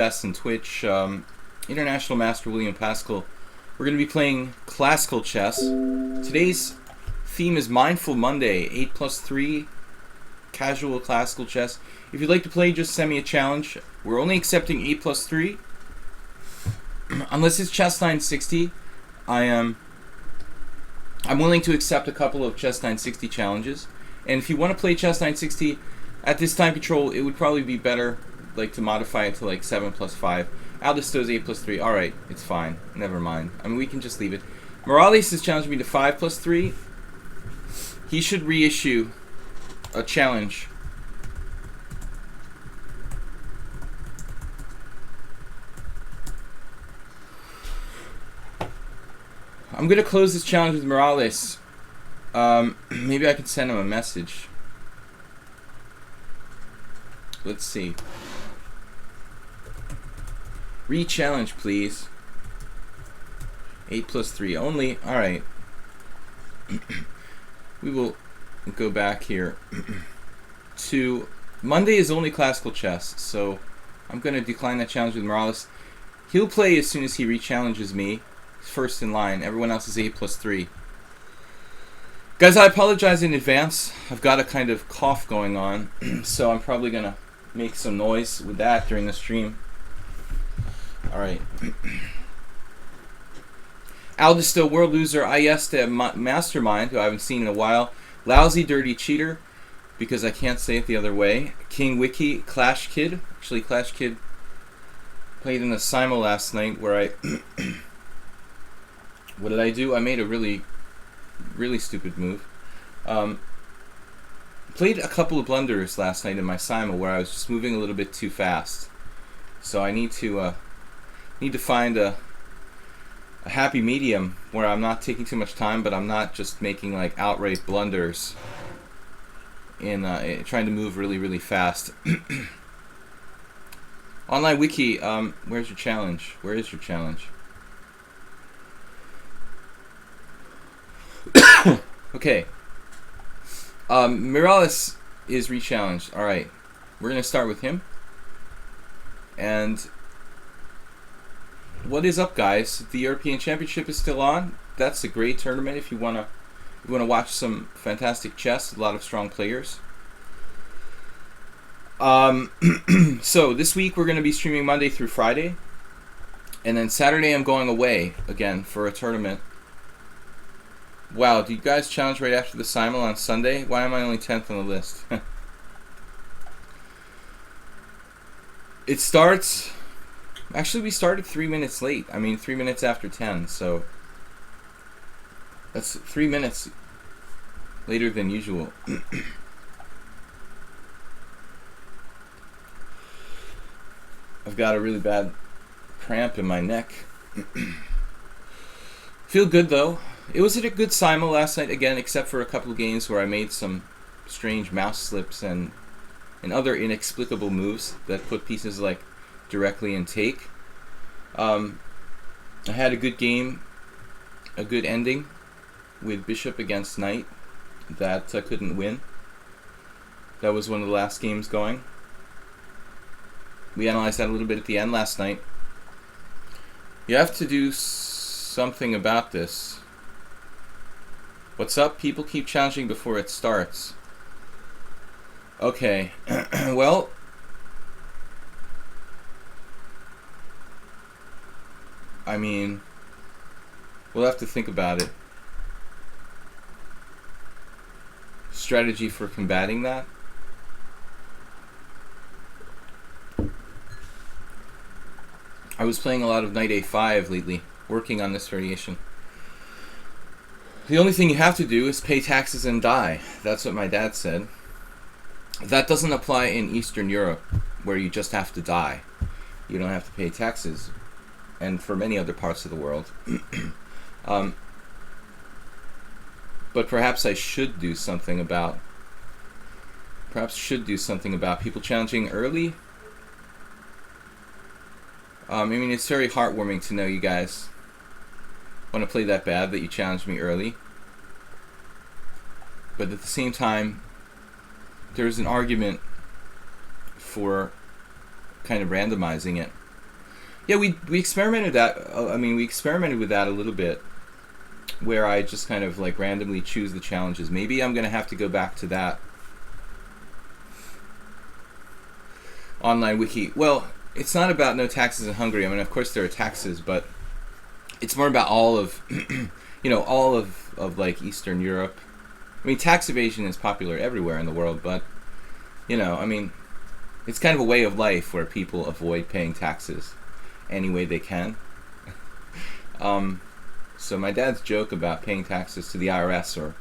Chess and Twitch, International Master William Paschall. We're going to be playing classical chess. Today's theme is Mindful Monday, 8+3, casual classical chess. If you'd like to play, just send me a challenge. We're only accepting 8+3. Unless it's chess 960, I'm willing to accept a couple of chess 960 challenges. And if you want to play chess 960 at this time control, it would probably be better to modify it to 7+5. Aldous does 8+3. Alright, it's fine. Never mind. I mean, we can just leave it. Morales has challenged me to 5+3. He should reissue a challenge. I'm going to close this challenge with Morales. Maybe I can send him a message. Let's see. Re-challenge, please. 8+3 only. Alright. We will go back here to Monday is only classical chess, so I'm going to decline that challenge with Morales. He'll play as soon as he re-challenges me. First in line. Everyone else is 8+3. Guys, I apologize in advance. I've got a kind of cough going on, so I'm probably going to make some noise with that during the stream. Alright. Aldous still world loser. IS Mastermind, who I haven't seen in a while. Lousy dirty cheater, because I can't say it the other way. King Wiki, Clash Kid. Actually, Clash Kid played in the Simo last night where I... What did I do? I made a really stupid move. Played a couple of blunders last night in my Simo where I was just moving a little bit too fast. So I need to find a happy medium where I'm not taking too much time, but I'm not just making outright blunders in trying to move really fast. Online Wiki, where's your challenge? Where is your challenge? Okay. Morales is re-challenged. Alright. We're going to start with him. And what is up, guys? The European Championship is still on. That's a great tournament if you want to watch some fantastic chess, a lot of strong players. So this week we're going to be streaming Monday through Friday. And then Saturday I'm going away again for a tournament. Wow, do you guys challenge right after the Simo on Sunday? Why am I only 10th on the list? It starts... Actually, we started 3 minutes late. I mean, 3 minutes after 10, so... That's 3 minutes later than usual. I've got a really bad cramp in my neck. Feel good, though. It was a good Simo last night, again, except for a couple of games where I made some strange mouse slips and other inexplicable moves that put pieces directly in take. I had a good game, a good ending with Bishop against Knight that couldn't win. That was one of the last games going. We analyzed that a little bit at the end last night. You have to do something about this. What's up? People keep challenging before it starts. Okay. Well, I mean, we'll have to think about it. Strategy for combating that? I was playing a lot of Knight A5 lately, working on this variation. The only thing you have to do is pay taxes and die. That's what my dad said. That doesn't apply in Eastern Europe, where you just have to die. You don't have to pay taxes. And for many other parts of the world. But perhaps I should do something about... people challenging early. I mean, it's very heartwarming to know you guys want to play that bad that you challenged me early. But at the same time, there's an argument for kind of randomizing it. Yeah, we experimented we experimented with that a little bit, where I just kind of like randomly choose the challenges. Maybe I'm gonna have to go back to that online wiki. Well, it's not about no taxes in Hungary. I mean, of course there are taxes, but it's more about all of, all of like Eastern Europe. I mean, tax evasion is popular everywhere in the world, but, I mean, it's kind of a way of life where people avoid paying taxes any way they can. So my dad's joke about paying taxes to the IRS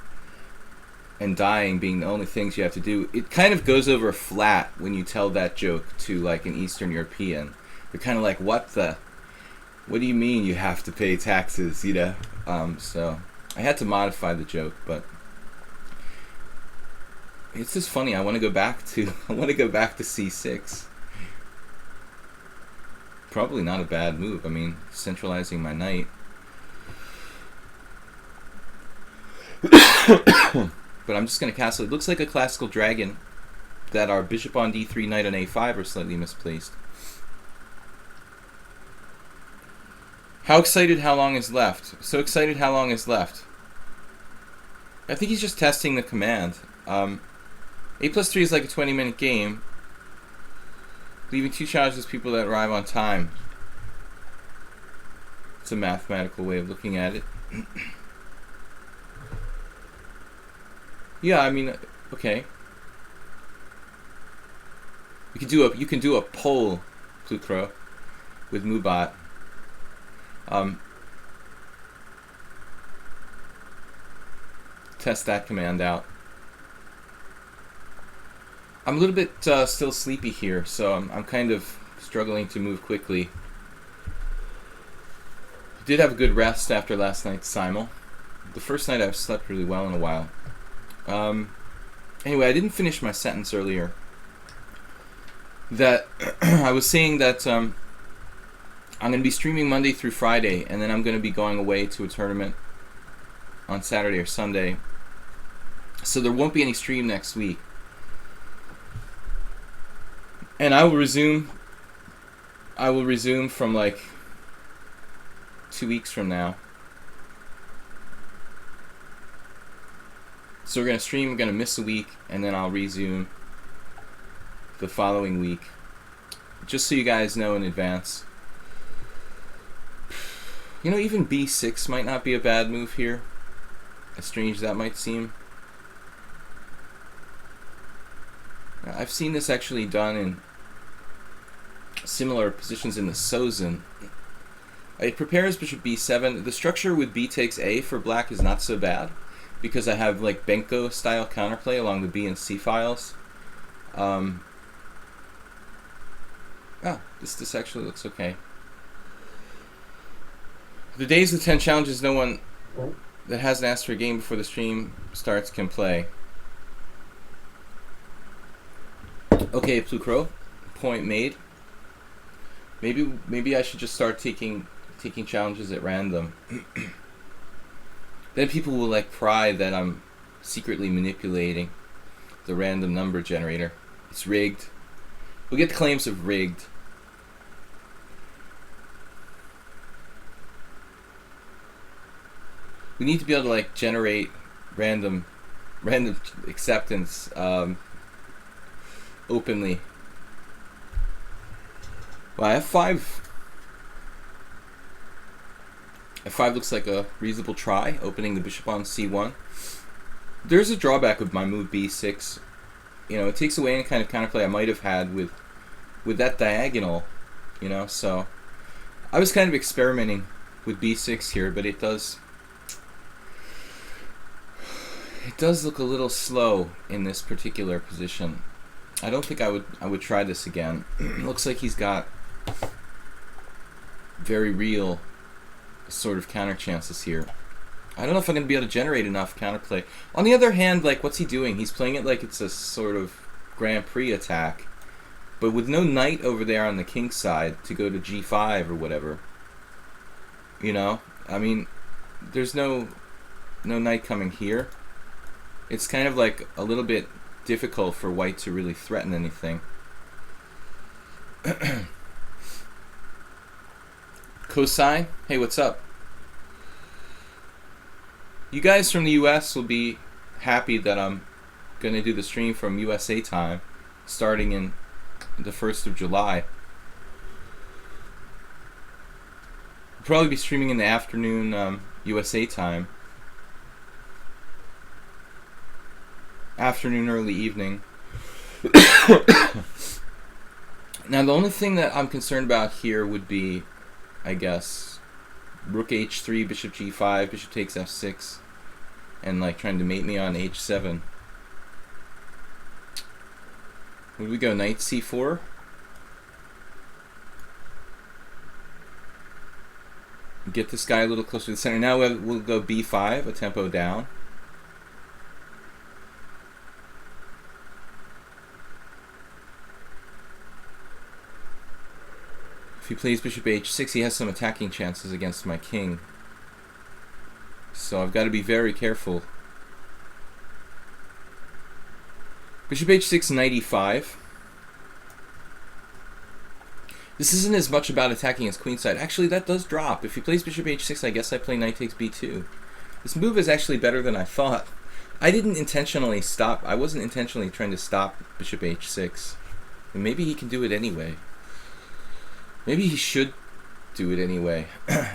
and dying being the only things you have to do, it kind of goes over flat when you tell that joke to like an Eastern European. They're kind of like, what do you mean you have to pay taxes, So I had to modify the joke, but it's just funny. I want to go back to C6. Probably not a bad move. I mean, centralizing my knight. But I'm just going to castle. It looks like a classical dragon that our bishop on d3, knight on a5 are slightly misplaced. How excited, how long is left? So excited, how long is left? I think he's just testing the command. A+3 is like a 20-minute game, leaving 2 challenges people that arrive on time. It's a mathematical way of looking at it. Yeah, I mean, okay. You can do a poll, Plutro, with Mubat. Test that command out. I'm a little bit still sleepy here, so I'm kind of struggling to move quickly. Did have a good rest after last night's simul. The first night I've slept really well in a while. Anyway, I didn't finish my sentence earlier. That I was saying that I'm going to be streaming Monday through Friday, and then I'm going to be going away to a tournament on Saturday or Sunday. So there won't be any stream next week. And I will resume from like 2 weeks from now. So we're going to stream, we're going to miss a week, and then I'll resume the following week. Just so you guys know in advance. Even b6 might not be a bad move here. As strange as that might seem. I've seen this actually done in similar positions in the Sozin. It prepares bishop b7. The structure with b takes a for black is not so bad, because I have like Benko style counterplay along the b and c files. This actually looks okay. The days of 10 challenges no one that hasn't asked for a game before the stream starts can play. Okay, Plucro, point made. Maybe I should just start taking challenges at random. Then people will like pry that I'm secretly manipulating the random number generator. It's rigged. We'll get the claims of rigged. We need to be able to like generate random acceptance openly. Well, F5 looks like a reasonable try, opening the bishop on c1. There's a drawback with my move b6. It takes away any kind of counterplay I might have had with that diagonal, so I was kind of experimenting with b6 here, but it does look a little slow in this particular position. I don't think I would try this again. It looks like he's got very real sort of counter chances here. I don't know if I'm going to be able to generate enough counterplay. On the other hand, like, what's he doing? He's playing it like it's a sort of Grand Prix attack, but with no knight over there on the king side to go to g5 or whatever. I mean, there's no knight coming here. It's kind of like a little bit difficult for white to really threaten anything. Cosine, hey, what's up? You guys from the US will be happy that I'm going to do the stream from USA time starting in the 1st of July. I'll probably be streaming in the afternoon USA time. Afternoon, early evening. Now the only thing that I'm concerned about here would be, I guess, rook h3, bishop g5, bishop takes f6, and like trying to mate me on h7. Would we go knight c4? Get this guy a little closer to the center. Now we'll go b5, a tempo down. If he plays bishop h6, he has some attacking chances against my king. So I've got to be very careful. Bishop h6, knight e5. This isn't as much about attacking his queenside. Actually, that does drop. If he plays bishop h6, I guess I play knight takes b2. This move is actually better than I thought. I didn't intentionally stop. I wasn't intentionally trying to stop bishop h6. And maybe he can do it anyway. Maybe he should do it anyway.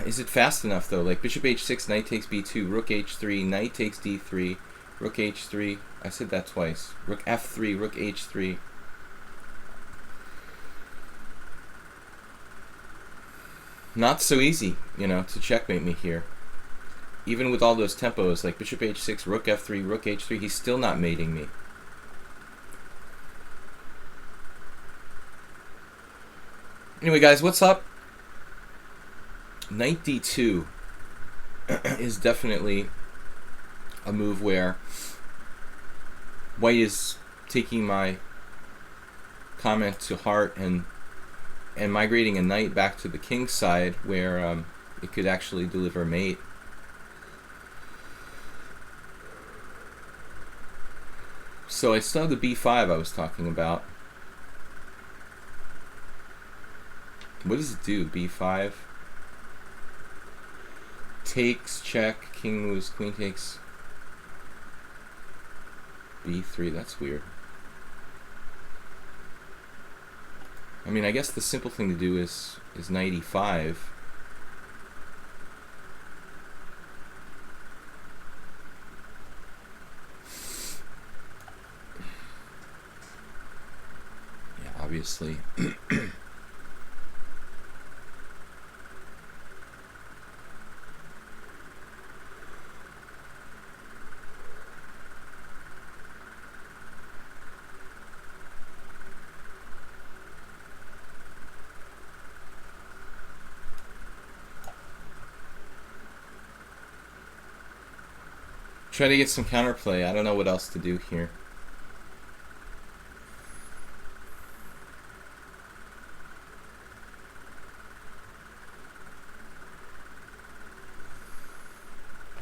Is it fast enough though? Like bishop h6, knight takes b2, rook h3, knight takes d3, rook h3. I said that twice. Rook f3, rook h3. Not so easy, you know, to checkmate me here. Even with all those tempos, like bishop h6, rook f3, rook h3, he's still not mating me. Anyway, guys, what's up? Knight d2 is definitely a move where white is taking my comment to heart and migrating a knight back to the king's side where it could actually deliver mate. So I still have the b5 I was talking about. What does it do? b5 takes, check, king moves, queen takes, b3. That's weird. I mean, I guess the simple thing to do is knight e5. Yeah, obviously. Try to get some counterplay. I don't know what else to do here.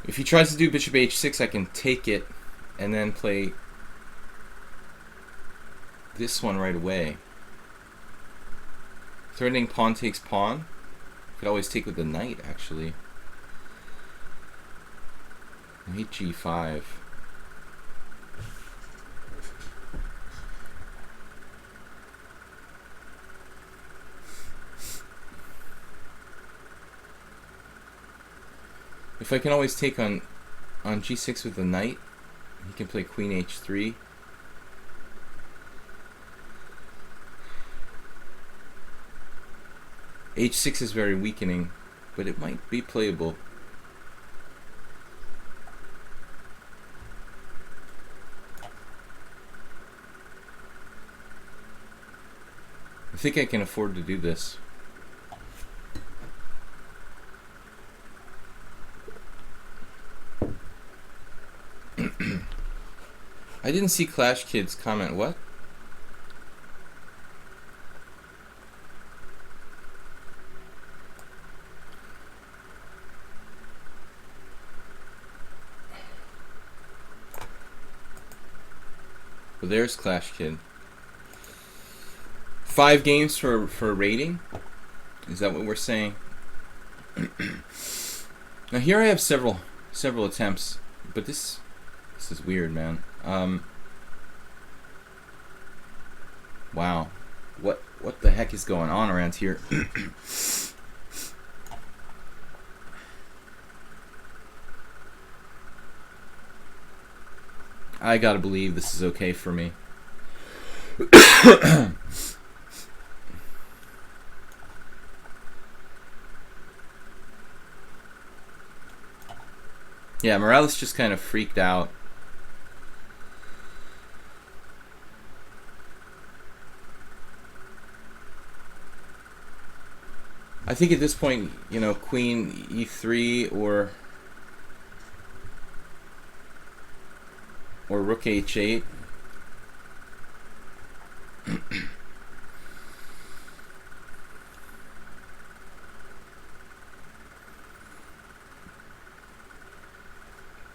If he tries to do bishop h6, I can take it and then play this one right away. Threatening pawn takes pawn. Could always take with the knight, actually. Knight g5. If I can always take on g6 with the knight, he can play queen h3. h6 is very weakening, but it might be playable. I think I can afford to do this. I didn't see Clash Kids comment. What? Well, there's Clash Kid. 5 games for rating? Is that what we're saying? Now here I have several attempts, but this is weird, man. Wow, what the heck is going on around here? I gotta believe this is okay for me. Yeah, Morales just kind of freaked out. I think at this point, you know, Queen E3 or Rook H8.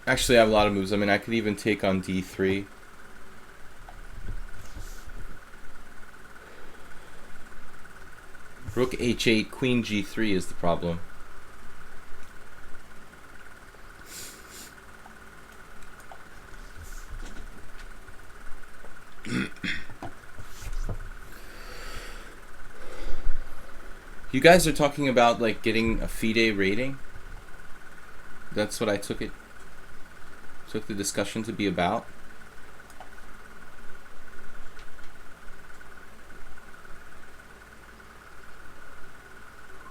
Actually, I have a lot of moves. I mean, I could even take on D3. Rook H8, Queen G3 is the problem. You guys are talking about like getting a FIDE rating. That's what I took the discussion to be about.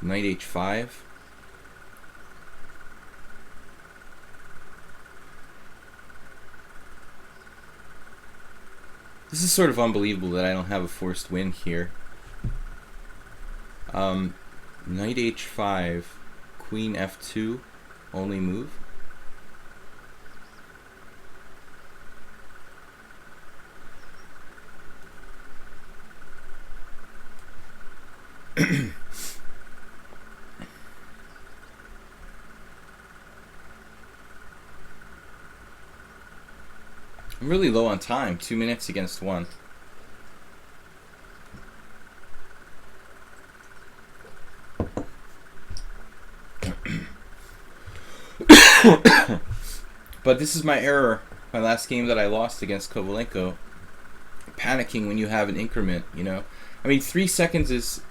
Knight H5. This is sort of unbelievable that I don't have a forced win here. Knight H5, Queen F2, only move. I'm really low on time, 2 minutes against 1. But this is my error, my last game that I lost against Kovalenko. Panicking when you have an increment, you know. I mean, 3 seconds is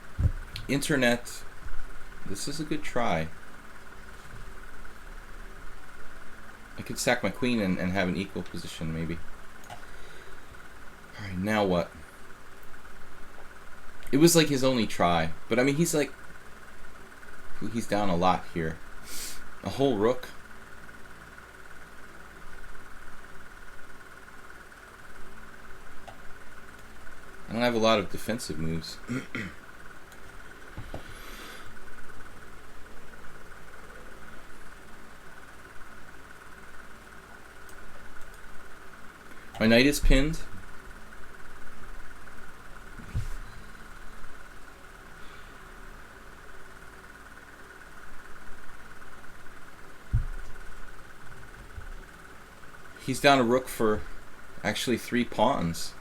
internet. This is a good try. I could sack my queen and have an equal position, maybe. Alright, now what? It was like his only try. But I mean, he's like... He's down a lot here. A whole rook. I don't have a lot of defensive moves. My knight is pinned. He's down a rook for actually 3 pawns.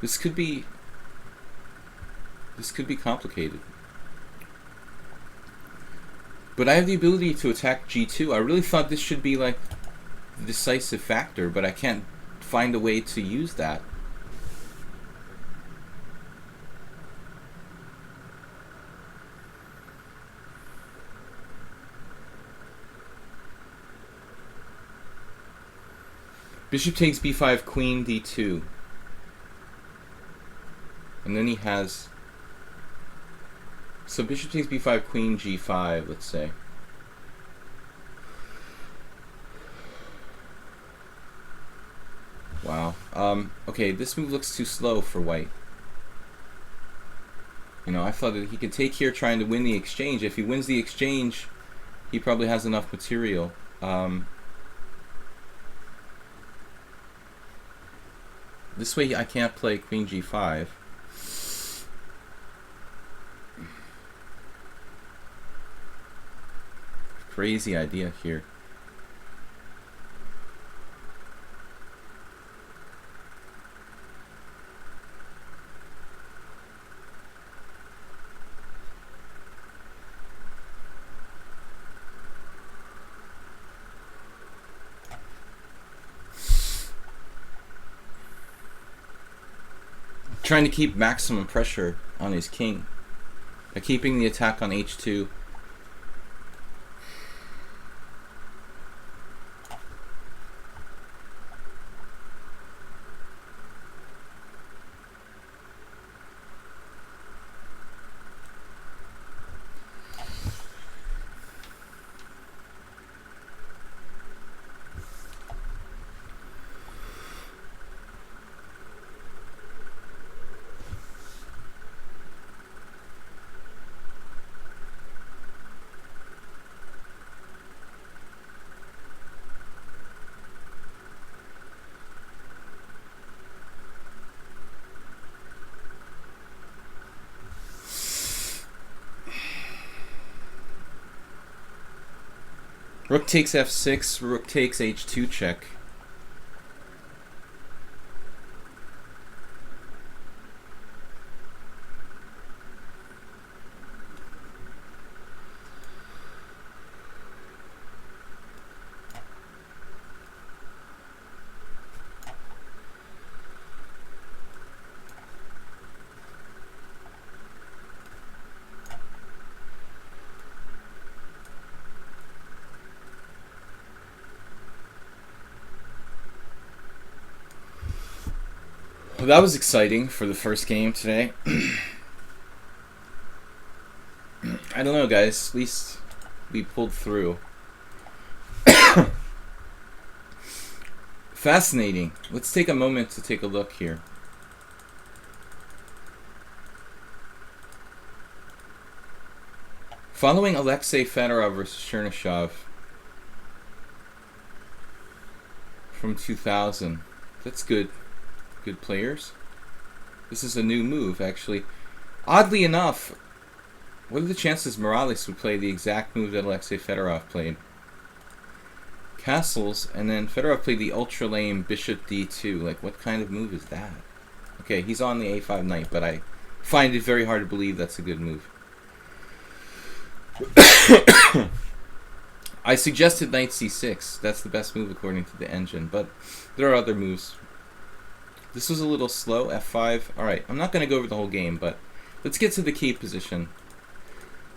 This could be complicated. But I have the ability to attack G2. I really thought this should be like the decisive factor, but I can't find a way to use that. Bishop takes B5, Queen D2. And then he has... So bishop takes B5, Queen G5, let's say. Wow. Okay, this move looks too slow for white. You know, I thought that he could take here trying to win the exchange. If he wins the exchange, he probably has enough material. This way I can't play Queen G5. Crazy idea here. trying to keep maximum pressure on his king by keeping the attack on h2. Rook takes f6, rook takes h2 check. Well, that was exciting for the first game today. I don't know, guys. At least we pulled through. Fascinating. Let's take a moment to take a look here. Following Alexei Fedorov versus Chernyshov from 2000. That's good. Good players. This is a new move, actually. Oddly enough, what are the chances Morales would play the exact move that Alexei Fedorov played? Castles, and then Fedorov played the ultra lame bishop d2. Like, what kind of move is that? Okay, he's on the a5 knight, but I find it very hard to believe that's a good move. I suggested knight c6. That's the best move according to the engine, but there are other moves. This was a little slow, f5. Alright, I'm not going to go over the whole game, but let's get to the key position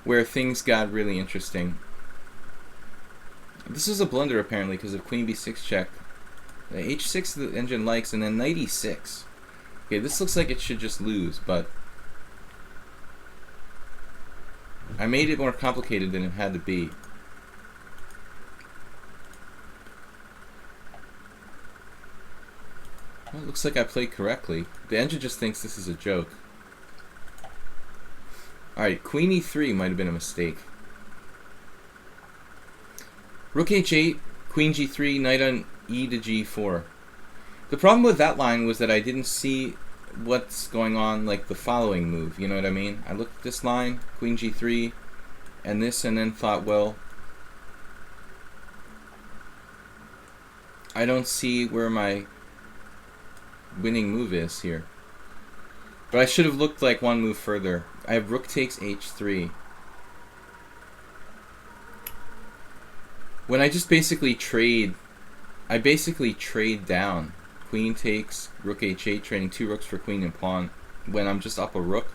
where things got really interesting. This was a blunder, apparently, because of queen b6 check. h6 the engine likes, and then knight e6. Okay, this looks like it should just lose, but I made it more complicated than it had to be. Well, it looks like I played correctly. The engine just thinks this is a joke. Alright, queen e3 might have been a mistake. Rook h8, queen g3, knight on e to g4. The problem with that line was that I didn't see what's going on, like the following move, you know what I mean? I looked at this line, queen g3, and this, and then thought, well, I don't see where my winning move is here. But I should have looked like one move further. I have rook takes h3. When I just basically trade, I basically trade down. Queen takes, rook h8, trading 2 rooks for queen and pawn when I'm just up a rook.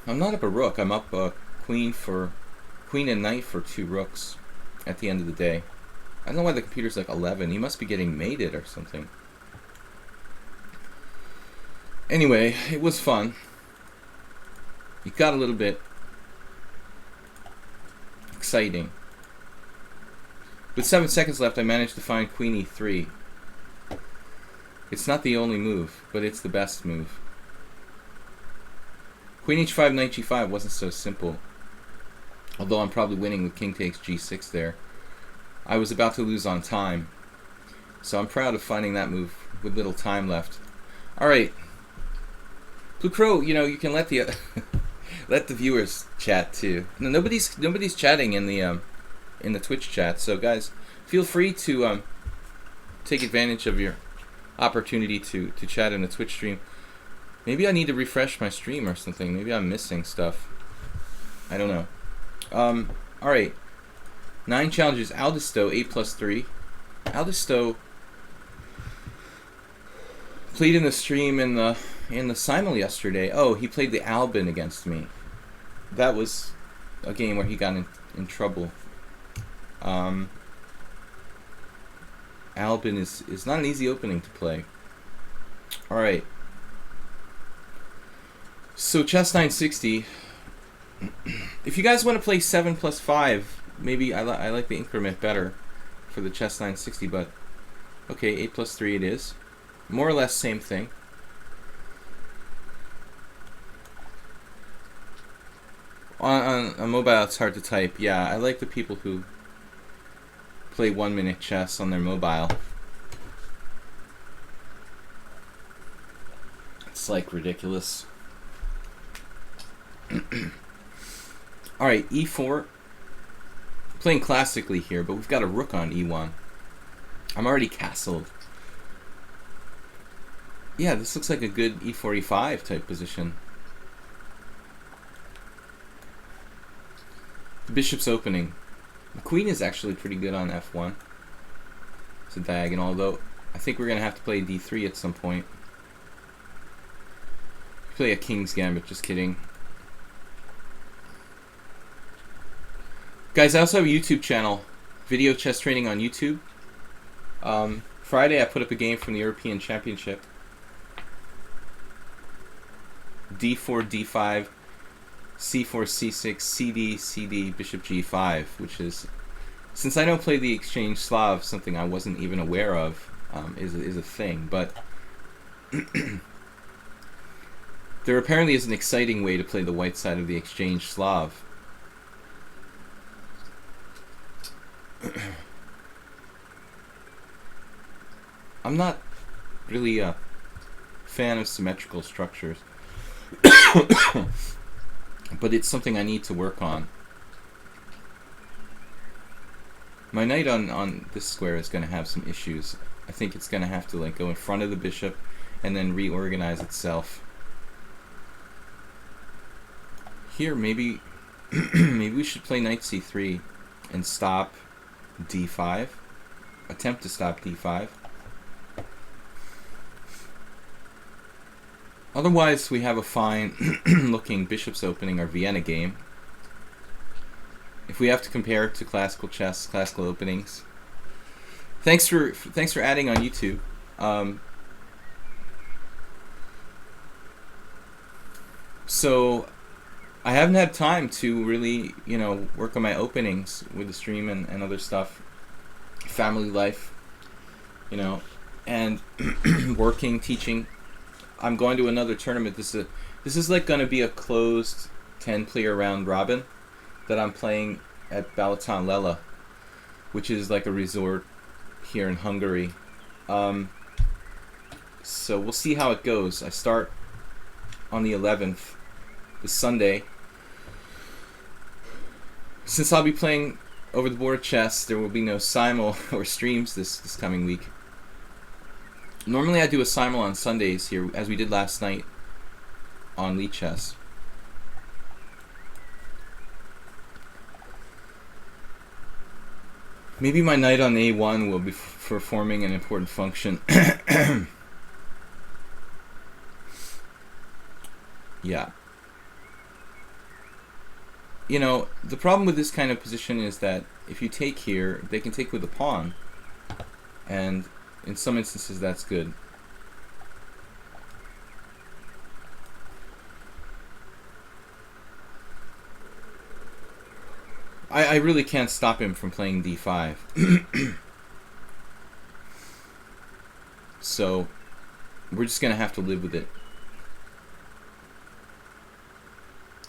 I'm not up a rook, I'm up a queen and knight for 2 rooks at the end of the day. I don't know why the computer's like 11. He must be getting mated or something. Anyway, it was fun. It got a little bit exciting. With 7 seconds left, I managed to find queen e3. It's not the only move, but it's the best move. Queen h5, knight g5 wasn't so simple. Although I'm probably winning with king takes g6 there. I was about to lose on time. So I'm proud of finding that move with little time left. Alright. Blue Crow, you know, you can let the let the viewers chat too. No, nobody's chatting in the Twitch chat, so guys, feel free to take advantage of your opportunity to chat in the Twitch stream. Maybe I need to refresh my stream or something. Maybe I'm missing stuff. I don't know. Alright. 9 challenges. Aldisto, 8+3. Aldisto Played in the stream in the simul yesterday. Oh, he played the Albin against me. That was a game where he got in trouble. Albin is not an easy opening to play. Alright. So chess 960. If you guys want to play 7 plus 5, maybe I like the increment better for the chess 960, but okay, 8 plus 3 it is. More or less same thing. On mobile it's hard to type. Yeah, I like the people who play 1 minute chess on their mobile. It's like ridiculous. Alright, e4. Playing classically here, but we've got a rook on e1. I'm already castled. Yeah, this looks like a good e4, e5 type position. The bishop's opening. The queen is actually pretty good on f1. It's a diagonal, although I think we're going to have to play d3 at some point. Play a king's gambit, just kidding. Guys, I also have a YouTube channel, Video Chess Training on YouTube. Friday I put up a game from the European Championship. d4, d5, c4, c6, cd, cd, bishop g5, which is, since I don't play the exchange Slav, something I wasn't even aware of, is a thing. But there apparently is an exciting way to play the white side of the exchange Slav. I'm not really a fan of symmetrical structures, but it's something I need to work on. My knight on this square is going to have some issues. I think it's going to have to like go in front of the bishop and then reorganize itself. Here, maybe maybe we should play knight c3 and stop d5. Attempt to stop d5. Otherwise, we have a fine looking bishop's opening or Vienna game. If we have to compare it to classical chess, classical openings. Thanks for adding on YouTube. So I haven't had time to really, work on my openings with the stream and other stuff. Family life, and working, teaching. I'm going to another tournament. This is like going to be a closed 10-player round robin that I'm playing at Balaton Lella, which is like a resort here in Hungary. So we'll see how it goes. I start on the 11th, this Sunday. Since I'll be playing over the board chess, there will be no simul or streams this coming week. Normally I do a simul on Sundays here, as we did last night on lichess. Maybe my knight on a1 will be performing an important function. Yeah. The problem with this kind of position is that if you take here, they can take with a pawn. And in some instances, that's good. I really can't stop him from playing d5. So we're just going to have to live with it.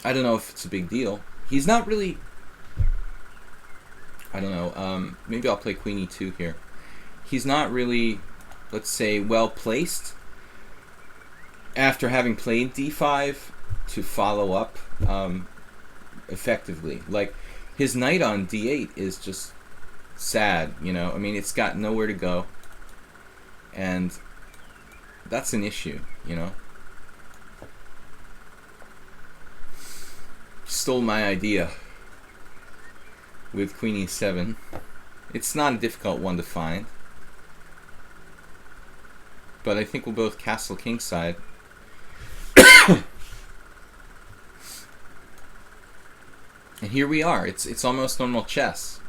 I don't know if it's a big deal. He's not really... I don't know. Maybe I'll play queen e2 here. He's not really, let's say, well placed after having played d5 to follow up effectively. Like, his knight on d8 is just sad, I mean, it's got nowhere to go. And that's an issue, Stole my idea with queen e7. It's not a difficult one to find. but I think we'll both castle kingside. And here we are. It's almost normal chess.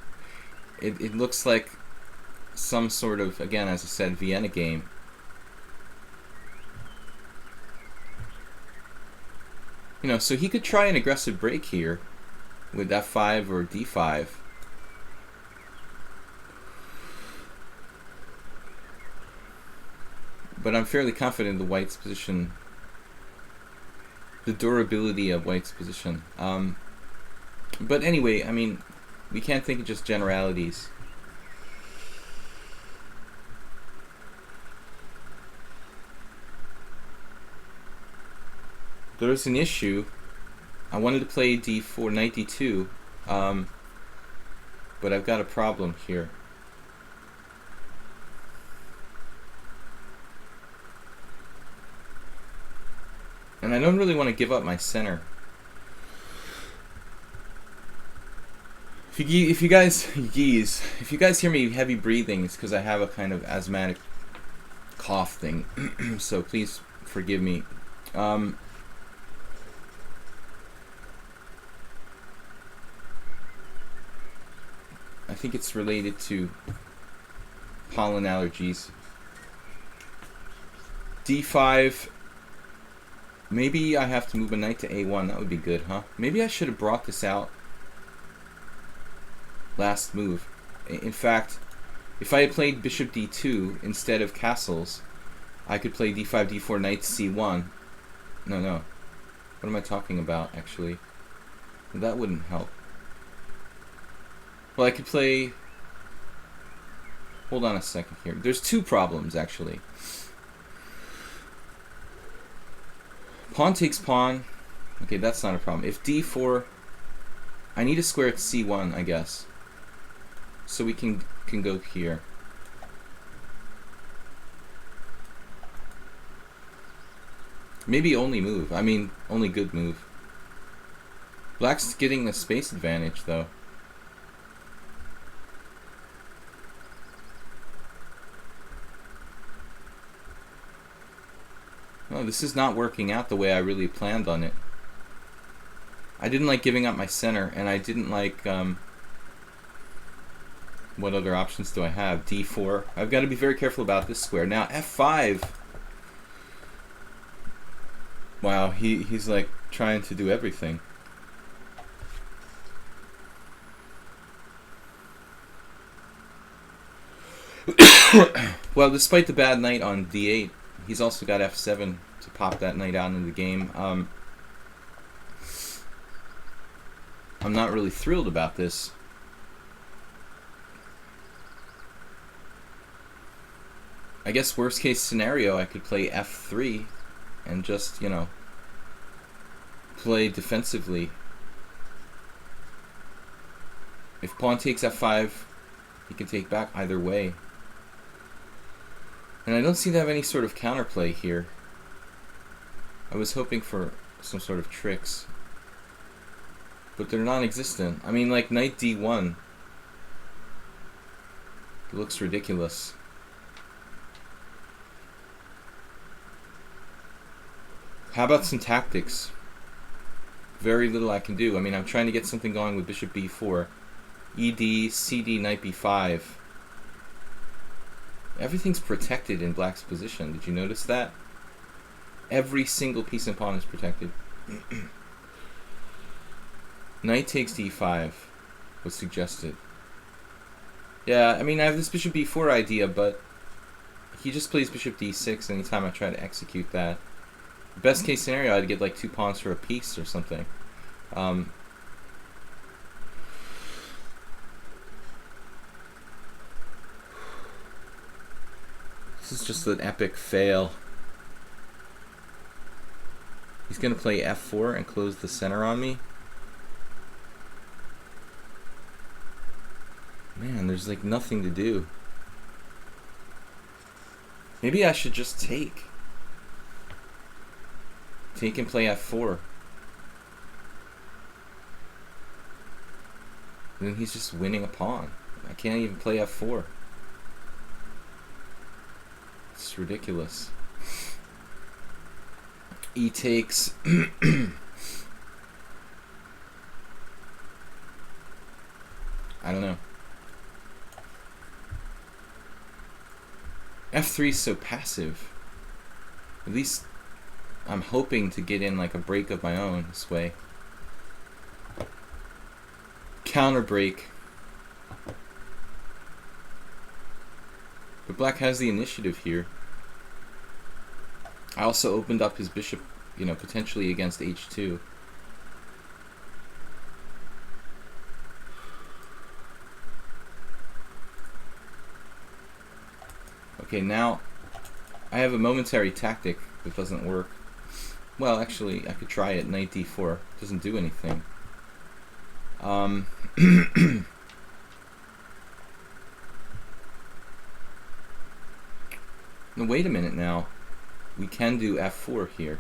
It looks like some sort of, again, as I said, Vienna game. You know, so he could try an aggressive break here with f5 or d5. But I'm fairly confident the white's position, the durability of white's position. But anyway, I mean, we can't think of just generalities. There's an issue. I wanted to play d4, knight d2, but I've got a problem here. And I don't really want to give up my center. If you guys hear me heavy breathing, it's because I have a kind of asthmatic cough thing. So please forgive me. I think it's related to pollen allergies. d5. Maybe I have to move a knight to a1. That would be good, huh? Maybe I should have brought this out last move. In fact, if I had played bishop d2 instead of castles, I could play d5, d4, knight c1. No. What am I talking about, actually? That wouldn't help. Well, I could play... Hold on a second here. There's two problems, actually. Pawn takes pawn. Okay, that's not a problem. If d4... I need a square at c1, I guess. So we can go here. Maybe only move. I mean, only good move. Black's getting the space advantage, though. No, this is not working out the way I really planned on it. I didn't like giving up my center, and I didn't like, what other options do I have? d4. I've got to be very careful about this square. Now, f5. Wow, he's like trying to do everything. Well, despite the bad knight on d8, he's also got f7 to pop that knight out into the game. I'm not really thrilled about this. I guess worst case scenario, I could play f3 and just, you know, play defensively. If pawn takes f5, he can take back either way. And I don't seem to have any sort of counterplay here. I was hoping for some sort of tricks, but they're non-existent. I mean, like knight d1. It looks ridiculous. How about some tactics? Very little I can do. I mean, I'm trying to get something going with bishop b4. ed, cd, knight b5. Everything's protected in black's position. Did you notice that? Every single piece and pawn is protected. Knight takes d5 was suggested. Yeah, I mean, I have this bishop b4 idea, but he just plays bishop d6 anytime I try to execute that. Best case scenario, I'd get like 2 pawns for a piece or something. This is just an epic fail. He's going to play f4 and close the center on me. Man, there's like nothing to do. Maybe I should just take. Take and play f4. And then he's just winning a pawn. I can't even play f4. It's It's ridiculous. E takes. I don't know. F3 is so passive. At least I'm hoping to get in like a break of my own this way. Counter break. But black has the initiative here. I also opened up his bishop, you know, potentially against h2. Okay, now I have a momentary tactic that doesn't work. Well, actually, I could try it. Knight d4 doesn't do anything. No, wait a minute now. We can do f4 here.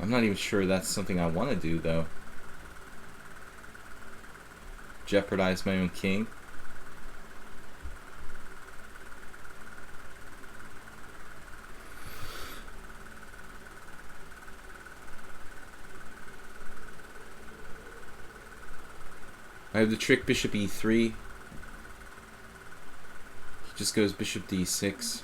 I'm not even sure that's something I want to do, though. Jeopardize my own king. I have the trick bishop e3. He just goes bishop d6.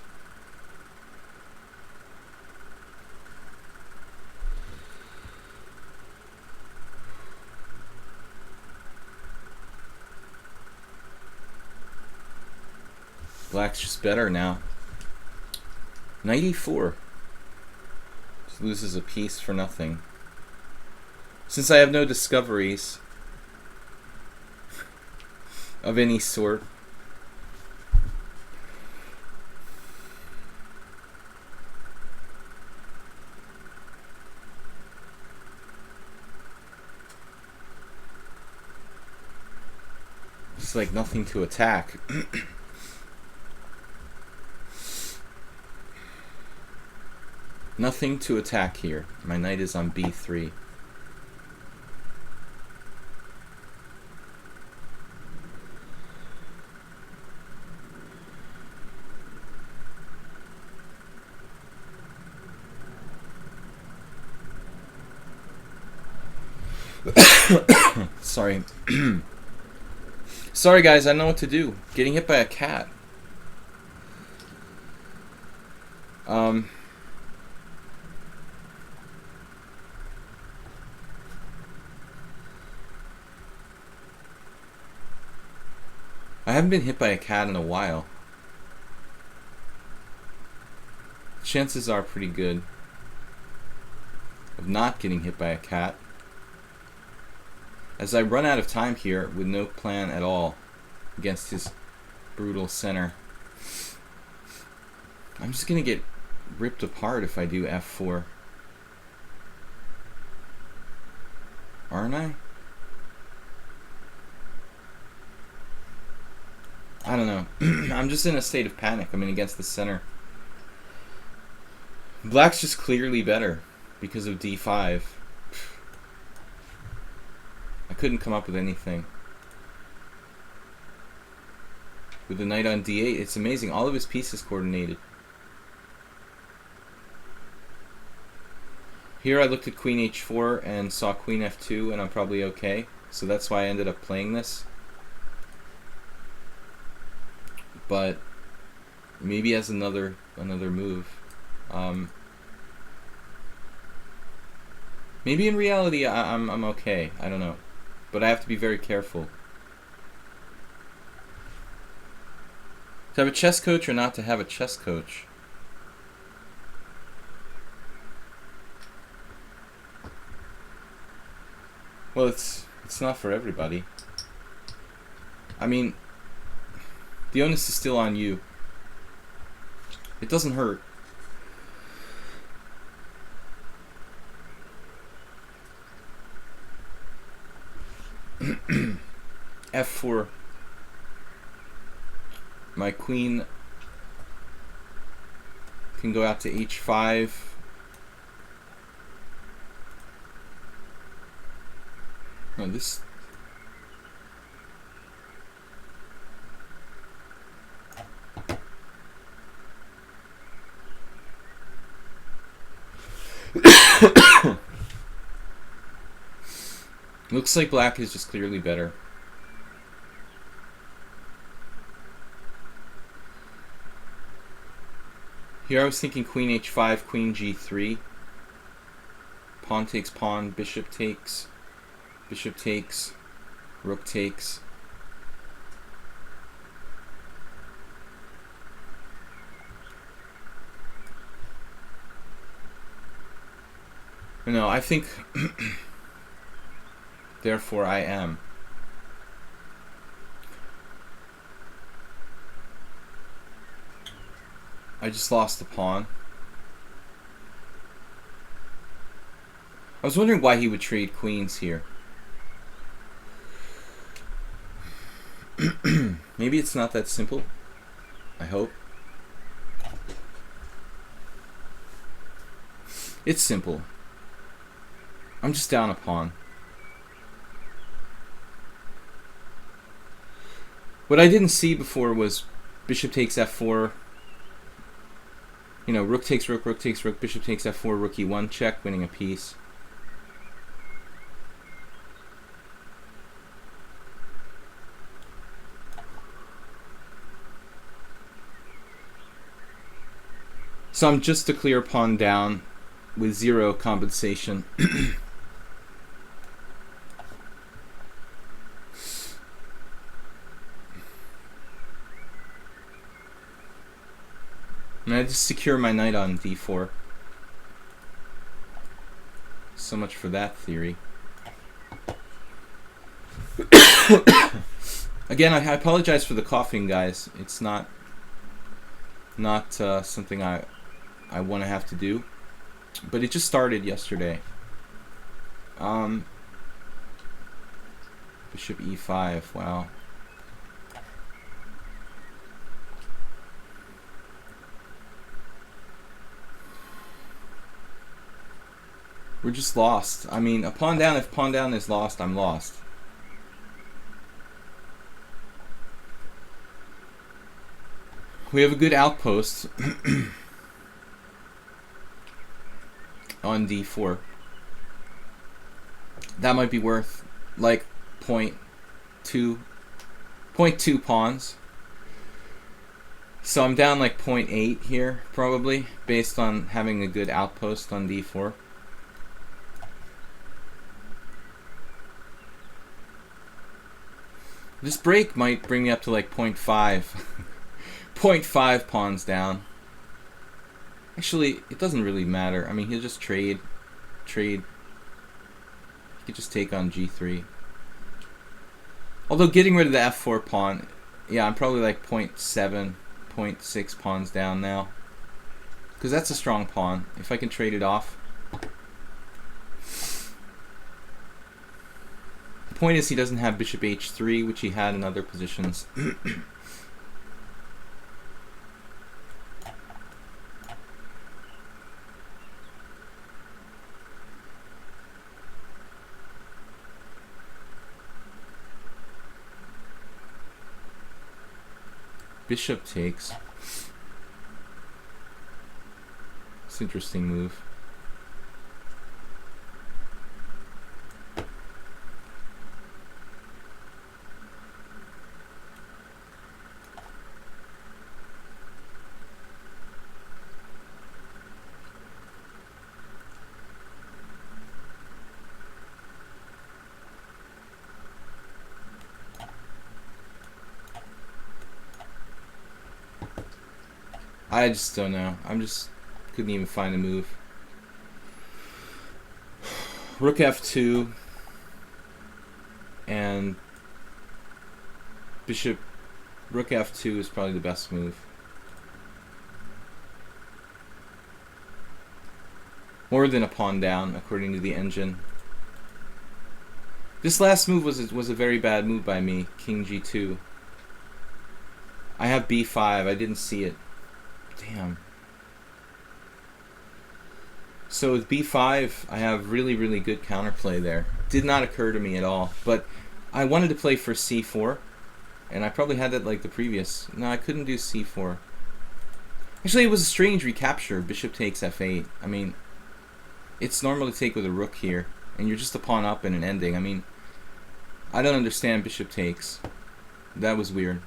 Black's just better now. Knight e4. Just loses a piece for nothing. Since I have no discoveries of any sort, it's like nothing to attack. Nothing to attack here. My knight is on b3. Sorry. Sorry guys, I don't know what to do. Getting hit by a cat. I haven't been hit by a cat in a while. Chances are pretty good of not getting hit by a cat, as I run out of time here with no plan at all against his brutal center. I'm just gonna get ripped apart if I do f4. Aren't I? I don't know. I'm just in a state of panic. I mean, against the center. Black's just clearly better because of d5. I couldn't come up with anything. With the knight on d8, it's amazing. All of his pieces coordinated. Here I looked at queen h4 and saw queen f2, and I'm probably okay. So that's why I ended up playing this. But maybe as another move. Maybe in reality I'm okay. I don't know, but I have to be very careful. To have a chess coach or not to have a chess coach? Well, it's not for everybody. I mean, the onus is still on you. It doesn't hurt. f4. My queen can go out to h5. No, this... Looks like black is just clearly better. Here I was thinking queen h5, queen g3. Pawn takes pawn, bishop takes, rook takes. No, I think therefore I am. I just lost the pawn. I was wondering why he would trade queens here. Maybe it's not that simple. I hope. It's simple. I'm just down a pawn. What I didn't see before was bishop takes f4. You know, rook takes rook, rook takes rook, bishop takes f4, rook e1 check, winning a piece. So I'm just a clear pawn down with 0 compensation. And I just secure my knight on d4. So much for that theory. Again, I apologize for the coughing, guys. It's not something I want to have to do, but it just started yesterday. Bishop e5. Wow. We're just lost. I mean, a pawn down, if pawn down is lost, I'm lost. We have a good outpost on d4. That might be worth like 0.2 pawns. So I'm down like 0.8 here, probably, based on having a good outpost on d4. This break might bring me up to like 0.5. 0.5 pawns down. Actually, it doesn't really matter. I mean, he'll just trade. He could just take on g3. Although getting rid of the f4 pawn, yeah, I'm probably like 0.7, 0.6 pawns down now. Because that's a strong pawn. If I can trade it off. The point is he doesn't have bishop h3, which he had in other positions. Bishop takes. It's an interesting move. I just don't know. Couldn't even find a move. Rook f2 and rook f2 is probably the best move. More than a pawn down, according to the engine. This last move was a very bad move by me. King g2. I have b5. I didn't see it. Damn. So with b5, I have really, really good counterplay there. Did not occur to me at all. But I wanted to play for c4. And I probably had that like the previous. No, I couldn't do c4. Actually, it was a strange recapture. Bishop takes f8. I mean, It's normal to take with a rook here, and you're just a pawn up and an ending. I mean, I don't understand bishop takes. That was weird.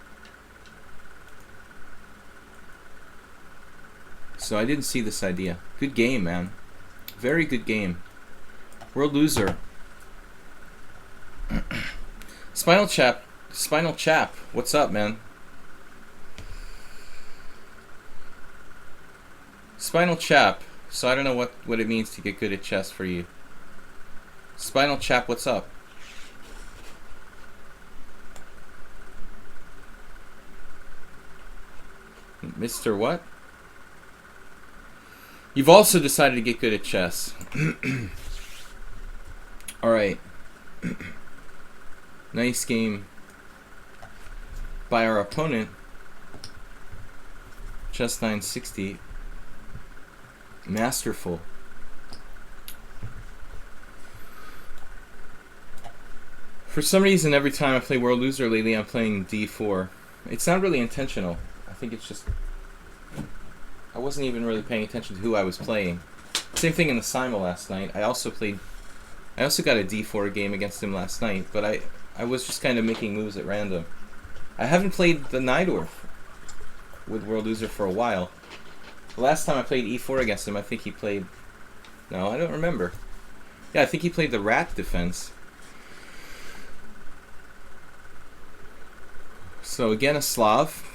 So I didn't see this idea. Good game, man. Very good game. World loser. Spinal Chap, what's up, man? Spinal Chap. So I don't know what it means to get good at chess for you. Spinal Chap, what's up? Mr. What? You've also decided to get good at chess. Alright. Nice game by our opponent. Chess 960. Masterful. For some reason, every time I play World Loser lately, I'm playing d4. It's not really intentional. I think it's just... I wasn't even really paying attention to who I was playing. Same thing in the Simul last night. I also got a d4 game against him last night, but I was just kind of making moves at random. I haven't played the Najdorf with World Loser for a while. The last time I played e4 against him, I think he played... No, I don't remember. Yeah, I think he played the rat defense. So again, a Slav.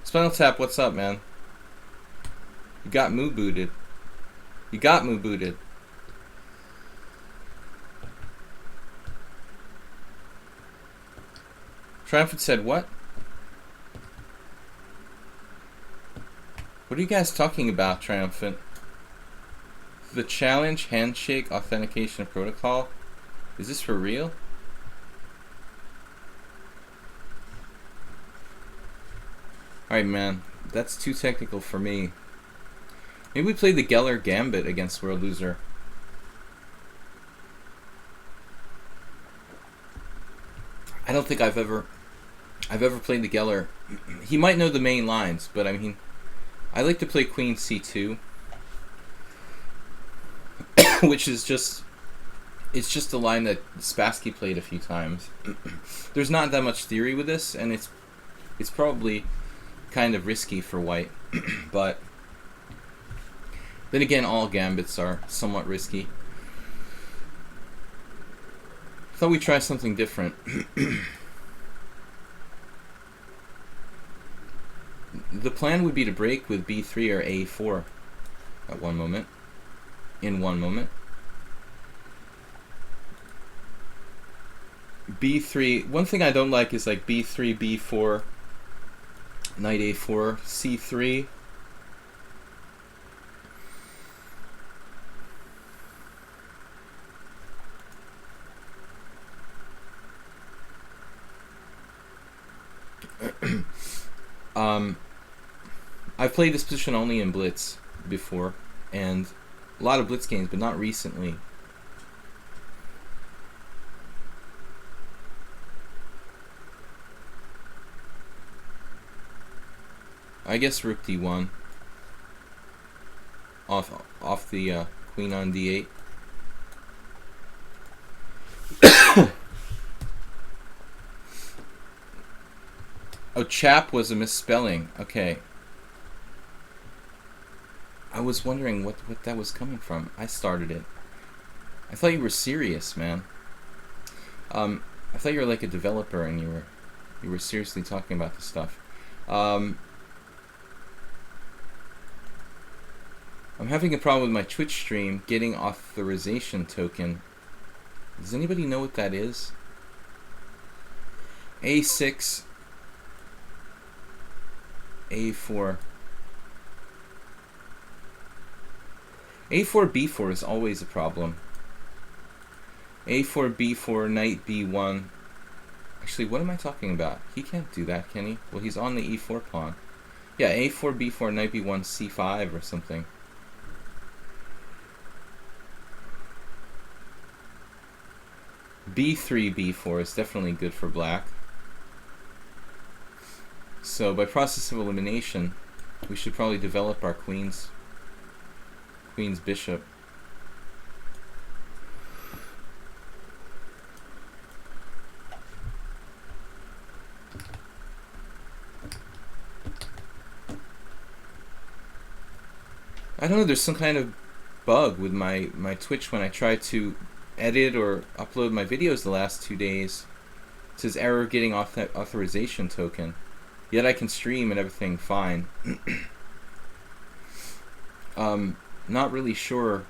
Spinal Tap, what's up, man? You got moo booted. You got moo booted. Triumphant said what? What are you guys talking about, Triumphant? The challenge handshake authentication protocol? Is this for real? Alright, man. That's too technical for me. Maybe we play the Geller Gambit against World Loser. I don't think I've ever played the Geller. He might know the main lines, but I mean, I like to play Queen C2, which is just, it's just a line that Spassky played a few times. There's not that much theory with this, and it's probably kind of risky for white, but then again, all gambits are somewhat risky. Thought we'd try something different. The plan would be to break with b3 or a4 at one moment. In one moment. b3. One thing I don't like is like b3, b4, knight a4, c3. I've played this position only in Blitz before, and a lot of Blitz games, but not recently. I guess Rook d1 off the Queen on d8. Oh, chap was a misspelling. Okay. I was wondering what that was coming from. I started it. I thought you were serious, man. I thought you were like a developer and you were seriously talking about this stuff. I'm having a problem with my Twitch stream getting authorization token. Does anybody know what that is? A6 A4 A4 B4 is always a problem. A4 B4 knight B1. Actually, what am I talking about? He can't do that, can he? Well, he's on the E4 pawn. Yeah, A4 B4 knight B1 C5 or something. B3 B4 is definitely good for black. So by process of elimination, we should probably develop our queens queen's bishop. I don't know, there's some kind of bug with my Twitch when I try to edit or upload my videos the last 2 days. It says error getting off that authorization token. Yet I can stream and everything fine. Not really sure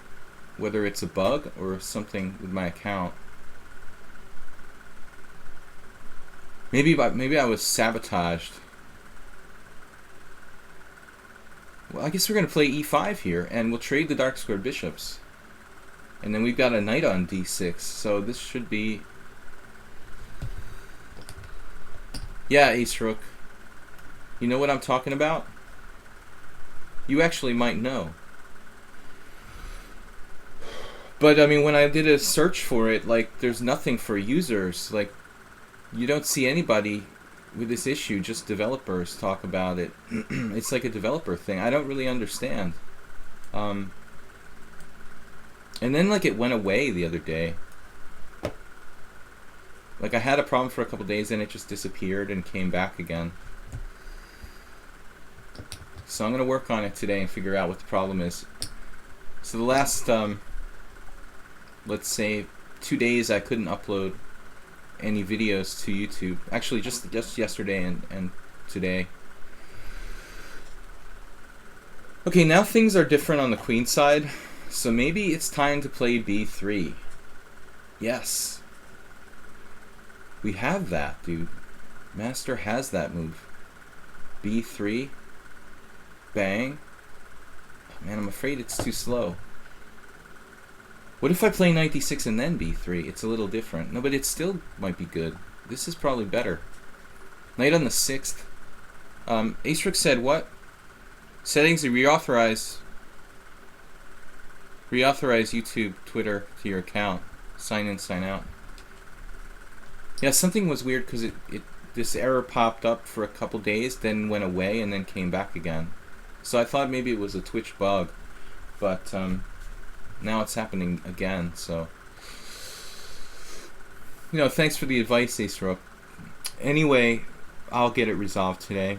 whether it's a bug or something with my account. Maybe I was sabotaged. Well, I guess we're going to play e5 here, and we'll trade the dark squared bishops. And then we've got a knight on d6, so this should be... Yeah, ace rook. You know what I'm talking about? You actually might know. But, I mean, when I did a search for it, like, there's nothing for users. Like, you don't see anybody with this issue, just developers talk about it. It's like a developer thing. I don't really understand. And then, like, it went away the other day. Like, I had a problem for a couple days, and it just disappeared and came back again. So I'm going to work on it today and figure out what the problem is. So the last, let's say, 2 days I couldn't upload any videos to YouTube. Actually, just yesterday and today. Okay, now things are different on the queen side, so maybe it's time to play b3. Yes. We have that, dude. Master has that move. b3. Bang. Oh, man, I'm afraid it's too slow. What if I play knight d6 and then b3? It's a little different. No, but it still might be good. This is probably better. Knight on the 6th. Ace Rook said what? Settings to reauthorize YouTube, Twitter to your account. Sign in, sign out. Yeah, something was weird because this error popped up for a couple days, then went away, and then came back again. So I thought maybe it was a Twitch bug, but now it's happening again, so... You know, thanks for the advice, Ace Rook. Anyway, I'll get it resolved today.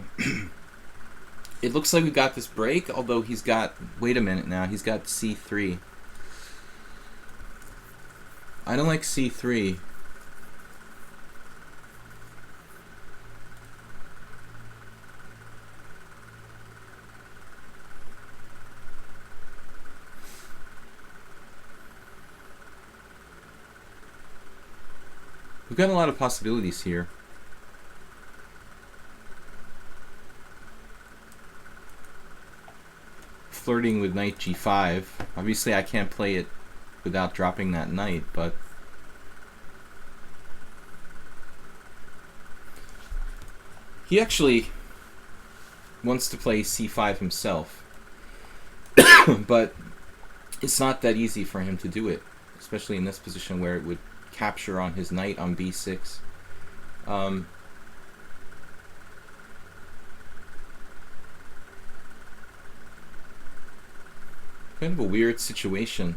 It looks like we've got this break, although he's got... Wait a minute now, he's got c3. I don't like c3. We've got a lot of possibilities here. Flirting with knight g5. Obviously I can't play it without dropping that knight, but... He actually wants to play c5 himself. But it's not that easy for him to do it, especially in this position where it would capture on his knight on b6. Kind of a weird situation.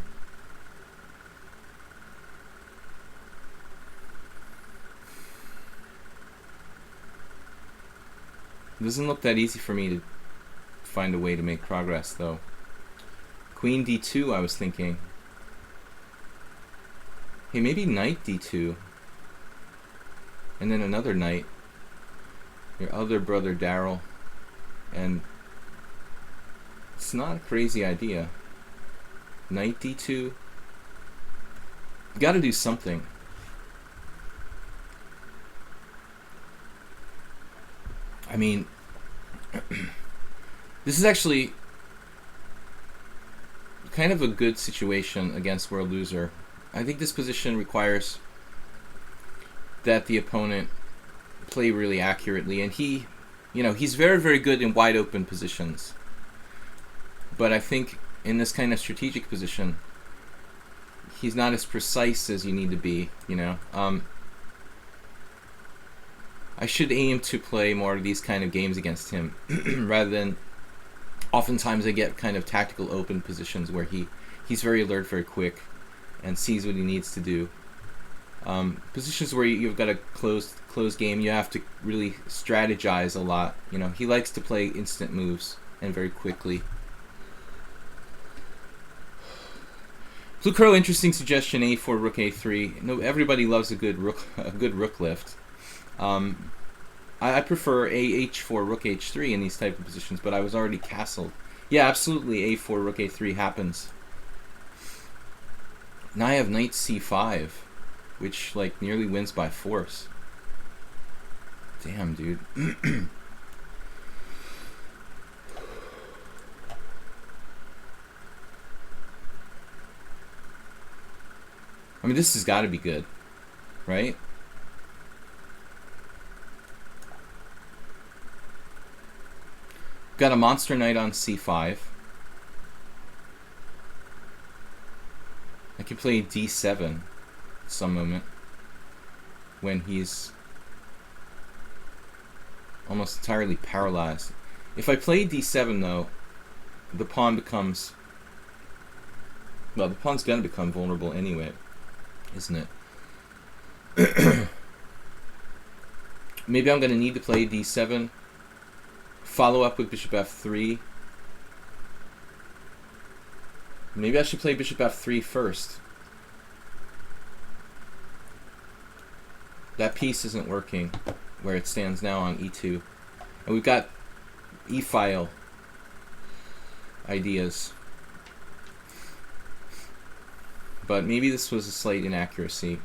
It doesn't look that easy for me to find a way to make progress, though. Queen d2, I was thinking. Hey, maybe knight d2. And then another knight. Your other brother, Daryl. And it's not a crazy idea. Knight d2. You gotta do something. I mean, this is actually kind of a good situation against World Loser. I think this position requires that the opponent play really accurately, and he, you know, he's very, very good in wide open positions. But I think in this kind of strategic position, he's not as precise as you need to be, you know. I should aim to play more of these kind of games against him rather than oftentimes I get kind of tactical open positions where he's very alert, very quick, and sees what he needs to do. Positions where you've got a closed game, you have to really strategize a lot. You know, he likes to play instant moves and very quickly. Blue Crow, interesting suggestion. A4, Rook A3. No, everybody loves a good rook lift. I prefer AH4, Rook H3 in these type of positions, but I was already castled. Yeah, absolutely. A4, Rook A3 happens. Now I have Knight C5, which like nearly wins by force. Damn, dude. I mean, this has got to be good, right? Got a monster knight on C5. I can play D7 at some moment when he's almost entirely paralyzed. If I play D7 though, the pawn becomes, well, the pawn's gonna become vulnerable anyway, isn't it? Maybe I'm gonna need to play D7, follow up with bishop F3. Maybe I should play bishop F3 first. That piece isn't working where it stands now on E2. And we've got E-file ideas. But maybe this was a slight inaccuracy.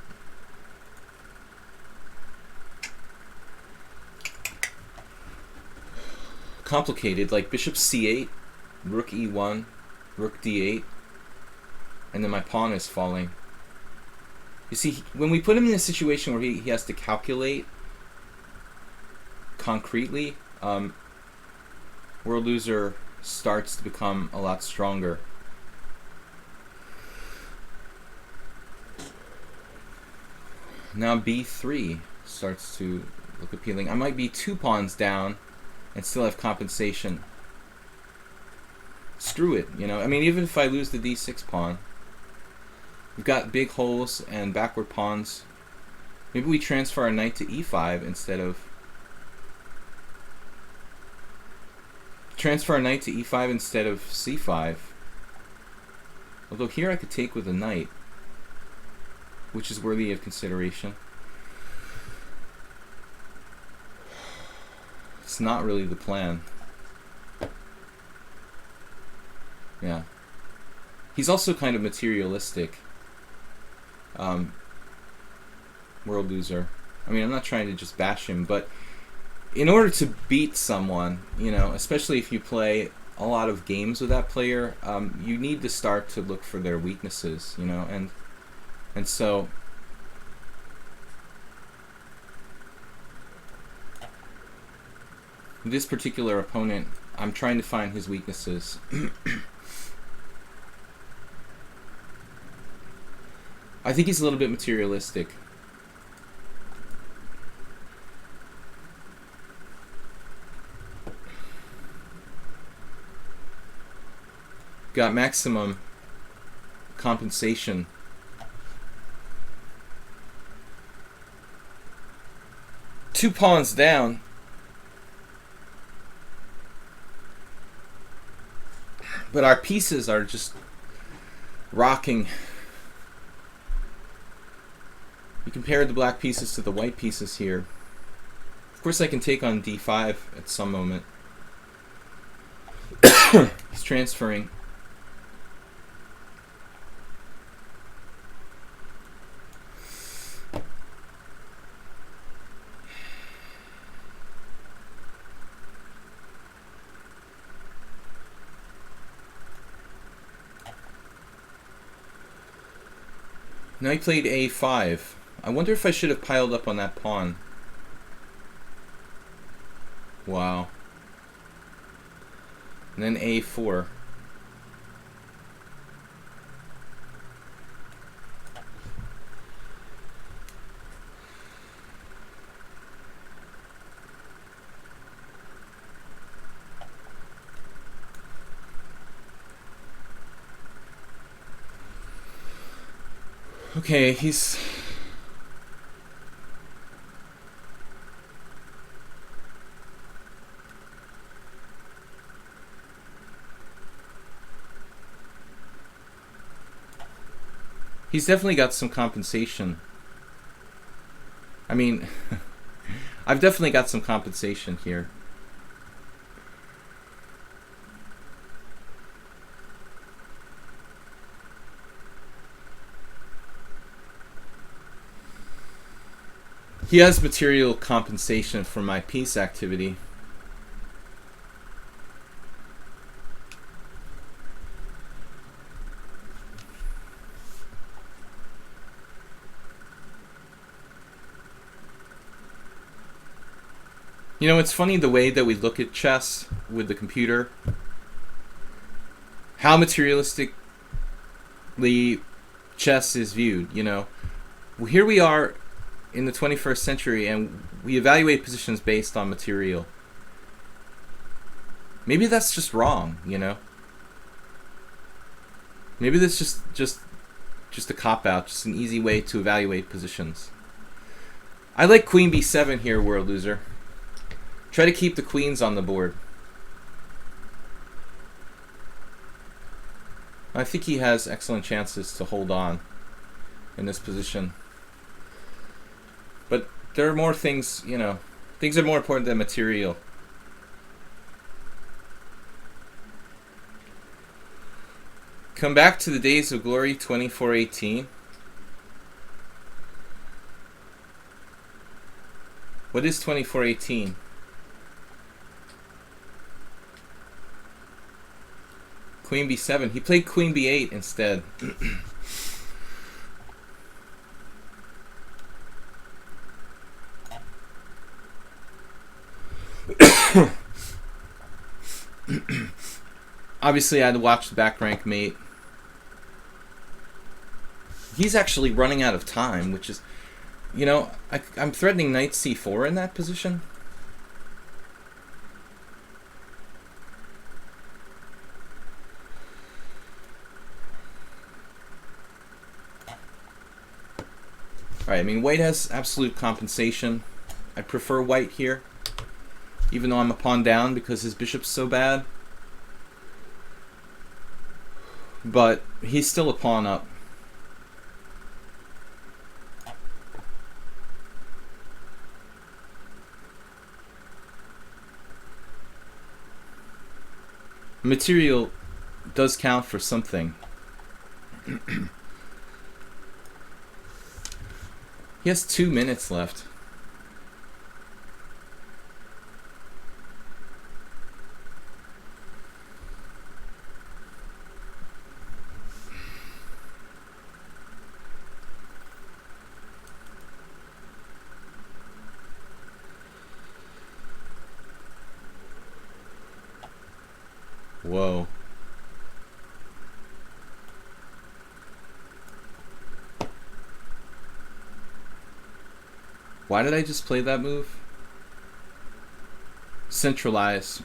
Complicated, like bishop C8, rook E1, rook D8, and then my pawn is falling. You see, when we put him in a situation where he has to calculate concretely, World Loser starts to become a lot stronger. Now B3 starts to look appealing. I might be 2 pawns down and still have compensation. Screw it, you know. I mean, even if I lose the D6 pawn, we've got big holes and backward pawns. Maybe we transfer our knight to E5 instead of... Transfer our knight to E5 instead of C5. Although here I could take with a knight, which is worthy of consideration. It's not really the plan. Yeah. He's also kind of materialistic. World Loser. I mean, I'm not trying to just bash him, but in order to beat someone, you know, especially if you play a lot of games with that player, you need to start to look for their weaknesses, you know, and so this particular opponent, I'm trying to find his weaknesses. I think he's a little bit materialistic. Got maximum compensation. Two pawns down. But our pieces are just rocking. You compare the black pieces to the white pieces here. Of course I can take on D5 at some moment. He's transferring. Now he played A5. I wonder if I should have piled up on that pawn. Wow. And then A4. Okay, he's... He's definitely got some compensation. I mean, I've definitely got some compensation here. He has material compensation for my peace activity. You know, it's funny the way that we look at chess with the computer. How materialistically chess is viewed, you know. Here we are in the 21st century and we evaluate positions based on material. Maybe that's just wrong, you know. Maybe that's just a cop-out, just an easy way to evaluate positions. I like queen b7 here, world loser. Try to keep the queens on the board. I think he has excellent chances to hold on in this position. But there are more things, you know, things are more important than material. Come back to the days of glory 2418. What is 2418? Queen b7. He played queen b8 instead. Obviously, I had to watch the back rank mate. He's actually running out of time, which is, you know, I'm threatening knight c4 in that position. Alright, I mean, white has absolute compensation. I prefer white here, even though I'm a pawn down because his bishop's so bad. But he's still a pawn up. Material does count for something. He has 2 minutes left. Whoa. Why did I just play that move? Centralize.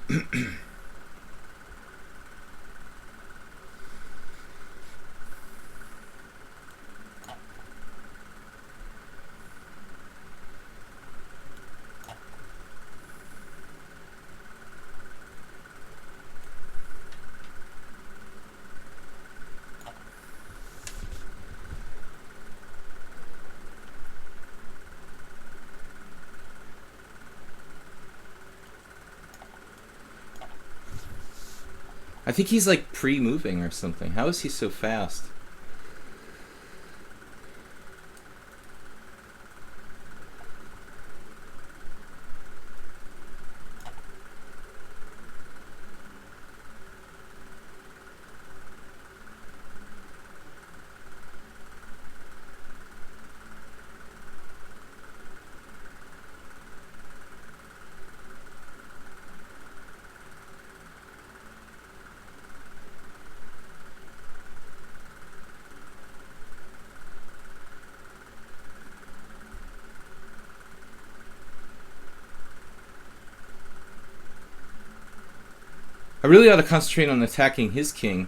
I think he's like pre-moving or something. How is he so fast? I really ought to concentrate on attacking his king.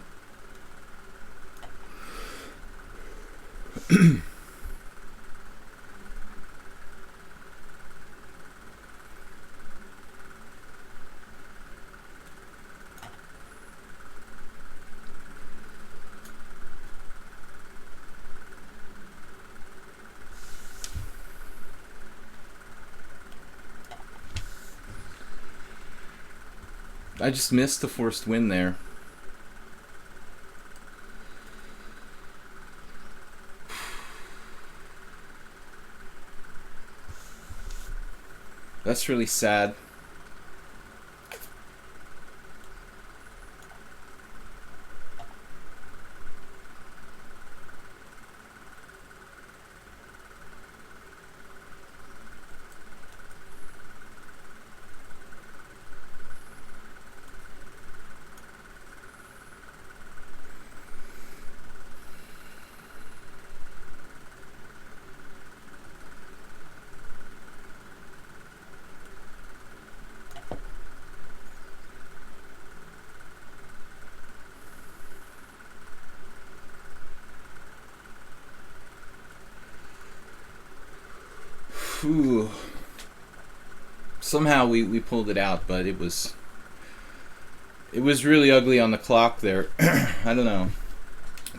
I just missed the forced win there. That's really sad. Ooh. Somehow we pulled it out, but it was really ugly on the clock there. I don't know.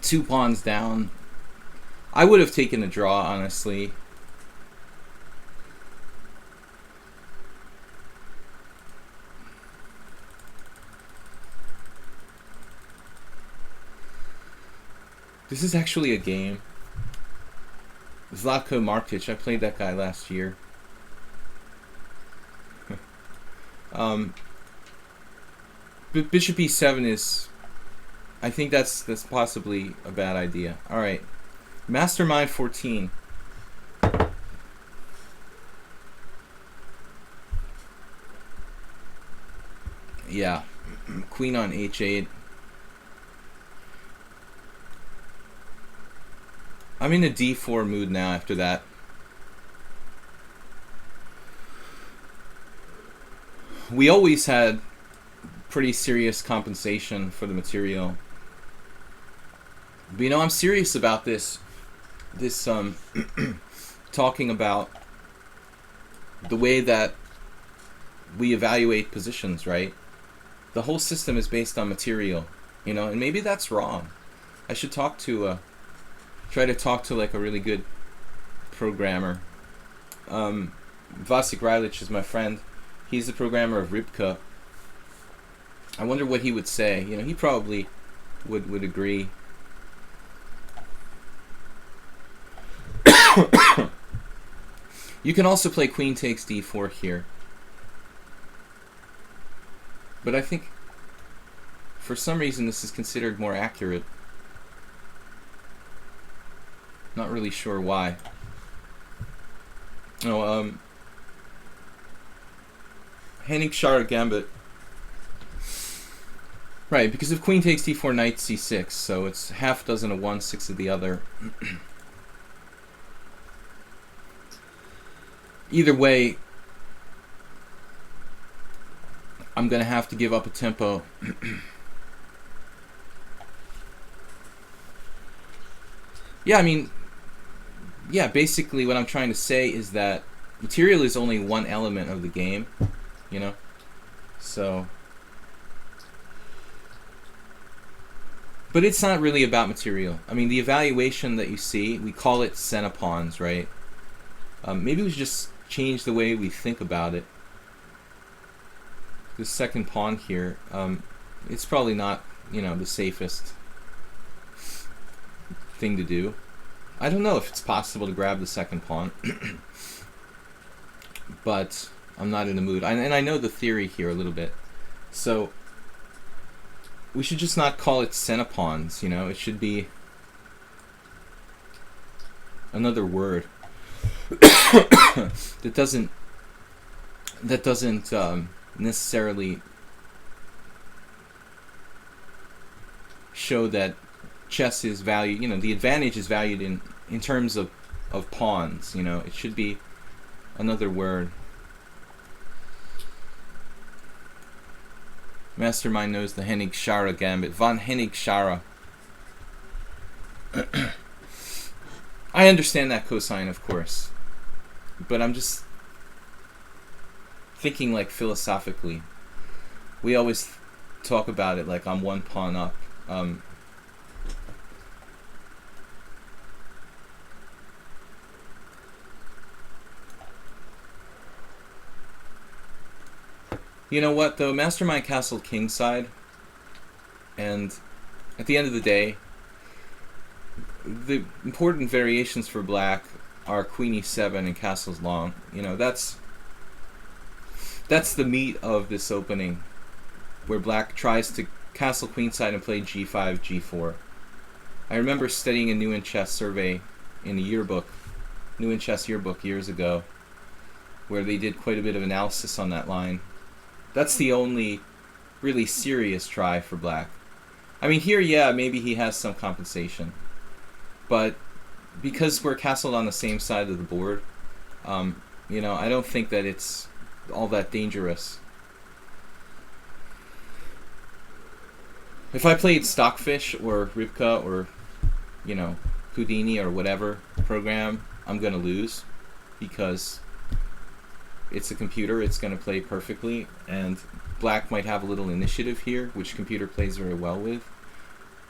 2 pawns down. I would have taken a draw, honestly. This is actually a game. Zlatko Martic, I played that guy last year. Bishop e7 is... I think that's possibly a bad idea. Alright. Mastermind 14. Yeah. Queen on h8. I'm in a d4 mood now after that. We always had pretty serious compensation for the material. But you know, I'm serious about this talking about the way that we evaluate positions, right? The whole system is based on material, you know, and maybe that's wrong. I should try to talk to like a really good programmer. Vasek Rilic is my friend. He's the programmer of Rybka. I wonder what he would say. You know, he probably would agree. You can also play queen takes d4 here. But I think for some reason this is considered more accurate. Not really sure why. Oh, Henning Shara Gambit. Right, because if queen takes d4, knight c6, so it's half dozen of one, 6 of the other. Either way, I'm going to have to give up a tempo. Yeah, I mean, yeah, basically what I'm trying to say is that material is only one element of the game, you know? So... But it's not really about material. I mean, the evaluation that you see, we call it centipawns, right? Maybe we should just change the way we think about it. This second pawn here, it's probably not, you know, the safest thing to do. I don't know if it's possible to grab the second pawn. But I'm not in the mood. And I know the theory here a little bit. So... we should just not call it centipawns, you know? It should be another word that doesn't necessarily show that chess is valued, you know, the advantage is valued in terms of pawns, you know? It should be another word. Mastermind knows the Henning Shara Gambit. Von Henning Shara. I understand that cosine, of course. But I'm just thinking like philosophically. We always talk about it like I'm one pawn up. You know what, though? Mastermind castled kingside, and at the end of the day, the important variations for black are queen e7 and castles long. You know, that's the meat of this opening, where black tries to castle queenside and play g5, g4. I remember studying a New in Chess survey in the yearbook, New in Chess yearbook years ago, where they did quite a bit of analysis on that line. That's the only really serious try for black. I mean, here, yeah, maybe he has some compensation, but because we're castled on the same side of the board, you know, I don't think that it's all that dangerous. If I played Stockfish or Ribka or, you know, Houdini or whatever program, I'm going to lose because it's a computer, it's going to play perfectly, and black might have a little initiative here, which computer plays very well with,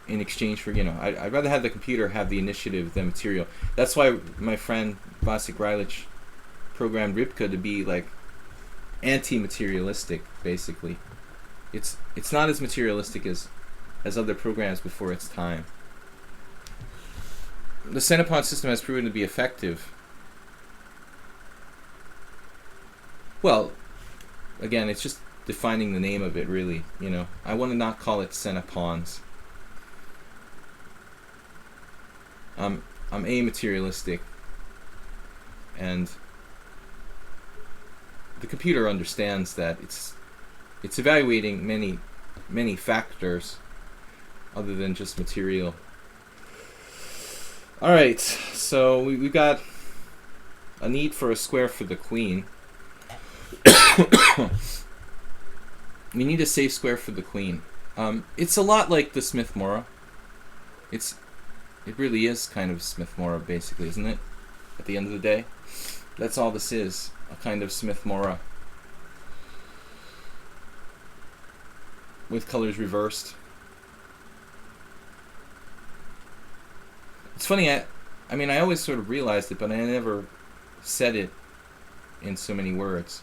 in exchange for, you know, I'd rather have the computer have the initiative than material. That's why my friend Vasek Rylich programmed Ribka to be like anti-materialistic, basically. It's not as materialistic as other programs before its time. The Centipede system has proven to be effective. Well, again, it's just defining the name of it, really. You know, I want to not call it Centipawns. I'm amaterialistic, and the computer understands that it's evaluating many factors other than just material. All right, so we got a need for a square for the queen. We need a safe square for the queen. It's a lot like the Smith-Morra. It really is kind of Smith-Morra, basically, isn't it? At the end of the day, that's all this is, a kind of Smith-Morra with colors reversed. It's funny, I mean, I always sort of realized it, but I never said it in so many words,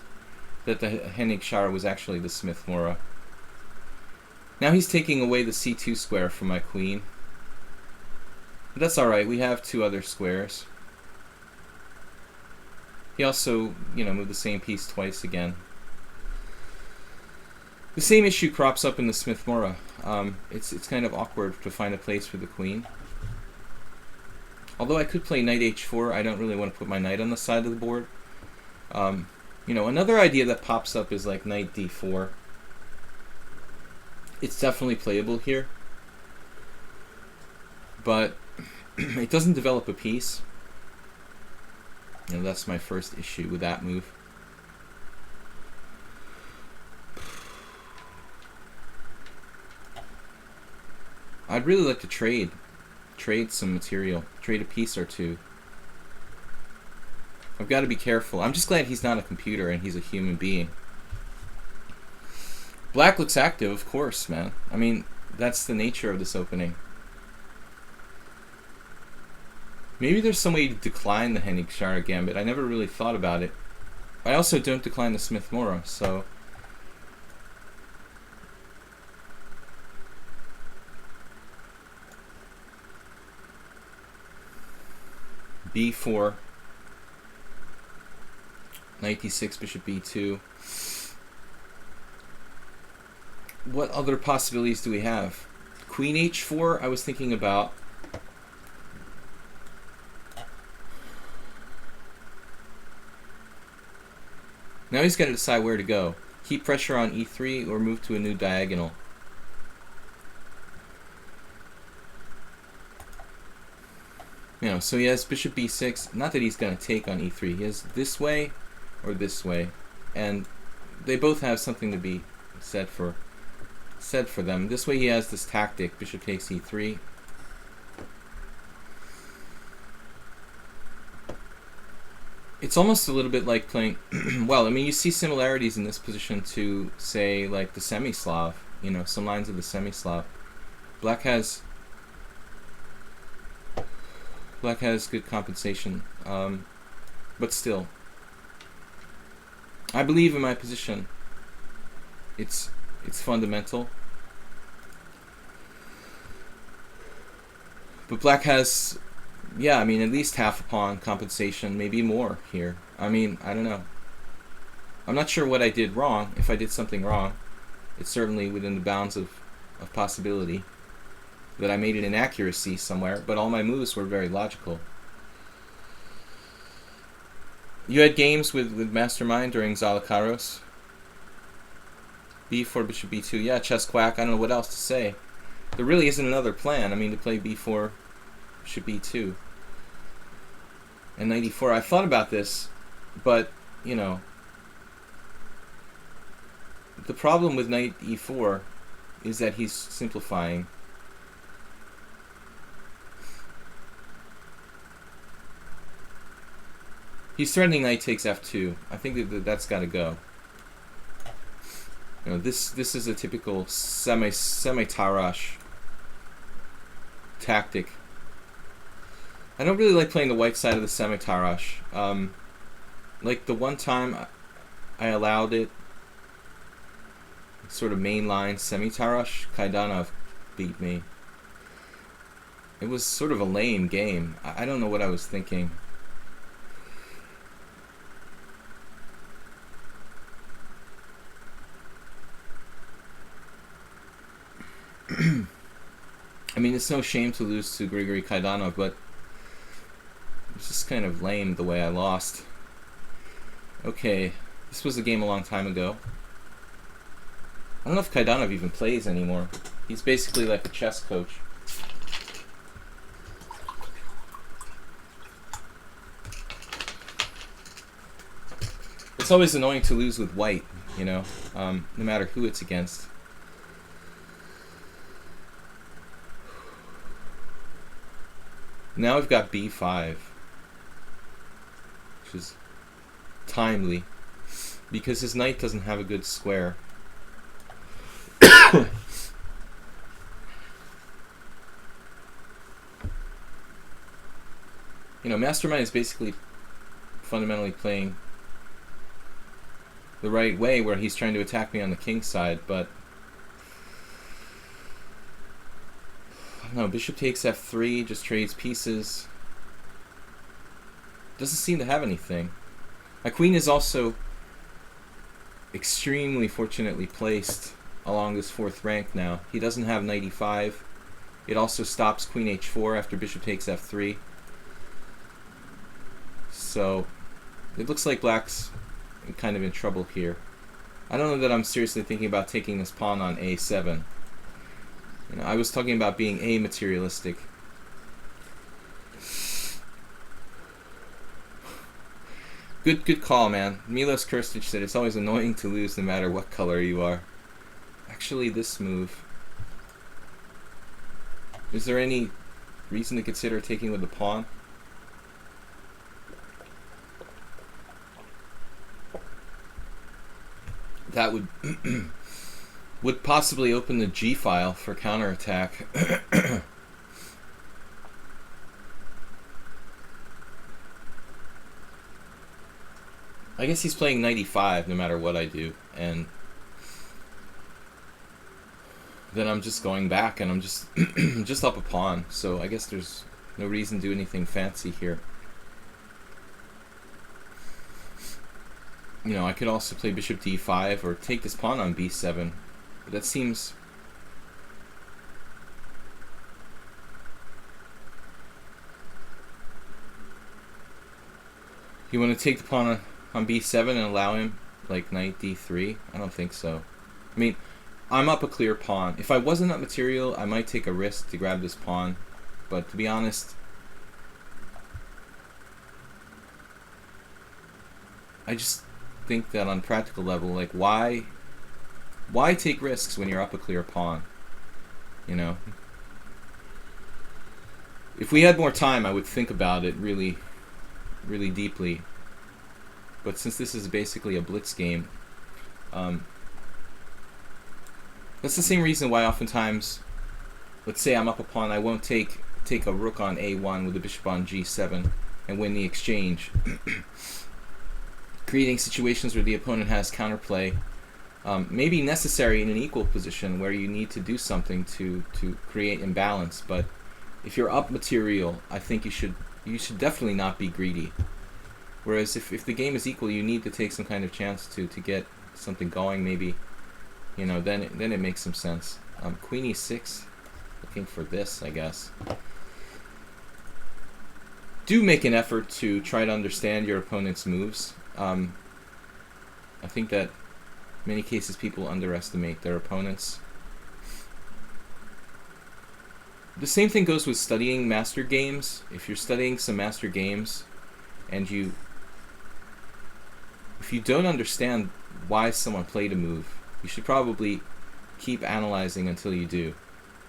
that the Hennig Schar was actually the Smith-Morra. Now he's taking away the c2 square from my queen. But that's alright, we have two other squares. He also, you know, moved the same piece twice again. The same issue crops up in the Smith-Morra. It's kind of awkward to find a place for the queen. Although I could play knight h4, I don't really want to put my knight on the side of the board. You know, another idea that pops up is like knight d4. It's definitely playable here, but it doesn't develop a piece. You know, that's my first issue with that move. I'd really like to trade some material, trade a piece or two. I've got to be careful. I'm just glad he's not a computer and he's a human being. Black looks active, of course, man. I mean, that's the nature of this opening. Maybe there's some way to decline the Hennig Schar Gambit. I never really thought about it. I also don't decline the Smith-Morra, so... b4, knight d6, bishop b2. What other possibilities do we have? Queen h4, I was thinking about. Now he's got to decide where to go. Keep pressure on e3 or move to a new diagonal. You know, so he has bishop b6. Not that he's going to take on e3. He has this way or this way, and they both have something to be said for them. This way he has this tactic: bishop takes e3. It's almost a little bit like playing. Well, I mean, you see similarities in this position to, say, like the semi-Slav. You know, some lines of the semi-Slav. Black has good compensation, but still, I believe in my position. It's fundamental. But black has, yeah, I mean, at least half a pawn compensation, maybe more here. I mean, I don't know. I'm not sure what I did wrong. If I did something wrong, it's certainly within the bounds of possibility that I made an inaccuracy somewhere, but all my moves were very logical. You had games with Mastermind during Zalakaros? B4, bishop b2. Yeah, chess quack. I don't know what else to say. There really isn't another plan. I mean, to play b4, bishop b2. And knight e4. I thought about this, but, you know, the problem with knight e4 is that he's simplifying. He's threatening knight takes f2. I think that's got to go. You know, this is a typical semi-Tarash tactic. I don't really like playing the white side of the semi-Tarash. Like the one time I allowed it, sort of mainline semi-Tarash, Kaidanov beat me. It was sort of a lame game. I don't know what I was thinking. I mean, it's no shame to lose to Grigory Kaidanov, but it's just kind of lame the way I lost. Okay, this was a game a long time ago. I don't know if Kaidanov even plays anymore. He's basically like a chess coach. It's always annoying to lose with white, you know, no matter who it's against. Now we've got b5, which is timely, because his knight doesn't have a good square. You know, Mastermind is basically fundamentally playing the right way, where he's trying to attack me on the king side, but no, bishop takes f3, just trades pieces. Doesn't seem to have anything. My queen is also extremely fortunately placed along this fourth rank now. He doesn't have knight e5. It also stops queen h4 after bishop takes f3. So it looks like black's kind of in trouble here. I don't know that I'm seriously thinking about taking this pawn on a7. You know, I was talking about being a-materialistic. Good call, man. Milos Kirstic said it's always annoying to lose no matter what color you are. Actually, this move. Is there any reason to consider taking with the pawn? That would possibly open the G file for counterattack. I guess he's playing knight e5 no matter what I do, and then I'm just going back and I'm just just up a pawn, so I guess there's no reason to do anything fancy here. You know, I could also play bishop d5 or take this pawn on b7, but that seems... You want to take the pawn on b7 and allow him, like, knight d3? I don't think so. I mean, I'm up a clear pawn. If I wasn't up material, I might take a risk to grab this pawn, but to be honest, I just think that on practical level, like, why take risks when you're up a clear pawn? You know, if we had more time, I would think about it really deeply, but since this is basically a blitz game, that's the same reason why oftentimes, let's say I'm up a pawn, I won't take a rook on a1 with a bishop on g7 and win the exchange. Creating situations where the opponent has counterplay maybe necessary in an equal position where you need to do something to create imbalance. But if you're up material, I think you should definitely not be greedy. Whereas if the game is equal, you need to take some kind of chance to get something going. Maybe, then it makes some sense. Queen e6, looking for this, I guess. Do make an effort to try to understand your opponent's moves. I think that in many cases people underestimate their opponents. The same thing goes with studying master games. If you're studying some master games and if you don't understand why someone played a move, you should probably keep analyzing until you do.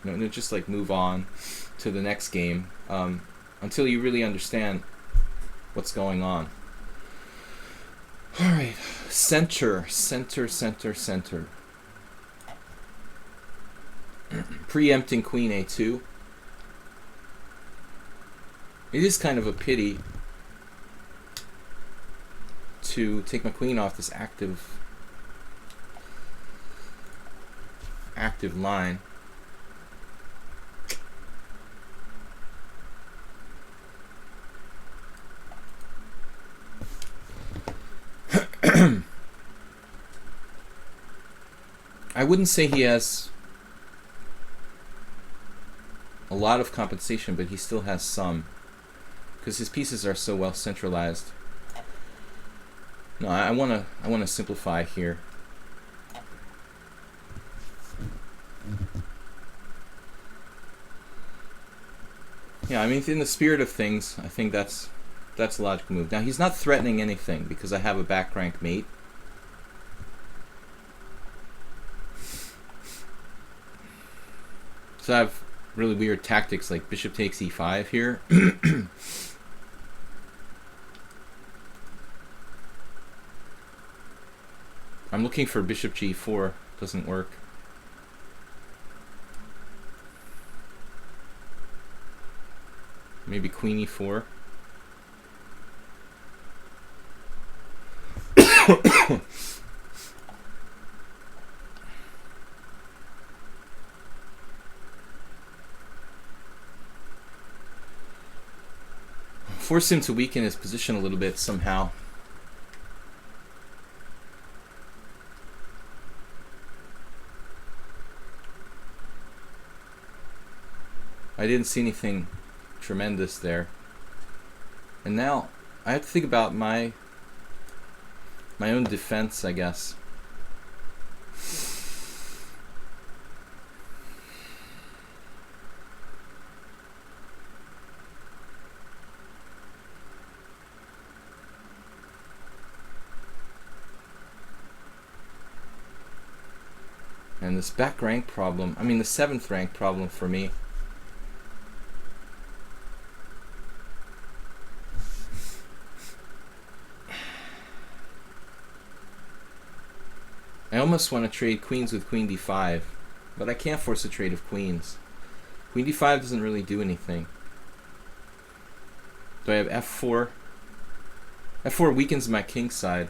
Don't just like move on to the next game until you really understand what's going on. Alright, center. Preempting queen a2. It is kind of a pity to take my queen off this active line. I wouldn't say he has a lot of compensation, but he still has some, because his pieces are so well centralized. No, I wanna simplify here. Yeah, I mean, in the spirit of things, I think that's a logical move. Now, he's not threatening anything because I have a back rank mate. So I have really weird tactics like bishop takes e5 here. I'm looking for bishop g4. Doesn't work. Maybe queen e4. Force him to weaken his position a little bit somehow. I didn't see anything tremendous there. And now I have to think about my own defense, I guess. And this back rank problem, I mean the 7th rank problem for me. I almost want to trade queens with queen d5, but I can't force a trade of queens. Queen d5 doesn't really do anything. Do I have f4? f4 weakens my king side.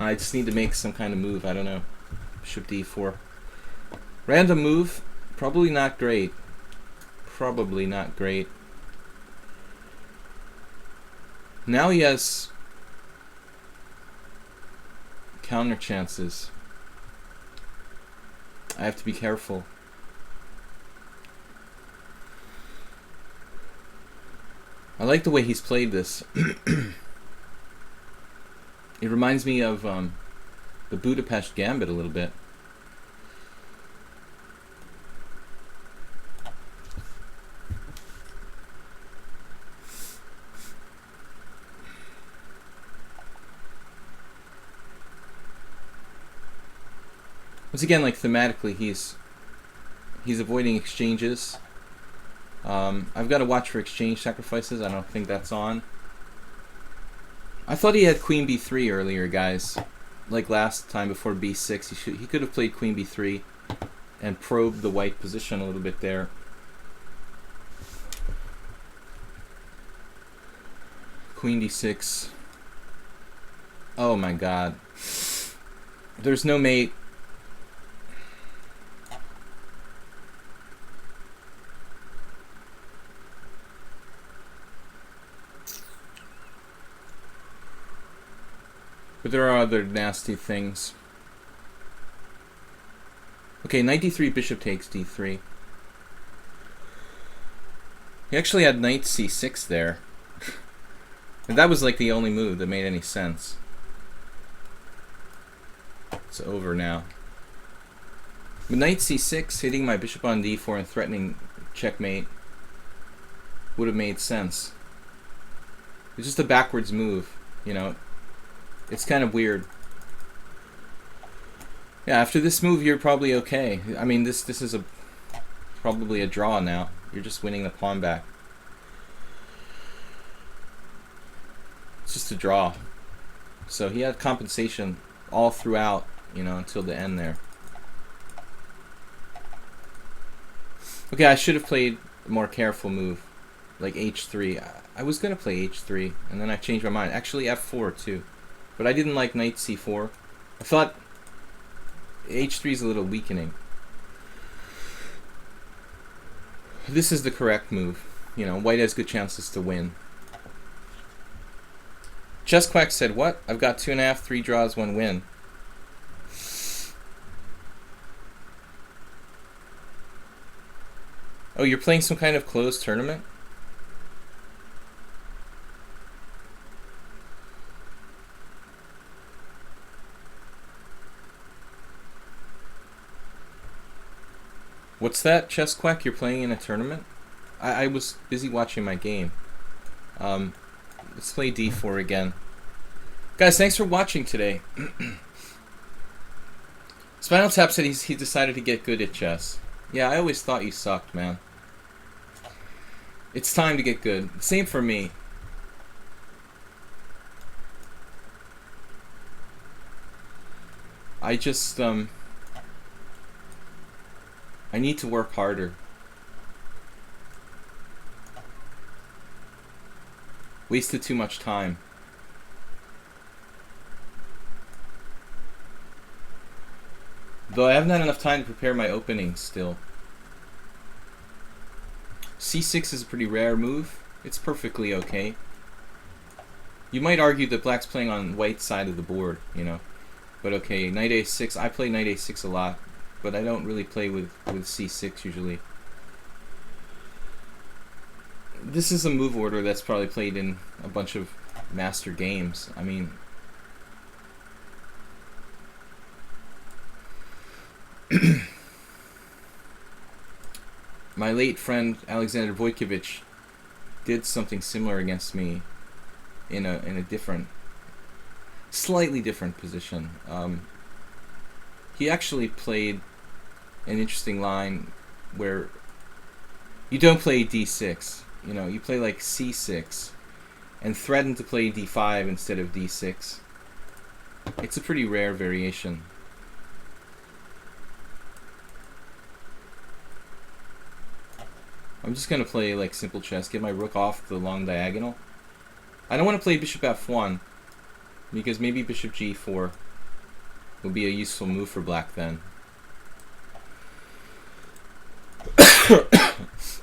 I just need to make some kind of move. I don't know. Bishop d4. Random move. Probably not great. Probably not great. Now he has counter chances. I have to be careful. I like the way he's played this. It reminds me of the Budapest Gambit a little bit. Once again, like thematically, he's avoiding exchanges. I've got to watch for exchange sacrifices. I don't think that's on. I thought he had queen b3 earlier, guys. Like last time before b6, he could have played queen b3 and probed the white position a little bit there. Queen d6. Oh my god. There's no mate. But there are other nasty things. Okay, knight d3, bishop takes d3. He actually had knight c6 there. And that was like the only move that made any sense. It's over now. But knight c6, hitting my bishop on d4 and threatening checkmate would have made sense. It's just a backwards move, you know. It's kind of weird. Yeah, after this move, you're probably okay. I mean, this is probably a draw now. You're just winning the pawn back. It's just a draw. So he had compensation all throughout, you know, until the end there. Okay, I should have played a more careful move, like h3. I was going to play h3, and then I changed my mind. Actually, f4 too. But I didn't like knight c4. I thought h3 is a little weakening. This is the correct move. You know, white has good chances to win. Chess Quack said, what? I've got 2.5, 3 draws, 1 win. Oh, you're playing some kind of closed tournament? What's that, Chess Quack? You're playing in a tournament? I was busy watching my game. Let's play d4 again. Guys, thanks for watching today. Spinal Tap said he decided to get good at chess. Yeah, I always thought you sucked, man. It's time to get good. Same for me. I just, I need to work harder. Wasted too much time. Though I haven't had enough time to prepare my opening still. c6 is a pretty rare move. It's perfectly okay. You might argue that black's playing on white's side of the board, you know. But okay, knight a6. I play knight a6 a lot, but I don't really play with c6 usually. This is a move order that's probably played in a bunch of master games. I mean, my late friend Alexander Vojkovic did something similar against me in a different, slightly different position. He actually played an interesting line where you don't play d6. You know, you play like c6 and threaten to play d5 instead of d6. It's a pretty rare variation. I'm just going to play like simple chess, get my rook off the long diagonal. I don't want to play bishop f1 because maybe bishop g4 will be a useful move for black then.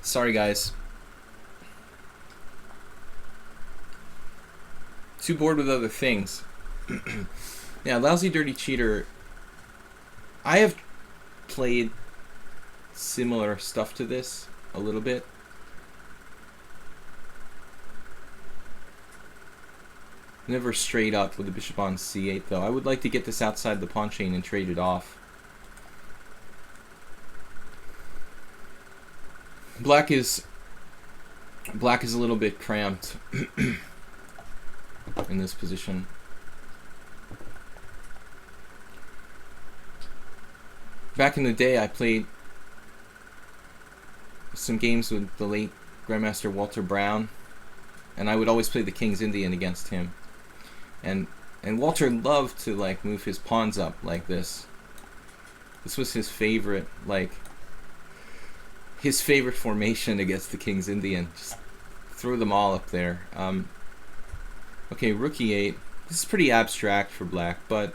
Sorry guys. Too bored with other things. Yeah, Lousy Dirty Cheater. I have played similar stuff to this a little bit. Never straight up with the bishop on c8 though. I would like to get this outside the pawn chain and trade it off. Black is a little bit cramped in this position. Back in the day, I played some games with the late Grandmaster Walter Brown, and I would always play the King's Indian against him. And Walter loved to like move his pawns up like this. This was his favorite, like his favorite formation against the King's Indian. Just throw them all up there. Okay, rook e8. This is pretty abstract for black, but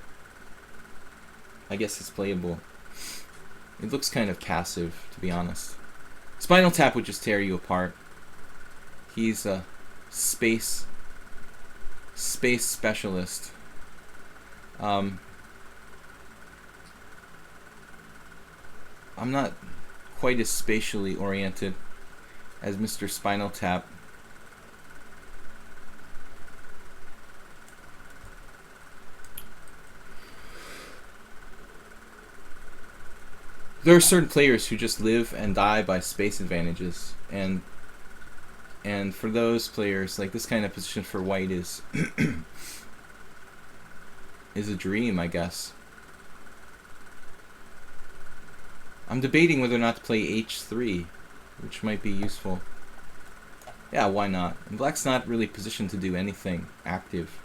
I guess it's playable. It looks kind of passive, to be honest. Spinal Tap would just tear you apart. He's a space specialist. I'm not quite as spatially oriented as Mr. Spinal Tap. There are certain players who just live and die by space advantages, and for those players, like, this kind of position for white is is a dream, I guess. I'm debating whether or not to play h3, which might be useful. Yeah, why not? And black's not really positioned to do anything active.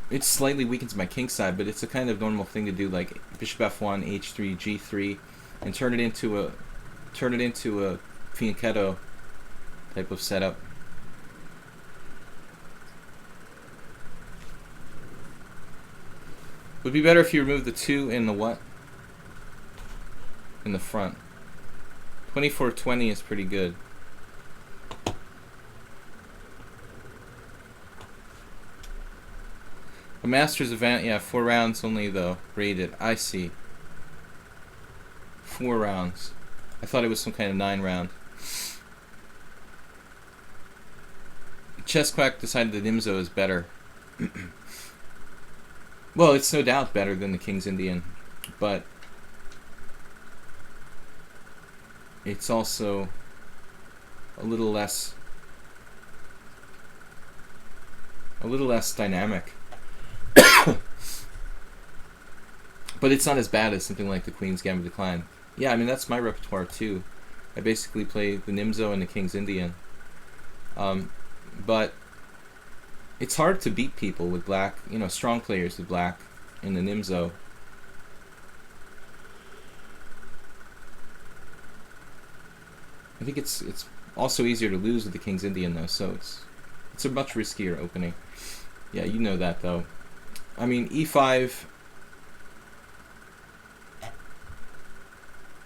It slightly weakens my king side, but it's a kind of normal thing to do, like bishop f1, h3, g3, and turn it into a fianchetto type of setup. Would be better if you remove the 2 in the what? In the front. 24-20 is pretty good. A Masters event, yeah, 4 rounds only though, rated. I see. 4 rounds. I thought it was some kind of 9 round. Chess Quack decided the Nimzo is better. Well, it's no doubt better than the King's Indian, but it's also a little less dynamic. But it's not as bad as something like the Queen's Gambit Decline. Yeah, I mean, that's my repertoire too. I basically play the Nimzo and the King's Indian. But it's hard to beat people with black, you know, strong players with black in the Nimzo. I think it's also easier to lose with the King's Indian though, so it's a much riskier opening. Yeah, you know that though. I mean, e5,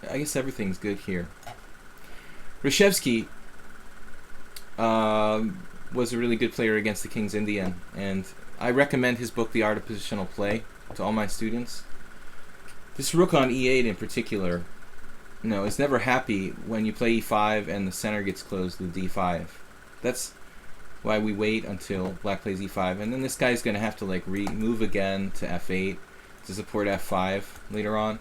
I guess everything's good here. Reshevsky was a really good player against the King's Indian, and I recommend his book, The Art of Positional Play, to all my students. This rook on e8 in particular, you know, is never happy when you play e5 and the center gets closed with d5. That's why we wait until black plays e5, and then this guy's going to have to like move again to f8 to support f5 later on.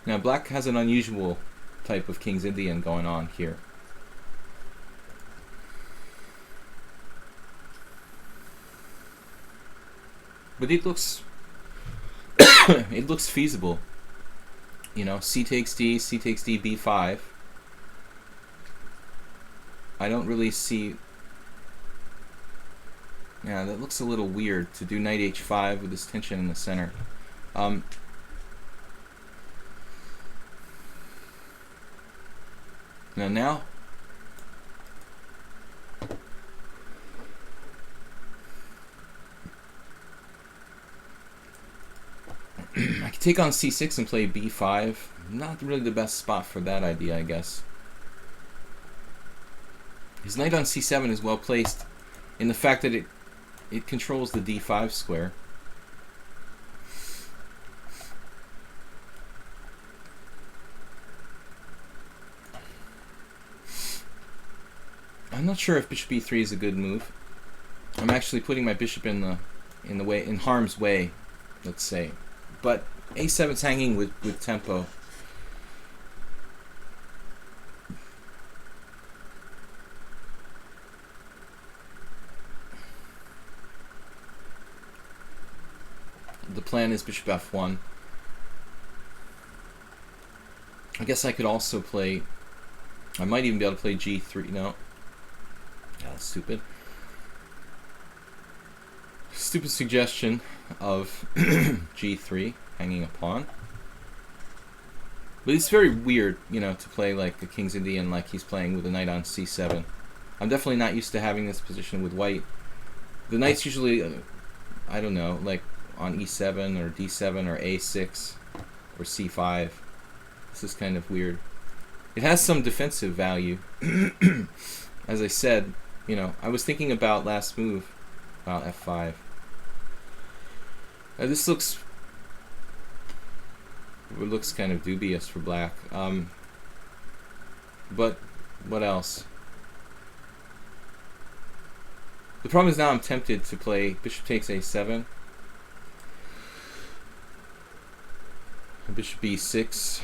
Now black has an unusual type of King's Indian going on here. But it looks it looks feasible. You know, c takes d, b5. I don't really see... Yeah, that looks a little weird to do knight h5 with this tension in the center. Now I can take on c6 and play b5. Not really the best spot for that idea, I guess. His knight on c7 is well placed in the fact that it controls the d5 square. I'm not sure if bishop e3 is a good move. I'm actually putting my bishop in harm's way, let's say. But a7's hanging with tempo. The plan is bishop f1. I guess I could also play... I might even be able to play g3. No. Yeah, that's stupid. Stupid suggestion of g3, hanging a pawn. But it's very weird, you know, to play like a King's Indian like he's playing with a knight on c7. I'm definitely not used to having this position with white. The knight's usually, I don't know, like on e7 or d7 or a6 or c5. This is kind of weird. It has some defensive value. As I said, you know, I was thinking about last move, f5. This looks kind of dubious for black. But what else? The problem is now I'm tempted to play bishop takes a7, bishop b6.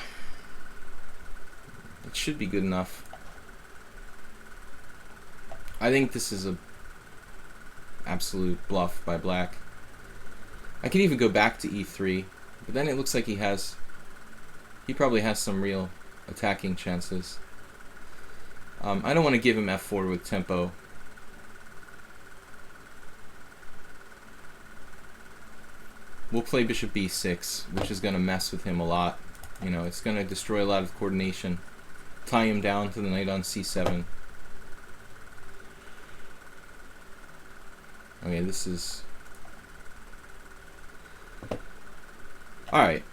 It should be good enough. I think this is a absolute bluff by black. I can even go back to e3, but then it looks like he probably has some real attacking chances. I don't want to give him f4 with tempo. We'll play bishop b6, which is going to mess with him a lot. You know, it's going to destroy a lot of coordination, tie him down to the knight on c7. Okay, this is... Alright,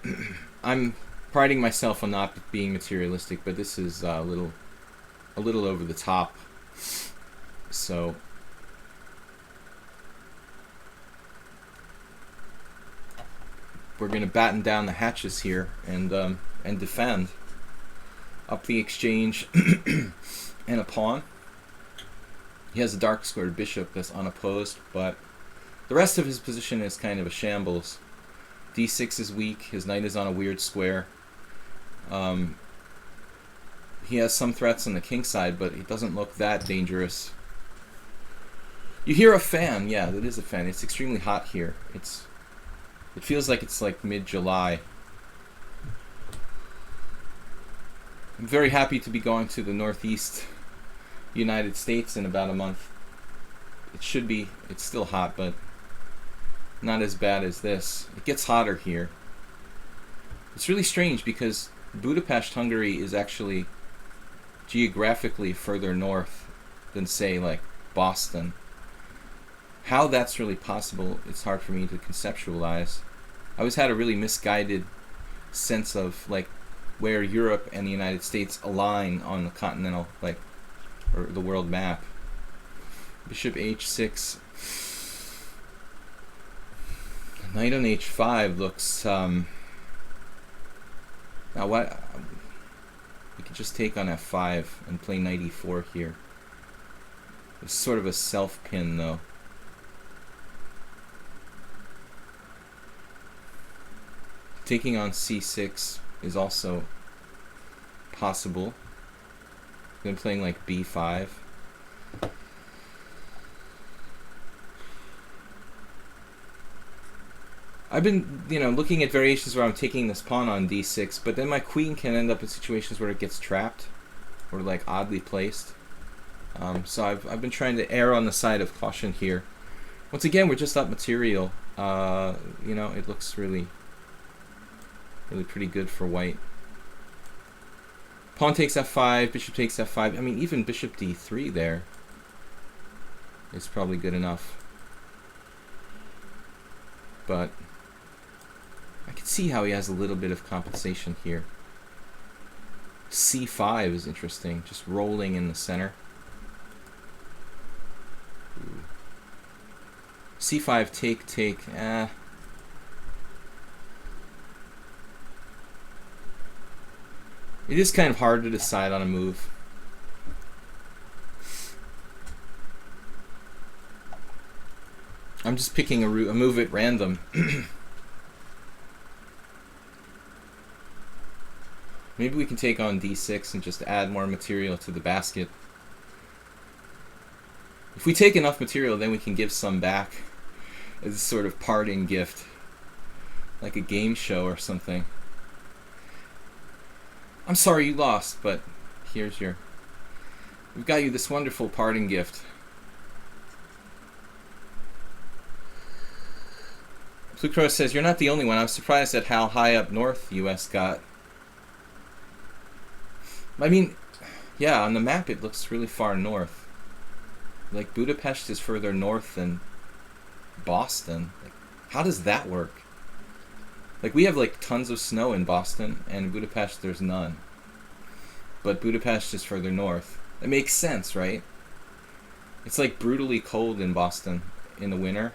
I'm priding myself on not being materialistic, but this is a little over the top. So we're going to batten down the hatches here and defend up the exchange and a pawn. He has a dark squared bishop that's unopposed, but the rest of his position is kind of a shambles. d6 is weak. His knight is on a weird square. He has some threats on the king side, but it doesn't look that dangerous. You hear a fan. Yeah, that is a fan. It's extremely hot here. It feels like it's like mid-July. I'm very happy to be going to the Northeast United States in about a month. It's still hot, but not as bad as this. It gets hotter here. It's really strange because Budapest, Hungary is actually geographically further north than, say, like Boston. How that's really possible, it's hard for me to conceptualize. I always had a really misguided sense of like where Europe and the United States align on the continental, like, or the world map. Bishop h6. Knight on h5 looks now what we could just take on f5 and play knight e4 here. It's sort of a self pin though. Taking on c6 is also possible. Then playing like b5. I've been, you know, looking at variations where I'm taking this pawn on d6, but then my queen can end up in situations where it gets trapped or like oddly placed. So I've been trying to err on the side of caution here. Once again, we're just up material. You know, it looks really pretty good for white. Pawn takes f5, bishop takes f5. I mean, even bishop d3 there is probably good enough. But I can see how he has a little bit of compensation here. c5 is interesting, just rolling in the center. Ooh. c5 take. It is kind of hard to decide on a move. I'm just picking a move at random. Maybe we can take on d6 and just add more material to the basket. If we take enough material, then we can give some back as a sort of parting gift, like a game show or something. I'm sorry you lost, but we've got you this wonderful parting gift. Blue Crow says, you're not the only one. I'm surprised at how high up north the U.S. got. I mean, yeah, on the map it looks really far north. Like, Budapest is further north than Boston. Like, how does that work? Like, we have, like, tons of snow in Boston, and in Budapest there's none. But Budapest is further north. It makes sense, right? It's, like, brutally cold in Boston in the winter,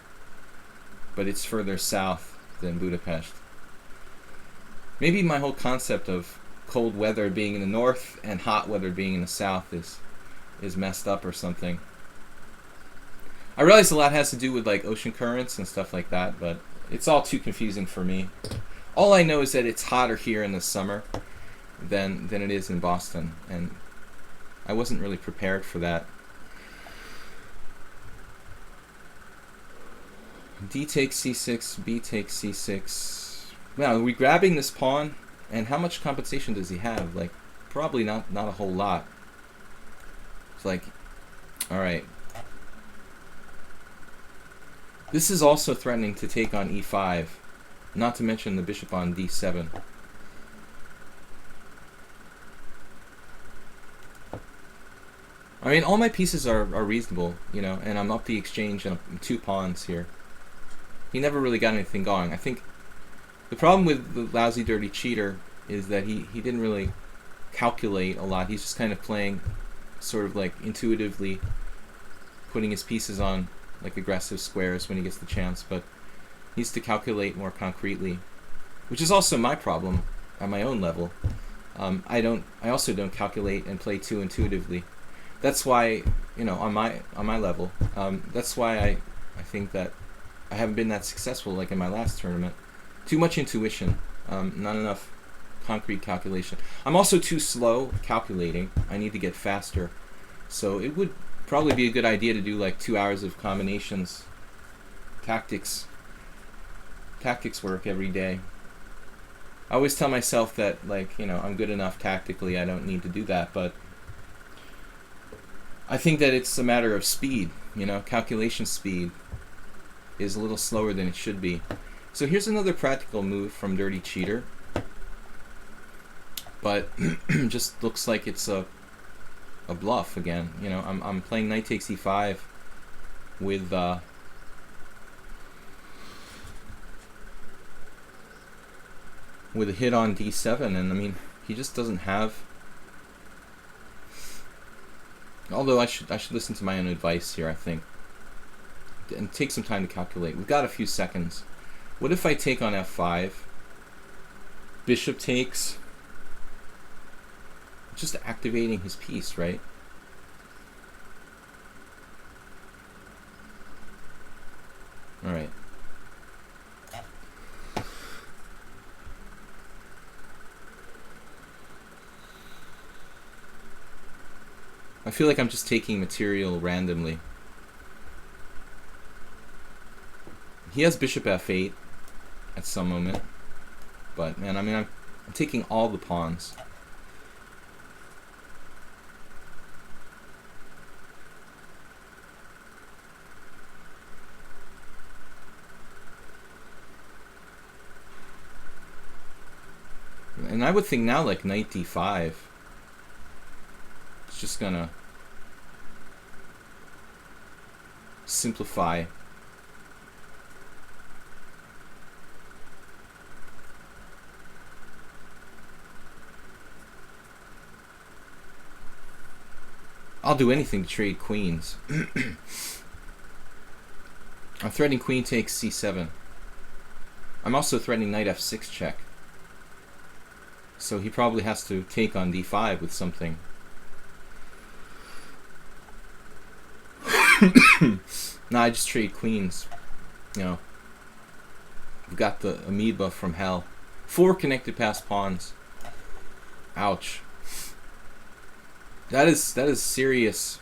but it's further south than Budapest. Maybe my whole concept of cold weather being in the north and hot weather being in the south is messed up or something. I realize a lot has to do with, like, ocean currents and stuff like that, but it's all too confusing for me. All I know is that it's hotter here in the summer than it is in Boston, and I wasn't really prepared for that. D takes c6, B takes c6. Now, are we grabbing this pawn? And how much compensation does he have? Like, probably not a whole lot. It's like, alright. This is also threatening to take on e5, not to mention the bishop on d7. I mean, all my pieces are reasonable, you know, and I'm up the exchange on 2 pawns here. He never really got anything going. I think the problem with the lousy dirty cheater is that he didn't really calculate a lot. He's just kind of playing sort of like intuitively, putting his pieces on like aggressive squares when he gets the chance, but he needs to calculate more concretely, which is also my problem on my own level. I also don't calculate and play too intuitively. That's why, you know, on my level, that's why I think that I haven't been that successful like in my last tournament. Too much intuition, not enough concrete calculation. I'm also too slow calculating. I need to get faster. So it would probably be a good idea to do like 2 hours of combinations, tactics work every day. I always tell myself that, like, you know, I'm good enough tactically, I don't need to do that, but I think that it's a matter of speed, you know, calculation speed is a little slower than it should be. So here's another practical move from Dirty Cheater, but just looks like it's a bluff again. You know, I'm playing knight takes e5 with a hit on d7, and I mean, he just doesn't have. Although I should listen to my own advice here, I think, and take some time to calculate. We've got a few seconds. What if I take on f5? Bishop takes. Just activating his piece, right? All right. I feel like I'm just taking material randomly. He has bishop f8 at some moment, but man, I mean, I'm taking all the pawns. And I would think now, like, knight d5. It's just gonna simplify. I'll do anything to trade queens. I'm threatening queen takes c7. I'm also threatening knight f6 check. So he probably has to take on d5 with something. Nah, I just trade queens. You know, we've got the amoeba from hell. 4 connected past pawns. Ouch. That is serious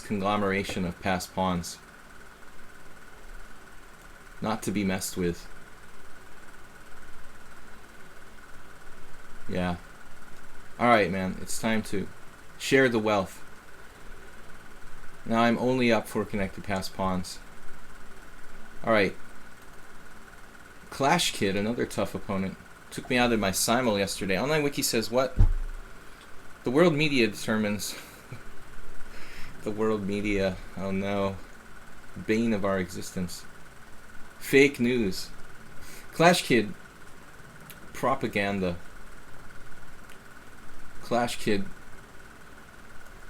conglomeration of passed pawns. Not to be messed with. Yeah. Alright, man. It's time to share the wealth. Now I'm only up for connected passed pawns. Alright. Clash Kid, another tough opponent. Took me out of my simul yesterday. Online Wiki says what? The world media determines. The world media, oh no. Bane of our existence. Fake news. Clash Kid. Propaganda. Clash Kid.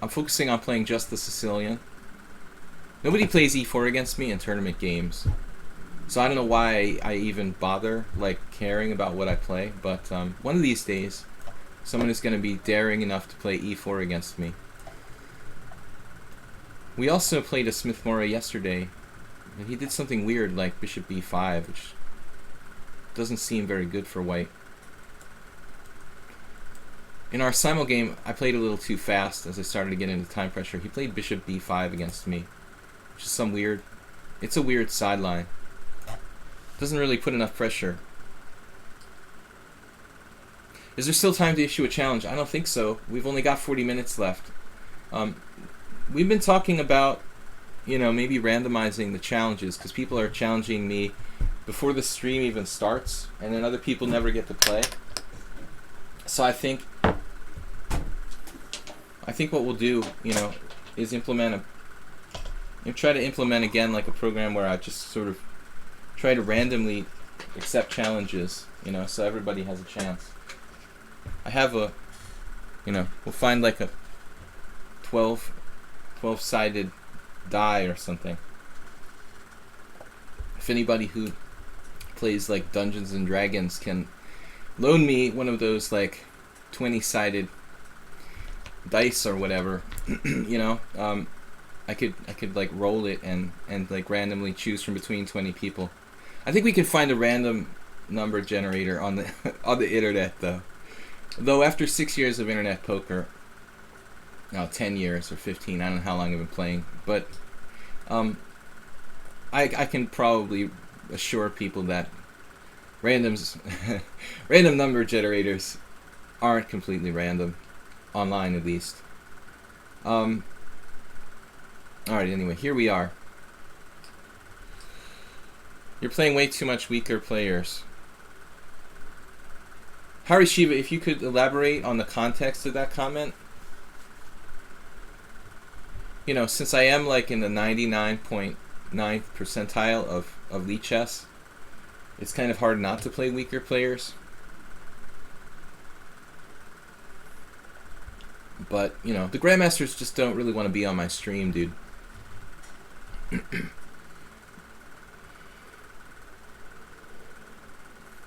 I'm focusing on playing just the Sicilian. Nobody plays e4 against me in tournament games. So I don't know why I even bother, like, caring about what I play. But one of these days, someone is going to be daring enough to play e4 against me. We also played a Smith Morra yesterday. And he did something weird, like bishop b5, which doesn't seem very good for white. In our simul game, I played a little too fast as I started to get into time pressure. He played bishop b5 against me, which is some weird... It's a weird sideline. Doesn't really put enough pressure. Is there still time to issue a challenge? I don't think so. We've only got 40 minutes left. We've been talking about, you know, maybe randomizing the challenges, because people are challenging me before the stream even starts, and then other people never get to play. So I think what we'll do, you know, is try to implement again like a program where I just sort of try to randomly accept challenges, you know, so everybody has a chance. I have a, you know, we'll find like a 12-sided die or something. If anybody who plays like Dungeons and Dragons can loan me one of those like 20-sided dice or whatever, you know, I could like roll it and like randomly choose from between 20 people. I think we could find a random number generator on the on the internet though. Though after 6 years of internet poker, now 10 years or 15, I don't know how long I've been playing, but I can probably assure people that random number generators aren't completely random, online at least. Alright, anyway, here we are. You're playing way too much weaker players. Hari Shiva, if you could elaborate on the context of that comment. You know, since I am like in the 99.9th percentile of lichess, it's kind of hard not to play weaker players. But, you know, the Grandmasters just don't really want to be on my stream, dude.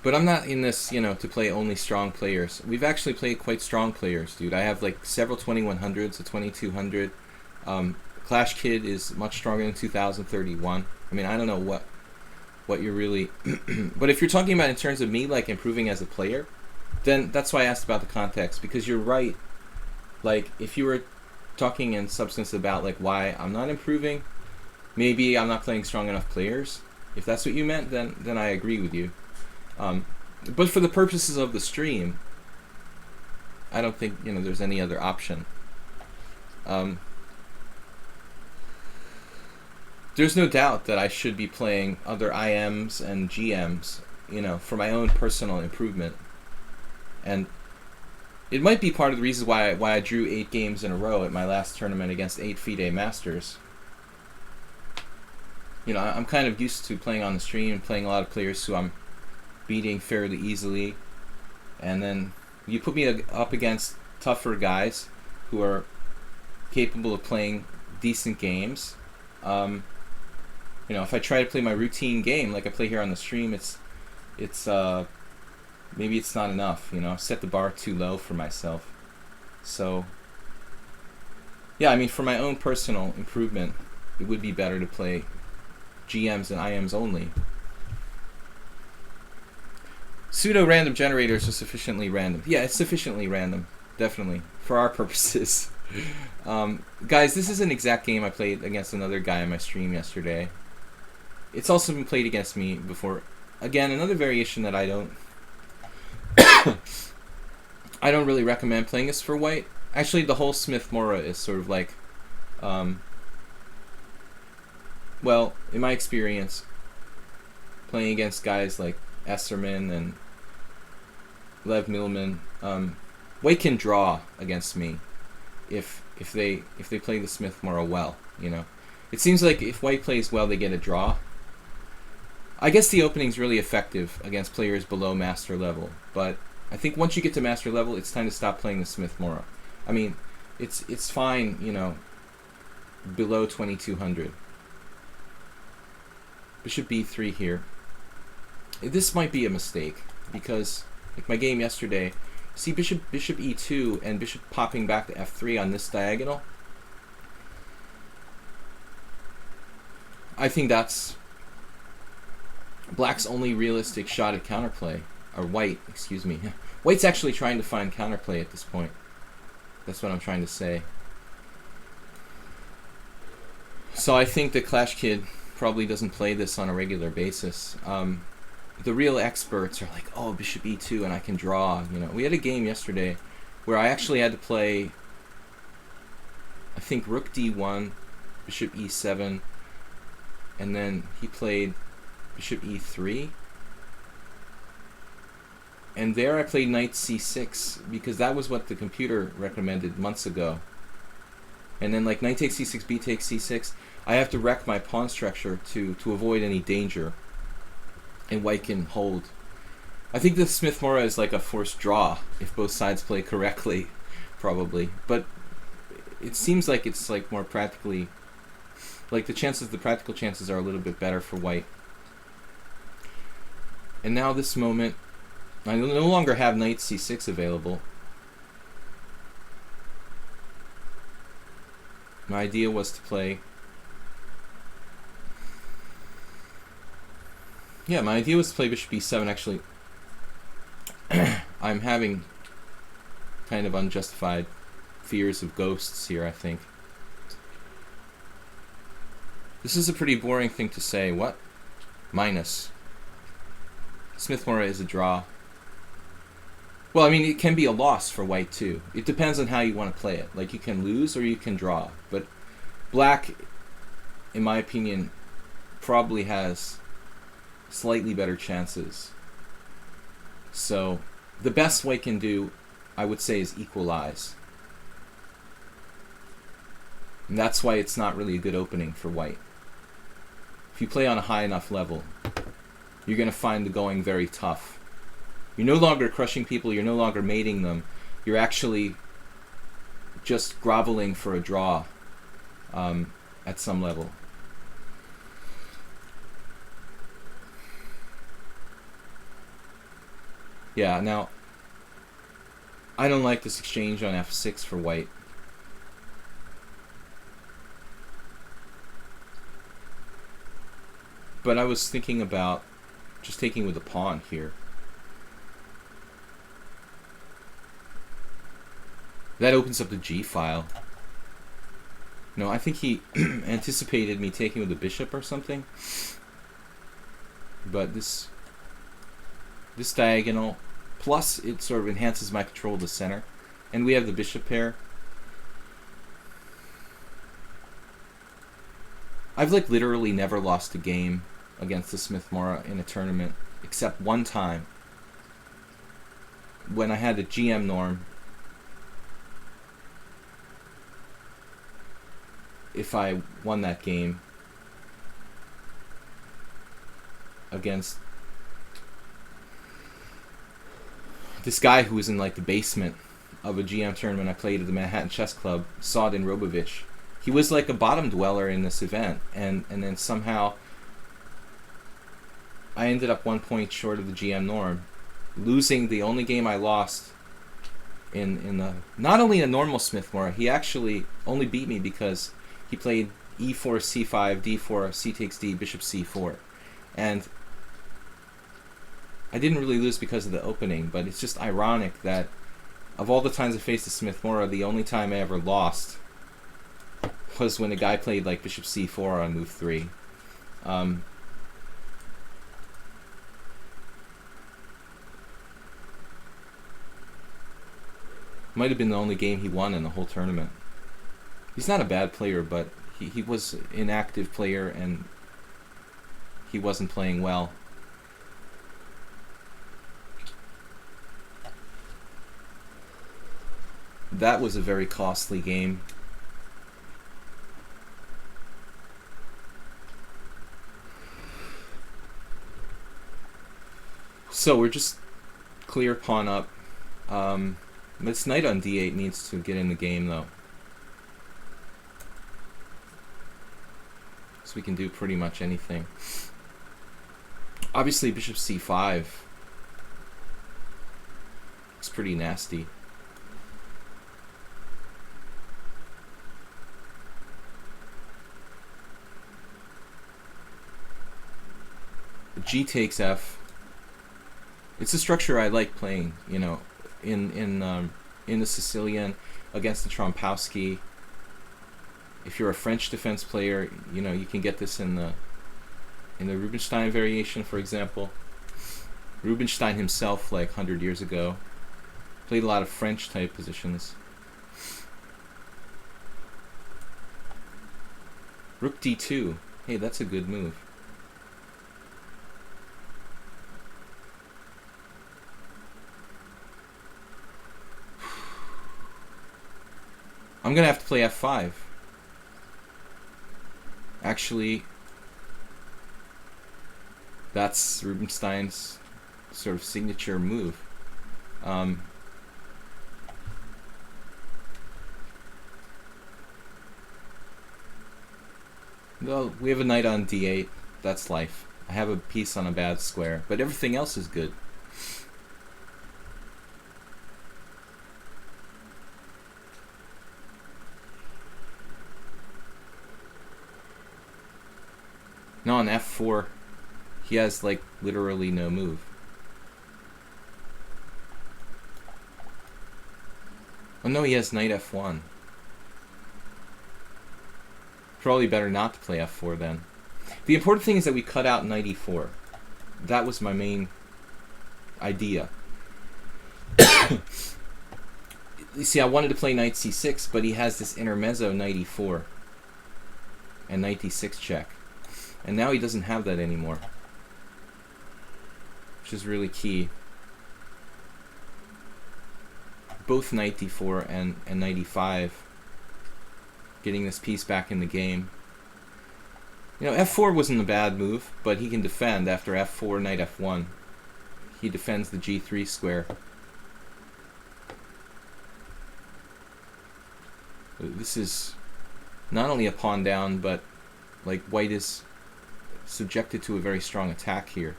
But I'm not in this, you know, to play only strong players. We've actually played quite strong players, dude. I have like several 2100s, a 2200. Clash Kid is much stronger than 2031. I mean, I don't know what you're really... But if you're talking about in terms of me, like, improving as a player, then that's why I asked about the context. Because you're right. Like, if you were talking in substance about, like, why I'm not improving, maybe I'm not playing strong enough players. If that's what you meant, then I agree with you. But for the purposes of the stream, I don't think, you know, there's any other option. There's no doubt that I should be playing other IMs and GMs, you know, for my own personal improvement. And it might be part of the reason why I drew 8 games in a row at my last tournament against 8 FIDE Masters. You know, I'm kind of used to playing on the stream and playing a lot of players who I'm beating fairly easily. And then you put me up against tougher guys who are capable of playing decent games. You know, if I try to play my routine game like I play here on the stream, it's maybe it's not enough, you know. I've set the bar too low for myself. So, yeah, I mean, for my own personal improvement, it would be better to play GMs and IMs only. Pseudo-random generators are sufficiently random. Yeah, it's sufficiently random, definitely, for our purposes. Guys, this is an exact game I played against another guy on my stream yesterday. It's also been played against me before. Again, another variation that I don't really recommend playing this for white. Actually, the whole Smith Morra is sort of like, well, in my experience, playing against guys like Esserman and Lev Milman, White can draw against me if they play the Smith Morra well. You know, it seems like if White plays well, they get a draw. I guess the opening's really effective against players below master level, but I think once you get to master level, it's time to stop playing the Smith Morra. I mean, it's fine, you know, below 2200. Bishop b3 here. This might be a mistake because, like my game yesterday, see bishop e2 and bishop popping back to f3 on this diagonal. I think that's Black's only realistic shot at counterplay, or White, excuse me. White's actually trying to find counterplay at this point. That's what I'm trying to say. So I think the Clash Kid probably doesn't play this on a regular basis. The real experts are like, oh, bishop e2 and I can draw. You know, we had a game yesterday where I actually had to play, I think, rook d1, bishop e7, and then he played bishop e3. And there I played knight c6 because that was what the computer recommended months ago. And then like knight takes c6, b takes c6. I have to wreck my pawn structure to avoid any danger. And White can hold. I think the Smith Morra is like a forced draw if both sides play correctly, probably. But it seems like it's like more practically, like the practical chances are a little bit better for White. And now this moment, I no longer have knight c6 available. My idea was to play... Yeah, my idea was to play bishop e7, actually. I'm having kind of unjustified fears of ghosts here, I think. This is a pretty boring thing to say. What? Minus. Smith Morra is a draw. Well, I mean, it can be a loss for White, too. It depends on how you want to play it. Like, you can lose or you can draw. But Black, in my opinion, probably has slightly better chances. So, the best White can do, I would say, is equalize. And that's why it's not really a good opening for White. If you play on a high enough level, you're going to find the going very tough. You're no longer crushing people, you're no longer mating them. You're actually just groveling for a draw at some level. Yeah, now, I don't like this exchange on f6 for White. But I was thinking about just taking with a pawn here. That opens up the G file. No, I think he anticipated me taking with the bishop or something. But this diagonal, plus it sort of enhances my control of the center. And we have the bishop pair. I've like literally never lost a game against the Smith Morra in a tournament, except one time when I had a GM norm. If I won that game against this guy who was in like the basement of a GM tournament I played at the Manhattan Chess Club, Sodin Robovich. He was like a bottom dweller in this event, and then somehow I ended up 1 point short of the GM norm, losing the only game I lost in the, not only a normal Smith Morra, he actually only beat me because he played e4, c5, d4, c takes d, bishop c4. And I didn't really lose because of the opening, but it's just ironic that of all the times I faced the Smith Morra, the only time I ever lost was when a guy played like bishop c4 on move 3. Might have been the only game he won in the whole tournament. He's not a bad player, but he was an inactive player and he wasn't playing well. that was a very costly game. So we're just clear pawn up. This knight on d8 needs to get in the game though. So we can do pretty much anything. Obviously bishop c5 is pretty nasty. G takes f. It's a structure I like playing, you know, in the Sicilian against the Trompowsky. If you're a French defense player, you know, you can get this in the Rubinstein variation, for example. Rubinstein himself, like 100 years ago, played a lot of French type positions. Rook d2. Hey, that's a good move. I'm gonna have to play f5. Actually, that's Rubinstein's sort of signature move. Well, we have a knight on d8. That's life. I have a piece on a bad square, but everything else is good. No, on f4, he has like literally no move. Oh no, he has knight f1. Probably better not to play f4 then. The important thing is that we cut out knight e4. That was my main idea. You see, I wanted to play knight c6, but he has this intermezzo knight e4 and knight d6 check. And now he doesn't have that anymore, which is really key. Both knight d4 and knight e5, getting this piece back in the game. You know, f4 wasn't a bad move, but he can defend after f4, knight f1. He defends the g3 square. This is not only a pawn down, but like white is subjected to a very strong attack here.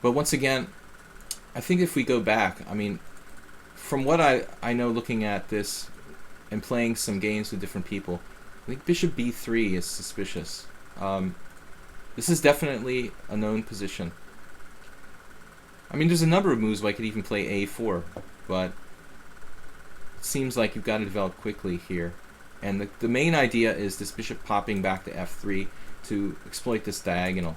But once again, I think if we go back, I mean, from what I know looking at this and playing some games with different people, I think bishop b3 is suspicious. This is definitely a known position. I mean, there's a number of moves where I could even play a4, but it seems like you've got to develop quickly here. And the main idea is this bishop popping back to f3 to exploit this diagonal.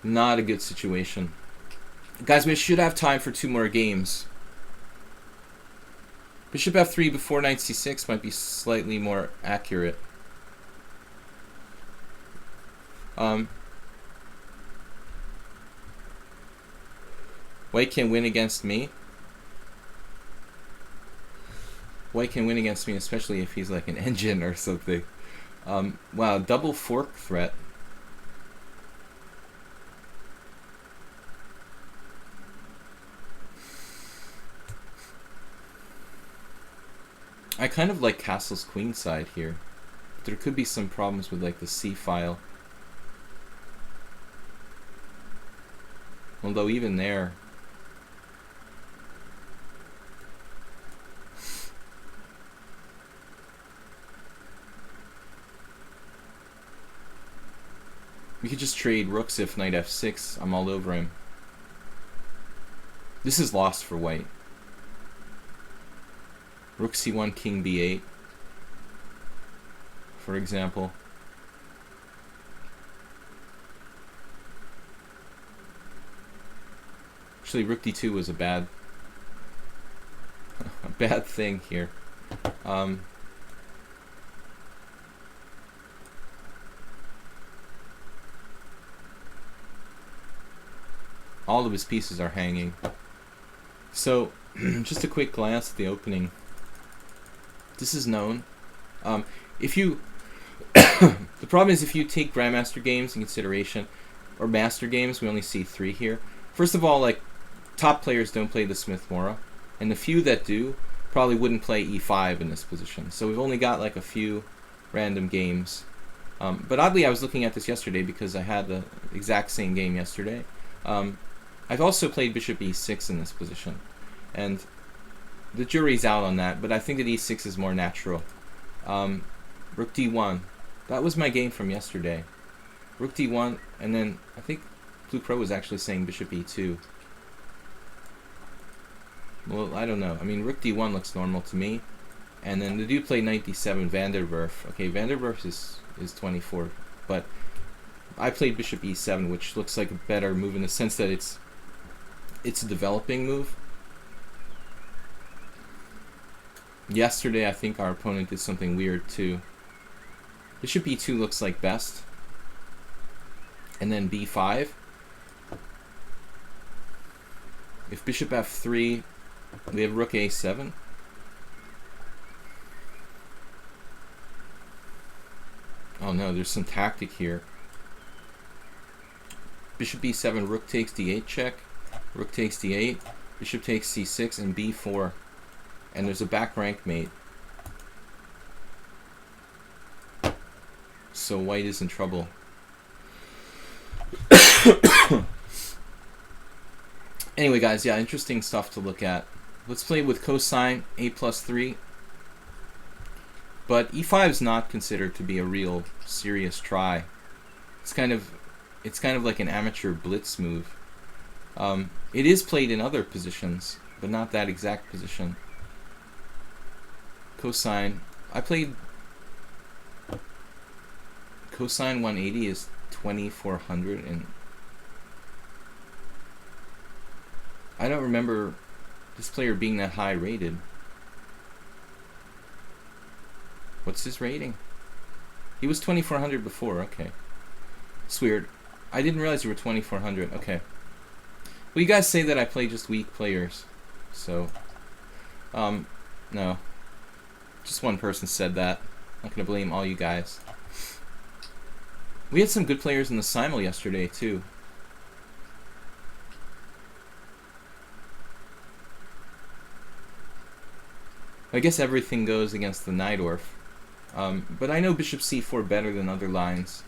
Not a good situation. Guys, we should have time for 2 more games. Bishop f3 before knight c6 might be slightly more accurate. White can win against me. White can win against me, especially if he's like an engine or something. Wow, double fork threat. I kind of like castle's queenside here. But there could be some problems with like the c file. Although even there, we could just trade rooks if knight f6. I'm all over him. This is lost for white. Rook c1, king b8, for example. Actually, rook d2 was a bad thing here. all of his pieces are hanging. So, just a quick glance at the opening. This is known. If you, the problem is if you take Grandmaster games in consideration, or Master games, we only see 3 here. First of all, like, top players don't play the Smith-Morra, and the few that do probably wouldn't play e5 in this position. So we've only got like a few random games. But oddly, I was looking at this yesterday because I had the exact same game yesterday. I've also played bishop e6 in this position, and the jury's out on that, but I think that e6 is more natural. Rook d1. That was my game from yesterday. Rook d1, and then I think Blue Pro was actually saying bishop e2. Well, I don't know. I mean, Rook d1 looks normal to me. And then the dude played knight d7, Van der Werf. Okay, Van der Werf is 24, but I played bishop e7, which looks like a better move in the sense that it's a developing move. Yesterday, I think our opponent did something weird too. Bishop e2 looks like best. And then b5. If bishop f3, we have rook a7. Oh no, there's some tactic here. Bishop b7, rook takes d8 check. Rook takes d8. Bishop takes c6 and b4. And there's a back rank mate. So white is in trouble. Anyway, guys, yeah, interesting stuff to look at. Let's play with cosine a+3. But e5 is not considered to be a real serious try. It's kind of like an amateur blitz move. It is played in other positions, but not that exact position. Cosine. I played cosine 180 is 2400, and I don't remember this player being that high rated. What's his rating? He was 2400 before. Okay, it's weird. I didn't realize you were 2400. Okay. Well, you guys say that I play just weak players, so no. Just one person said that. I'm not gonna blame all you guys. We had some good players in the simul yesterday too. I guess everything goes against the Najdorf. But I know bishop c4 better than other lines.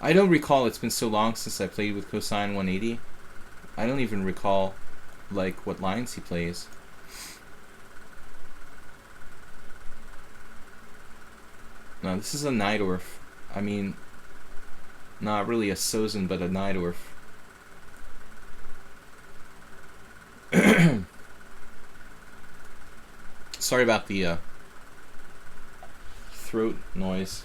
I don't recall, it's been so long since I played with cosine 180. I don't even recall like what lines he plays. No, this is a Najdorf. I mean, not really a Sozin, but a Najdorf. Sorry about the throat noise.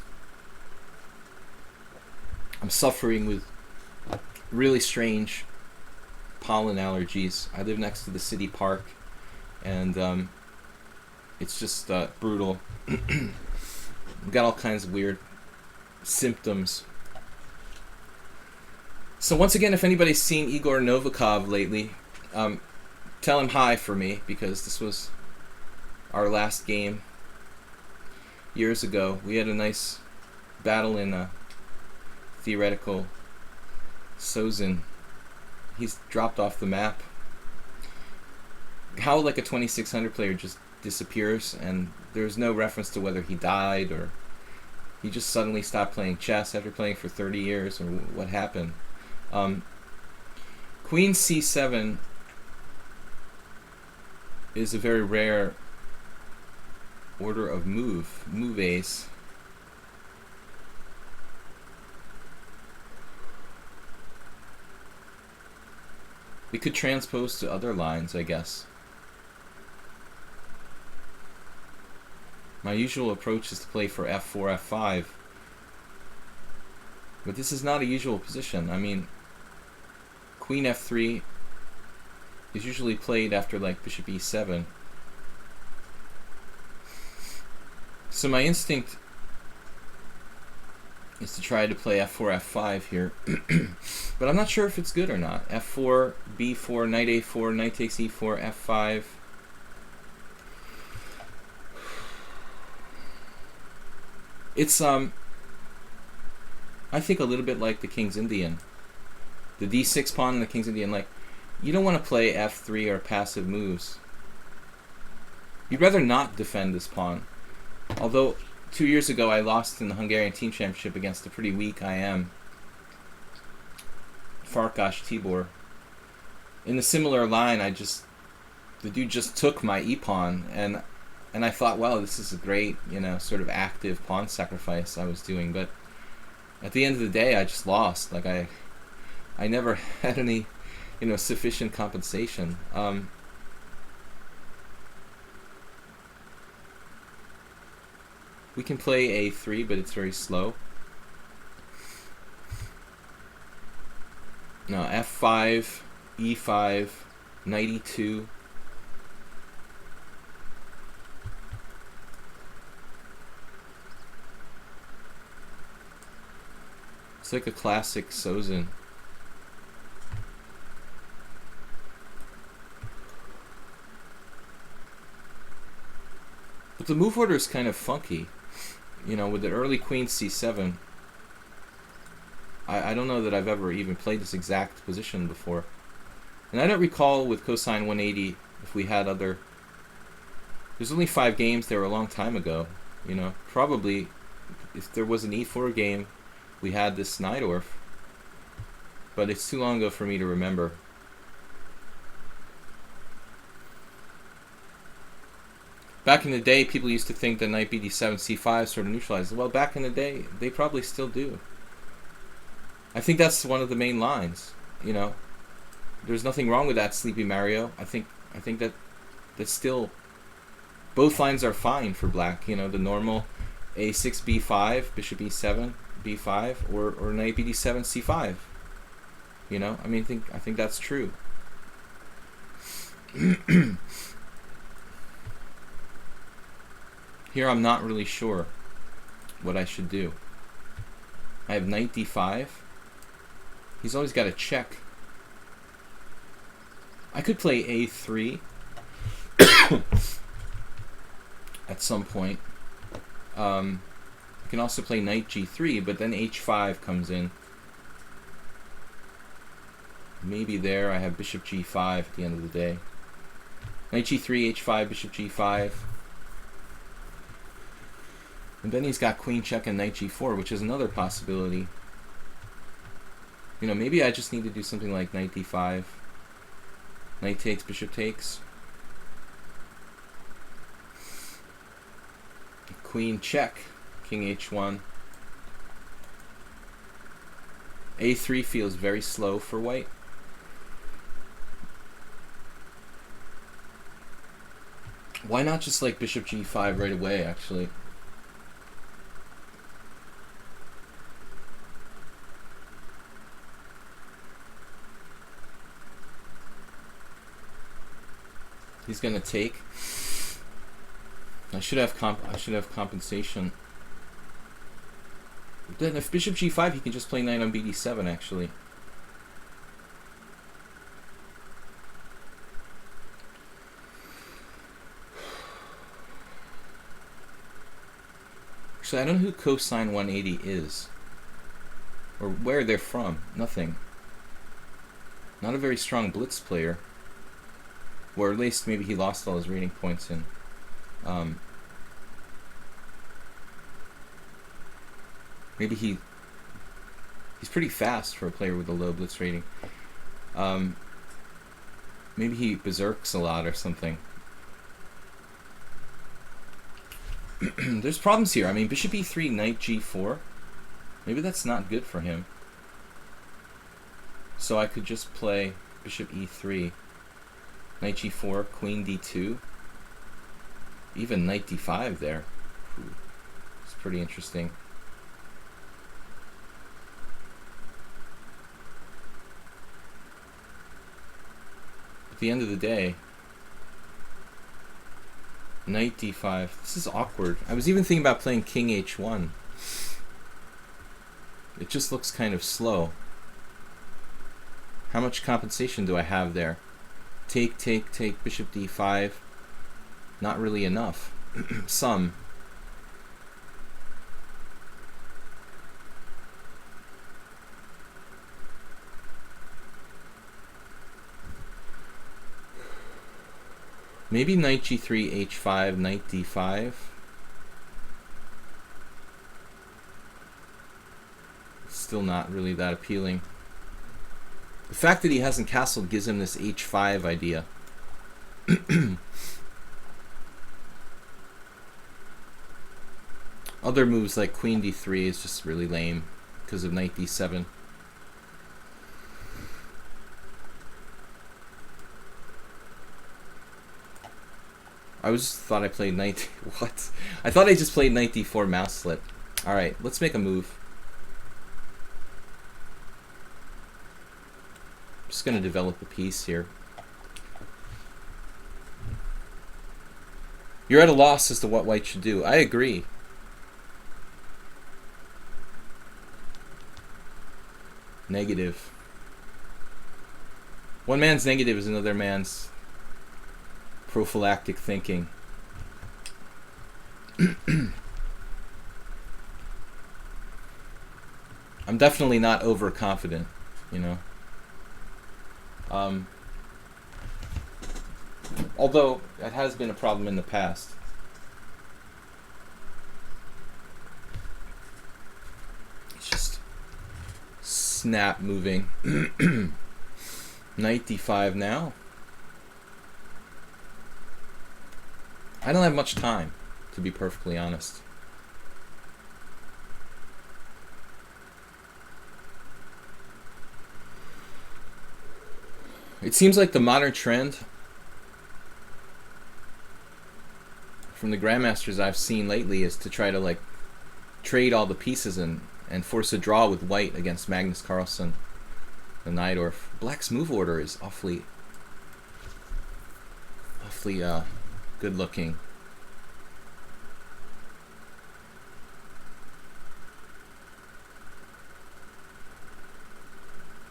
I'm suffering with really strange pollen allergies. I live next to the city park, and it's just brutal. I've got all kinds of weird symptoms. So once again, if anybody's seen Igor Novikov lately, tell him hi for me, because this was our last game years ago. We had a nice battle in a theoretical Sozin. He's dropped off the map. How like a 2600 player just disappears, and there's no reference to whether he died or he just suddenly stopped playing chess after playing for 30 years, or what happened. Queen c7 is a very rare order of move ace. We could transpose to other lines, I guess. My usual approach is to play for f4, f5. But this is not a usual position. I mean, queen f3 is usually played after like bishop e7. So my instinct is to try to play f4, f5 here. But I'm not sure if it's good or not. f4, b4, knight a4, knight takes e4, f5. It's, I think a little bit like the King's Indian. The d6 pawn and the King's Indian, like, you don't want to play f3 or passive moves. You'd rather not defend this pawn. Although 2 years ago I lost in the Hungarian team championship against a pretty weak IM, Farkas Tibor. In a similar line, the dude just took my e-pawn, and I thought, wow, this is a great, sort of active pawn sacrifice I was doing. But at the end of the day, I just lost. Like, I never had any, sufficient compensation. We can play a3, but it's very slow. No, f5, e5, knight e2. It's like a classic Sozin. But the move order is kind of funky. With the early queen c7, I don't know that I've ever even played this exact position before. And I don't recall with cosine 180 if we had other... There's only 5 games there a long time ago. Probably if there was an e4 game, we had this Najdorf. But it's too long ago for me to remember. Back in the day, people used to think that knight bd7, c5 sort of neutralized. Well, back in the day, they probably still do. I think that's one of the main lines. There's nothing wrong with that, Sleepy Mario. I think that still both lines are fine for black. The normal a6, b5, bishop e7, b5, or knight bd7, c5. I think that's true. Here I'm not really sure what I should do. I have knight d5. He's always got a check. I could play a3 at some point. I can also play knight g3, but then h5 comes in. Maybe there I have bishop g5 at the end of the day. Knight g3, h5, bishop g5. And then he's got queen check and knight g4, which is another possibility. Maybe I just need to do something like knight d5. Knight takes, bishop takes. Queen check, king h1. a3 feels very slow for white. Why not just like bishop g5 right away, actually? He's gonna take. I should have compensation. Then if bishop g5, he can just play knight on bd7 actually. Actually, I don't know who cosine 180 is, or where they're from. Nothing. Not a very strong blitz player. Or at least maybe he lost all his rating points in. Maybe he's pretty fast for a player with a low blitz rating. Maybe he berserks a lot or something. There's problems here. Bishop e3, knight g4. Maybe that's not good for him. So I could just play bishop e3. Knight g4, queen d2, even knight d5 there. Ooh, it's pretty interesting. At the end of the day, knight d5. This is awkward. I was even thinking about playing king h1. It just looks kind of slow. How much compensation do I have there? Take, bishop d5. Not really enough. Some. Maybe knight g3, h5, knight d5. Still not really that appealing. The fact that he hasn't castled gives him this h5 idea. Other moves like queen d3 is just really lame because of knight d7. I thought I played knight... What? I thought I just played knight d4 mouse slip. Alright, let's make a move. I'm just going to develop a piece here. You're at a loss as to what white should do. I agree. Negative. One man's negative is another man's prophylactic thinking. I'm definitely not overconfident, you know. Although that has been a problem in the past. It's just snap moving. Knight d5 now. I don't have much time, to be perfectly honest. It seems like the modern trend from the grandmasters I've seen lately is to try to like trade all the pieces and force a draw with white against Magnus Carlsen and Najdorf. Black's move order is awfully good looking.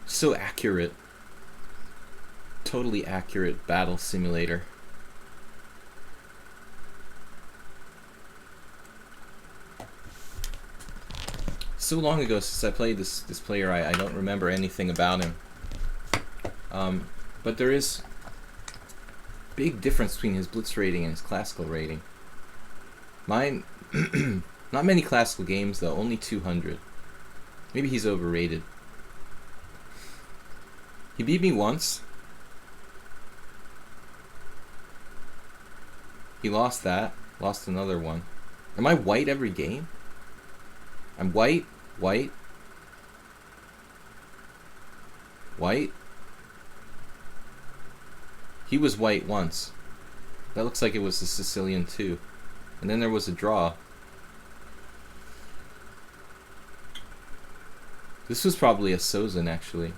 So accurate. Totally accurate battle simulator. So long ago since I played this player, I don't remember anything about him. But there is big difference between his blitz rating and his classical rating. Mine, not many classical games though, only 200. Maybe he's overrated. He beat me once. He lost that. Lost another one. Am I white every game? I'm white, white, white. He was white once. That looks like it was the Sicilian too. And then there was a draw. This was probably a Sozin actually.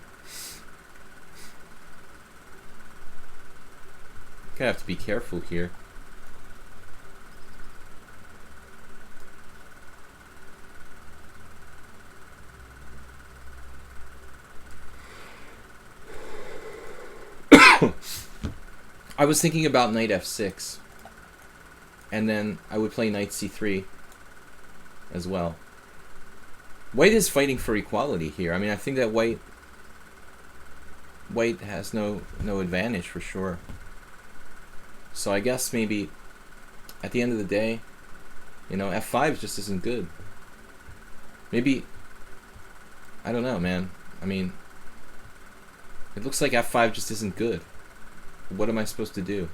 I have to be careful here. I was thinking about knight f6, and then I would play knight c3 as well. White is fighting for equality here. I mean, I think that white has no advantage for sure. So I guess maybe at the end of the day, you know, f5 just isn't good. Maybe, I don't know, man. I mean, it looks like f5 just isn't good. What am I supposed to do?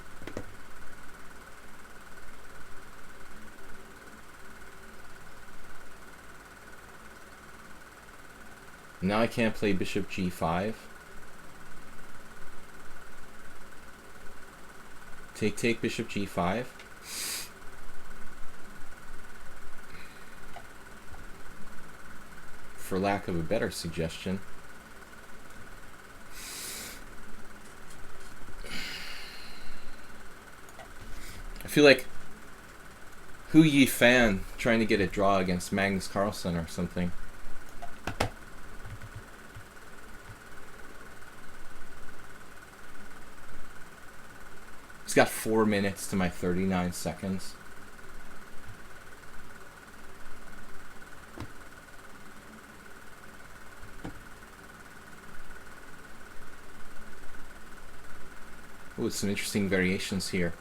Now I can't play bishop g5. Take bishop g5. For lack of a better suggestion. I feel like Hu Yifan trying to get a draw against Magnus Carlsen or something. got 4 minutes to my 39 seconds. Oh, some interesting variations here.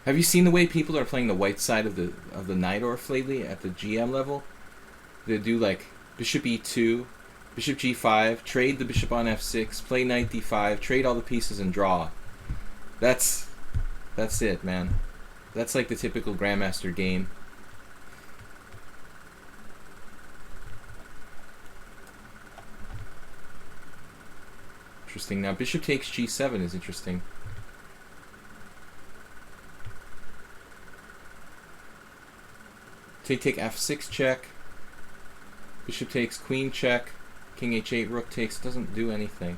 Have you seen the way people are playing the white side of the Najdorf lately at the GM level? They do like bishop e2, bishop g5, trade the bishop on f6, play knight d5, trade all the pieces and draw. That's it, man. That's like the typical Grandmaster game. Interesting. Now bishop takes g7 is interesting. Take f6 check. Bishop takes queen check. King h8, rook takes, doesn't do anything.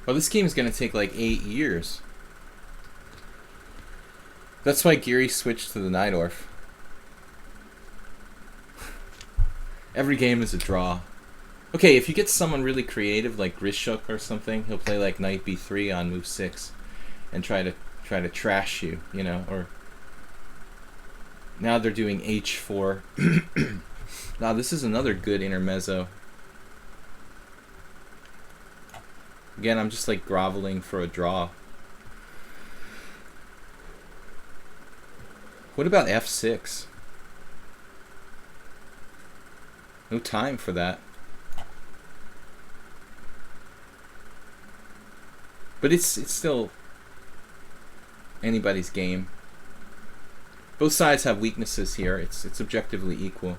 Well, this game is going to take like 8 years. That's why Geary switched to the Najdorf. Every game is a draw. Okay, if you get someone really creative like Grishuk or something, he'll play like knight b3 on move 6 and try to trash you, you know, or now they're doing h4. Now this is another good intermezzo. Again, I'm just like groveling for a draw. What about f6? No time for that. But it's still anybody's game. Both sides have weaknesses here. It's objectively equal.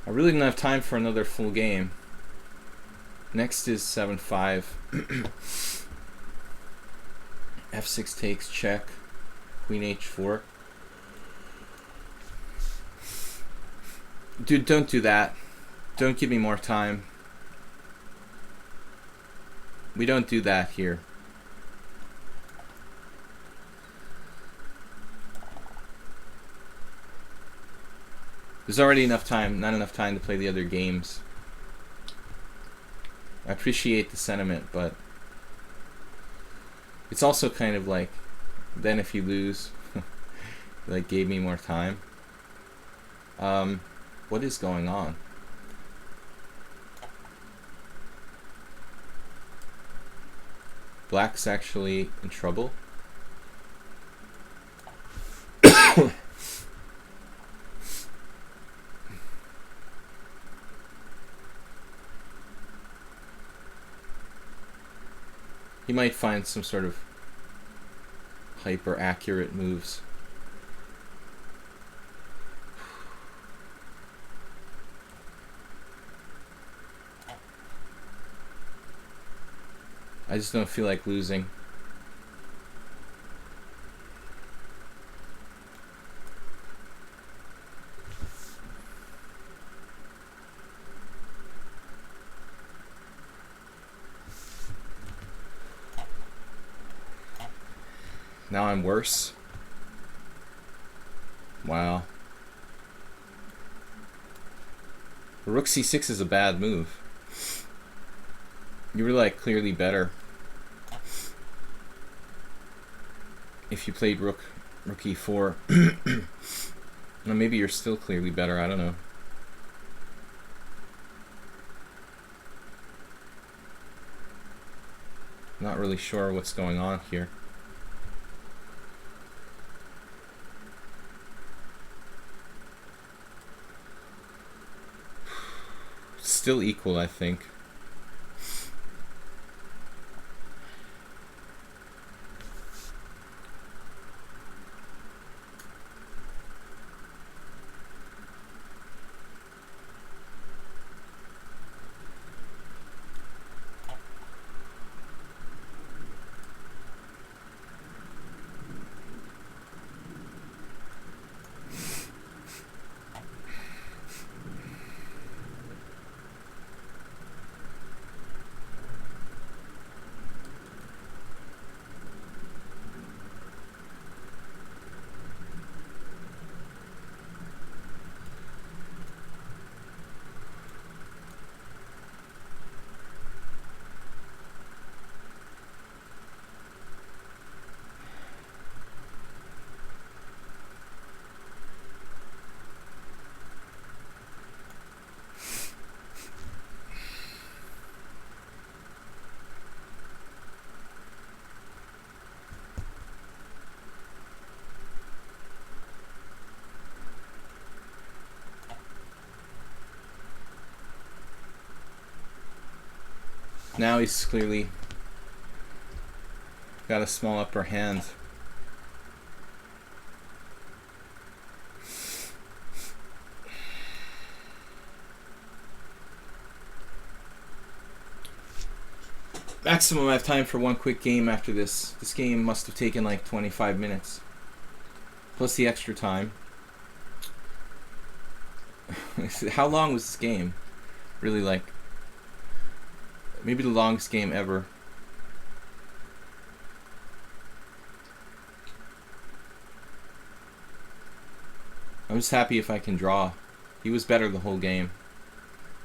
I really didn't have time for another full game. Next is 7-5. f6 takes check. Queen h4. Dude, don't do that. Don't give me more time. We don't do that here. There's already enough time, not enough time to play the other games. I appreciate the sentiment, but it's also kind of like, then if you lose, like gave me more time. What is going on? Black's actually in trouble. He might find some sort of hyper accurate moves. I just don't feel like losing. Now I'm worse. Wow. Rook c6 is a bad move. You were like clearly better if you played rook e4. Well, maybe you're still clearly better, I don't know. Not really sure what's going on here. still equal, I think. Now he's clearly got a small upper hand. Maximum I have time for one quick game after this. This game must have taken like 25 minutes. Plus the extra time. How long was this game? Really, like, maybe the longest game ever. I'm just happy if I can draw. He was better the whole game.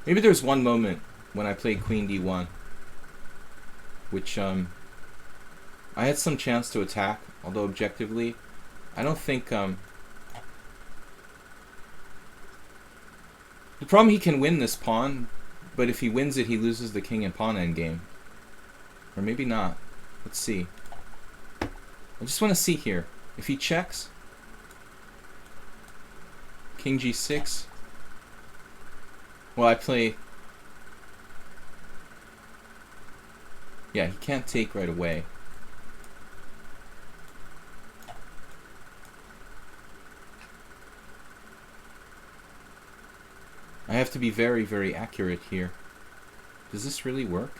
Maybe there's one moment when I played Queen D1, which I had some chance to attack, although objectively, I don't think the problem, he can win this pawn, but if he wins it, he loses the king and pawn endgame. Or maybe not. Let's see. I just want to see here. If he checks, king g6. Well, I play... Yeah, he can't take right away. I have to be very, very accurate here. Does this really work?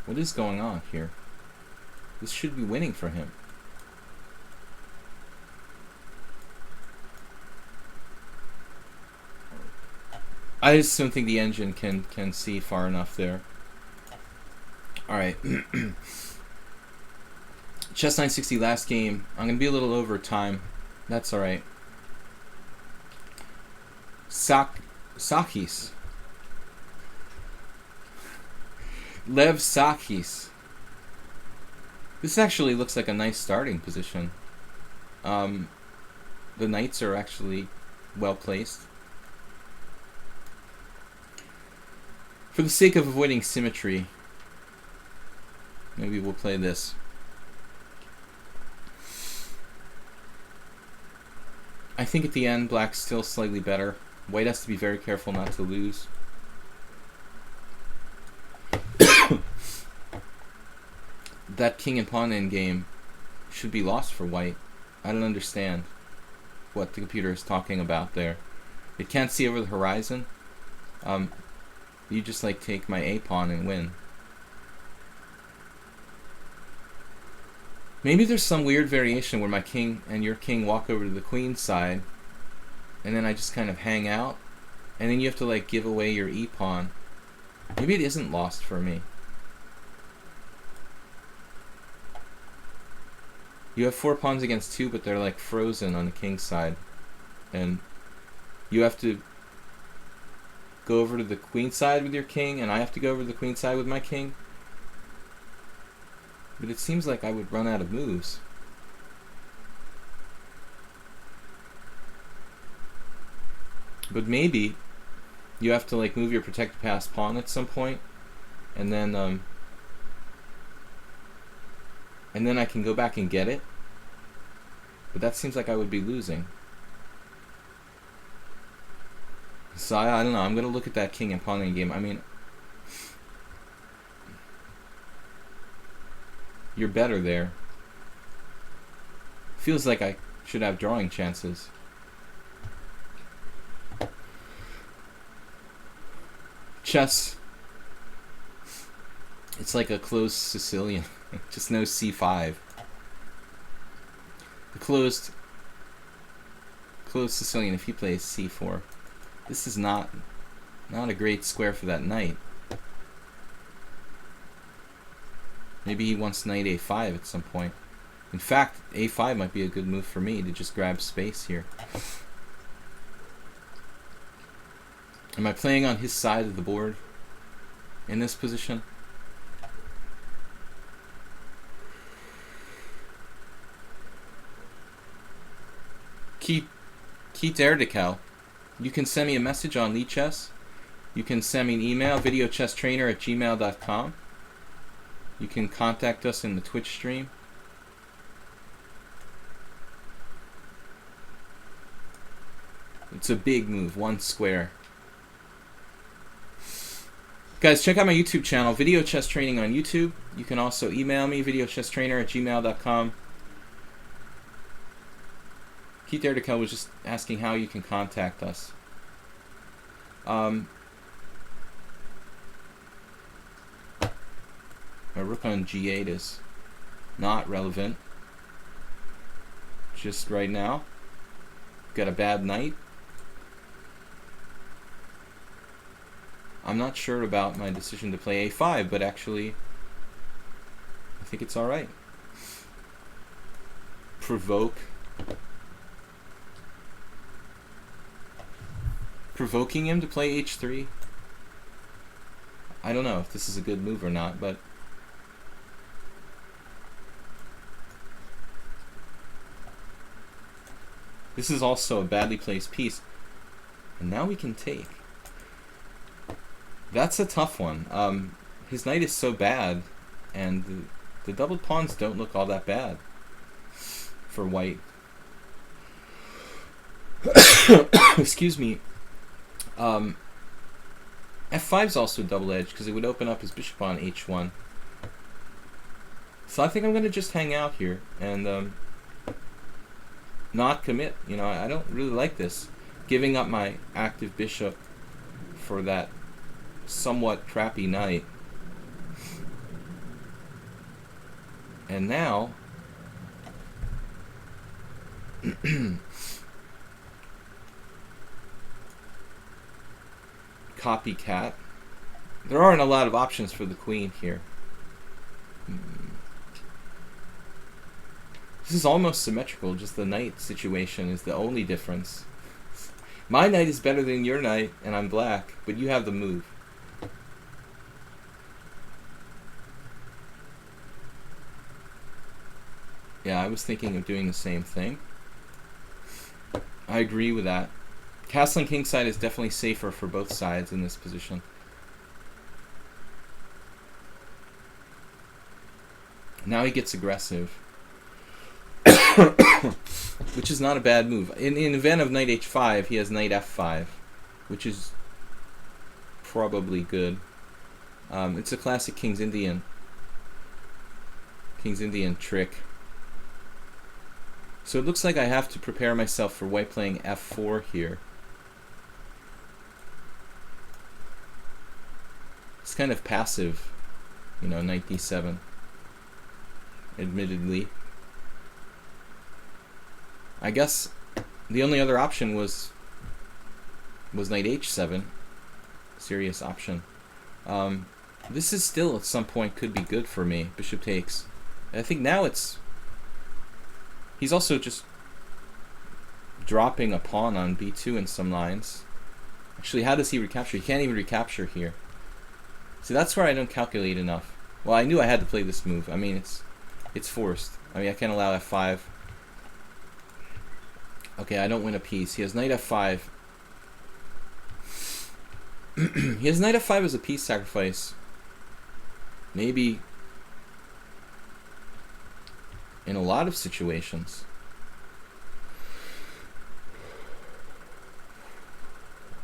What is going on here? This should be winning for him. I just don't think the engine can see far enough there. Alright. Chess 960 last game. I'm going to be a little over time. That's alright. Sakis. Lev Sakis. This actually looks like a nice starting position. The knights are actually well placed. For the sake of avoiding symmetry, maybe we'll play this. I think at the end, black's still slightly better. White has to be very careful not to lose. That king and pawn endgame should be lost for white. I don't understand what the computer is talking about there. It can't see over the horizon. You just like take my a pawn and win. Maybe there's some weird variation where my king and your king walk over to the queen side, and then I just kind of hang out, and then you have to like give away your e pawn. Maybe it isn't lost for me. You have 4 pawns against 2, but they're like frozen on the king's side, and you have to go over to the queen side with your king, and I have to go over to the queen side with my king. But it seems like I would run out of moves. But maybe you have to like move your protect to pass pawn at some point, and then I can go back and get it. But that seems like I would be losing. So I don't know. I'm gonna look at that king and pawn game. I mean, you're better there. Feels like I should have drawing chances. Chess. It's like a closed Sicilian. Just no c5. The closed Sicilian, if he plays c4. This is not a great square for that knight. Maybe he wants knight a5 at some point. In fact, a5 might be a good move for me to just grab space here. Am I playing on his side of the board in this position? Keep Erdical. You can send me a message on lichess. You can send me an email, videochesstrainer@gmail.com. You can contact us in the Twitch stream. It's a big move, one square. Guys, check out my YouTube channel, Video Chess Training on YouTube. You can also email me, videochesstrainer@gmail.com. Keith Erdical was just asking how you can contact us. My rook on g8 is not relevant. Just right now. Got a bad knight. I'm not sure about my decision to play a5, but actually I think it's alright. Provoking him to play h3. I don't know if this is a good move or not, but this is also a badly placed piece. And now we can take. That's a tough one. His knight is so bad, and the doubled pawns don't look all that bad for white. Excuse me. F5 is also double-edged because it would open up his bishop on h1. So I think I'm going to just hang out here and not commit. You know, I don't really like this. Giving up my active bishop for that somewhat crappy knight. And now copycat. There aren't a lot of options for the queen here. This is almost symmetrical, just the knight situation is the only difference. My knight is better than your knight, and I'm black, but you have the move. Yeah, I was thinking of doing the same thing. I agree with that. Castling kingside is definitely safer for both sides in this position. Now he gets aggressive. Which is not a bad move. In the event of knight h5, he has knight f5, which is probably good. It's a classic King's Indian trick. So it looks like I have to prepare myself for white playing f4 here. It's kind of passive, you know, knight d7, admittedly. I guess the only other option was knight h7, serious option. This is still at some point could be good for me. Bishop takes. I think now he's also just dropping a pawn on b2 in some lines. Actually, how does he recapture? He can't even recapture here. See, that's where I don't calculate enough. Well, I knew I had to play this move. I mean, it's forced. I mean, I can't allow f5. Okay, I don't win a piece. He has knight f5. He has knight f5 as a piece sacrifice. Maybe in a lot of situations.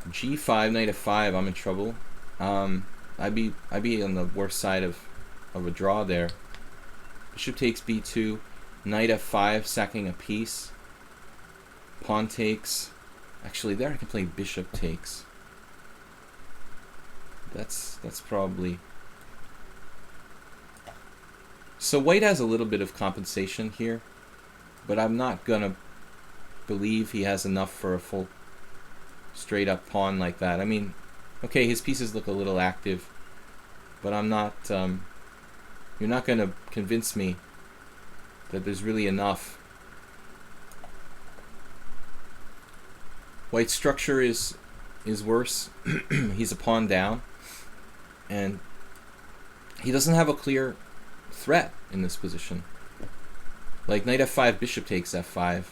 G5, knight f5, I'm in trouble. I'd be on the worst side of a draw there. Bishop takes b2, knight f5, sacking a piece. Pawn takes. Actually, there I can play bishop takes. That's probably. So white has a little bit of compensation here, but I'm not gonna believe he has enough for a full straight up pawn like that. I mean, okay, his pieces look a little active, but I'm not. You're not gonna convince me that there's really enough. White's structure is worse. He's a pawn down, and he doesn't have a clear threat in this position. Like knight f5, bishop takes f5,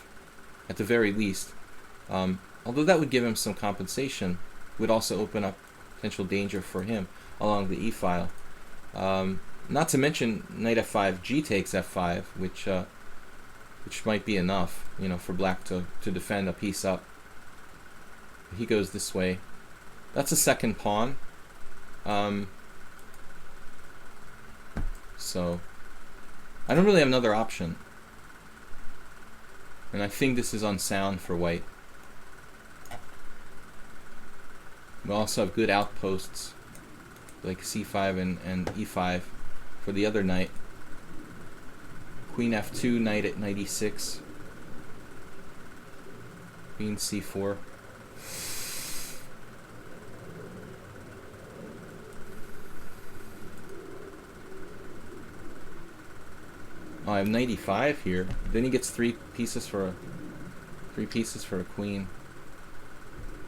at the very least. Although that would give him some compensation, would also open up potential danger for him along the e-file. Not to mention knight f5, g takes f5, which might be enough, you know, for black to defend a piece up. He goes this way. That's a second pawn. So I don't really have another option. And I think this is unsound for white. We also have good outposts like c5 and e5 for the other knight. Queen f2, knight at knight e6. Queen c4. Oh, I have knight e5 here. Then he gets three pieces for a queen.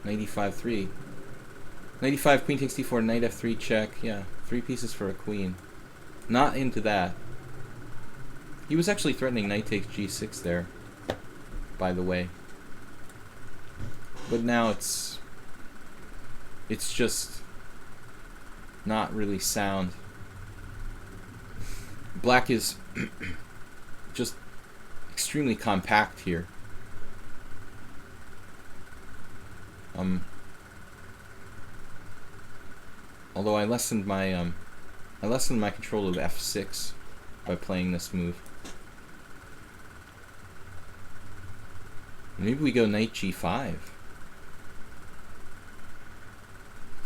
Knight e5, 3. Knight e5, queen takes d4, knight f3 check. Yeah, 3 pieces for a queen. Not into that. He was actually threatening knight takes g6 there, by the way. But now it's just not really sound. Black is just extremely compact here. Although I lessened my control of f6 by playing this move. Maybe we go knight g5.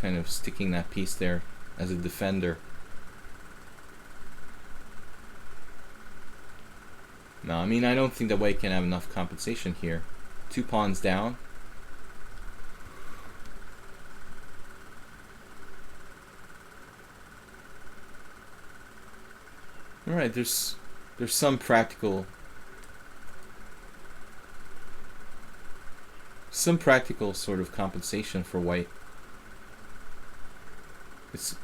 Kind of sticking that piece there as a defender. No, I mean, I don't think that white can have enough compensation here. 2 pawns down. Alright, there's some practical sort of compensation for white. It's,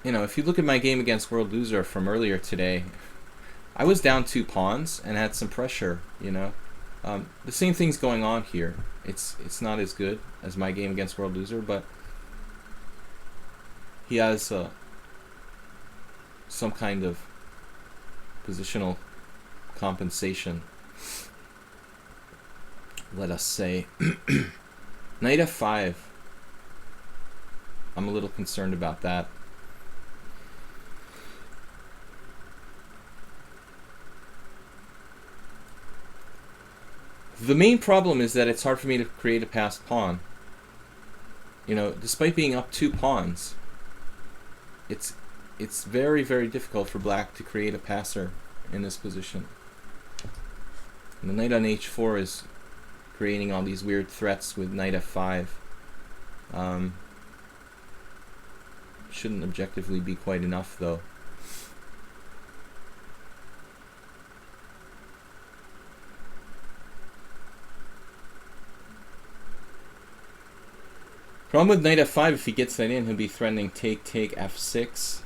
you know, if you look at my game against World Loser from earlier today, I was down 2 pawns and had some pressure, you know. The same thing's going on here. It's not as good as my game against World Loser, but he has some kind of positional compensation, let us say. Knight f5. I'm a little concerned about that. The main problem is that it's hard for me to create a passed pawn. You know, despite being up 2 pawns, it's very, very difficult for black to create a passer in this position. And the knight on h4 is creating all these weird threats with knight f5. Shouldn't objectively be quite enough, though. Problem with knight f5, if he gets that in, he'll be threatening take f6.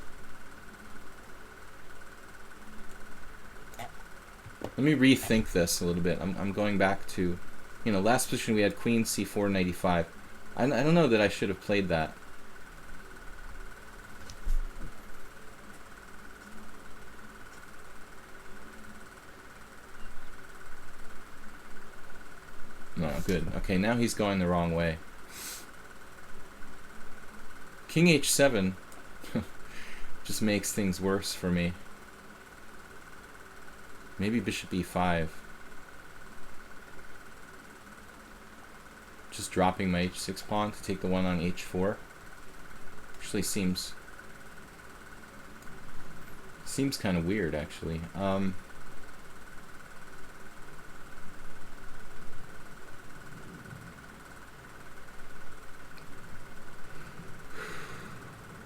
Let me rethink this a little bit. I'm going back to, you know, last position we had queen c4, knight e5. I don't know that I should have played that. No, good. Okay, now he's going the wrong way. King h7 just makes things worse for me. Maybe bishop e5. Just dropping my h6 pawn to take the one on h4. Actually seems kind of weird, actually.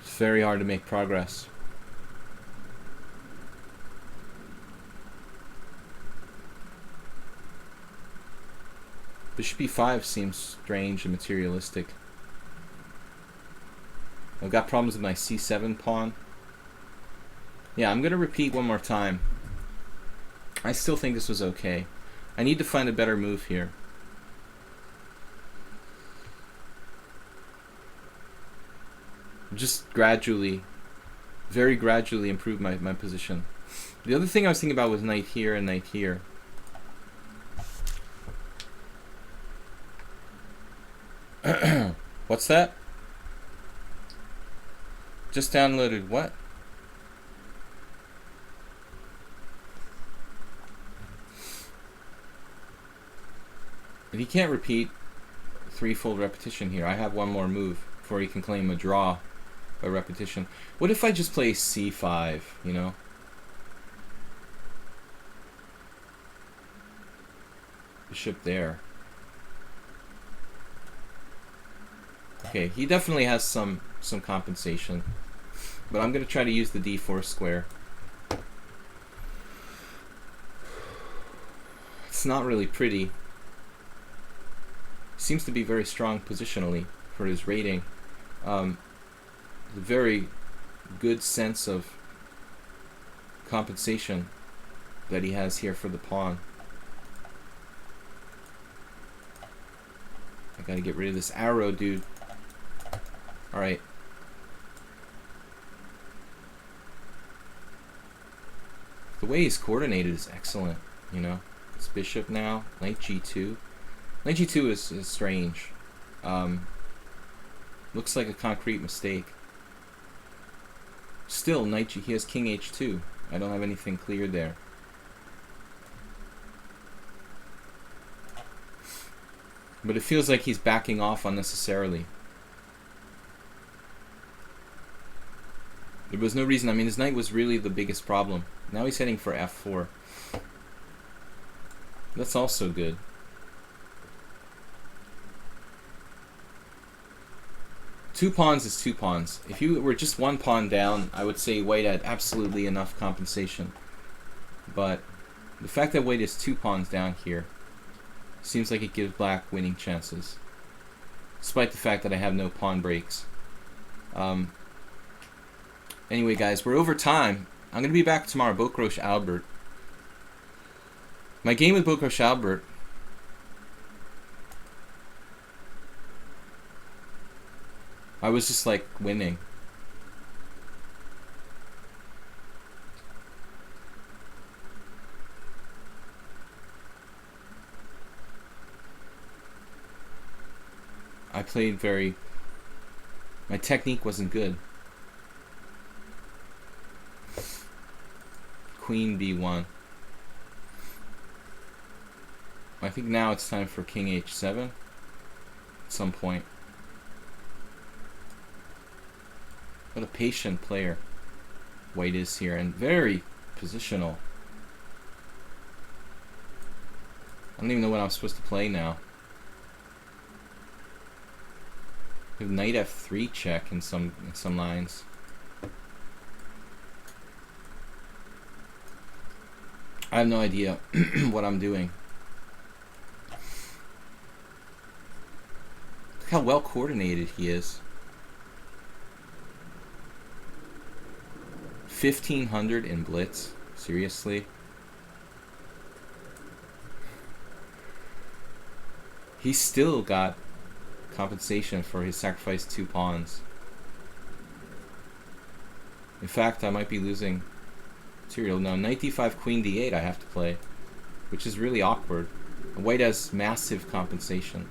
It's very hard to make progress. Bishop e5 seems strange and materialistic. I've got problems with my c7 pawn. Yeah, I'm going to repeat one more time. I still think this was okay. I need to find a better move here. Just gradually, very gradually improve my position. The other thing I was thinking about was knight here and knight here. What's that? Just downloaded what? If he can't repeat threefold repetition here, I have one more move before he can claim a draw by repetition. What if I just play c5, you know? Bishop there. Okay, he definitely has some compensation, but I'm going to try to use the d4 square. It's not really pretty. Seems to be very strong positionally for his rating. A very good sense of compensation that he has here for the pawn. I gotta get rid of this arrow, dude. Alright. The way he's coordinated is excellent, you know. It's bishop now, knight g2. Knight g2 is strange. Looks like a concrete mistake. Still, knight g, he has king h2. I don't have anything clear there. But it feels like he's backing off unnecessarily. There was no reason. I mean, his knight was really the biggest problem. Now he's heading for f4. That's also good. Two pawns is two pawns. If you were just one pawn down, I would say white had absolutely enough compensation. But the fact that white is two pawns down here seems like it gives black winning chances, despite the fact that I have no pawn breaks. Anyway, guys, we're over time. I'm going to be back tomorrow. Bokrosh Albert. My game with Bokrosh Albert, I was just like winning. I played very... My technique wasn't good. Queen b1. I think now it's time for king h7 at some point. What a patient player white is here, and very positional. I don't even know what I'm supposed to play now. We have knight f3 check in some lines. I have no idea what I'm doing. Look how well coordinated he is. 1500 in blitz. Seriously? He's still got compensation for his sacrificed two pawns. In fact, I might be losing material. No, knight d5, queen d8 I have to play, which is really awkward. White has massive compensation.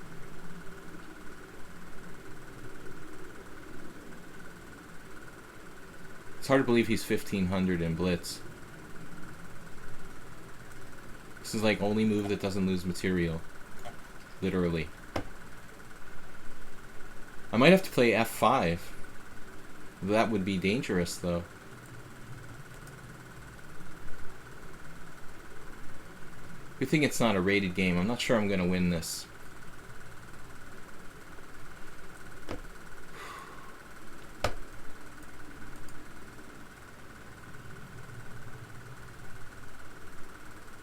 hard to believe he's 1500 in blitz. This is like only move that doesn't lose material. Literally. I might have to play f5. That would be dangerous, though. Good thing it's not a rated game. I'm not sure I'm going to win this.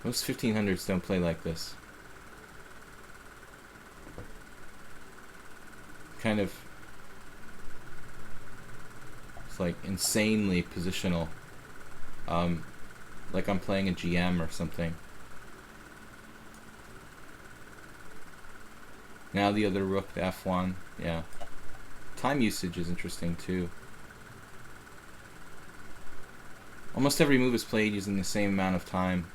Most 1500s don't play like this. Kind of, it's like insanely positional. Like I'm playing a GM or something. Now the other rook to f1. Yeah. Time usage is interesting too. Almost every move is played using the same amount of time.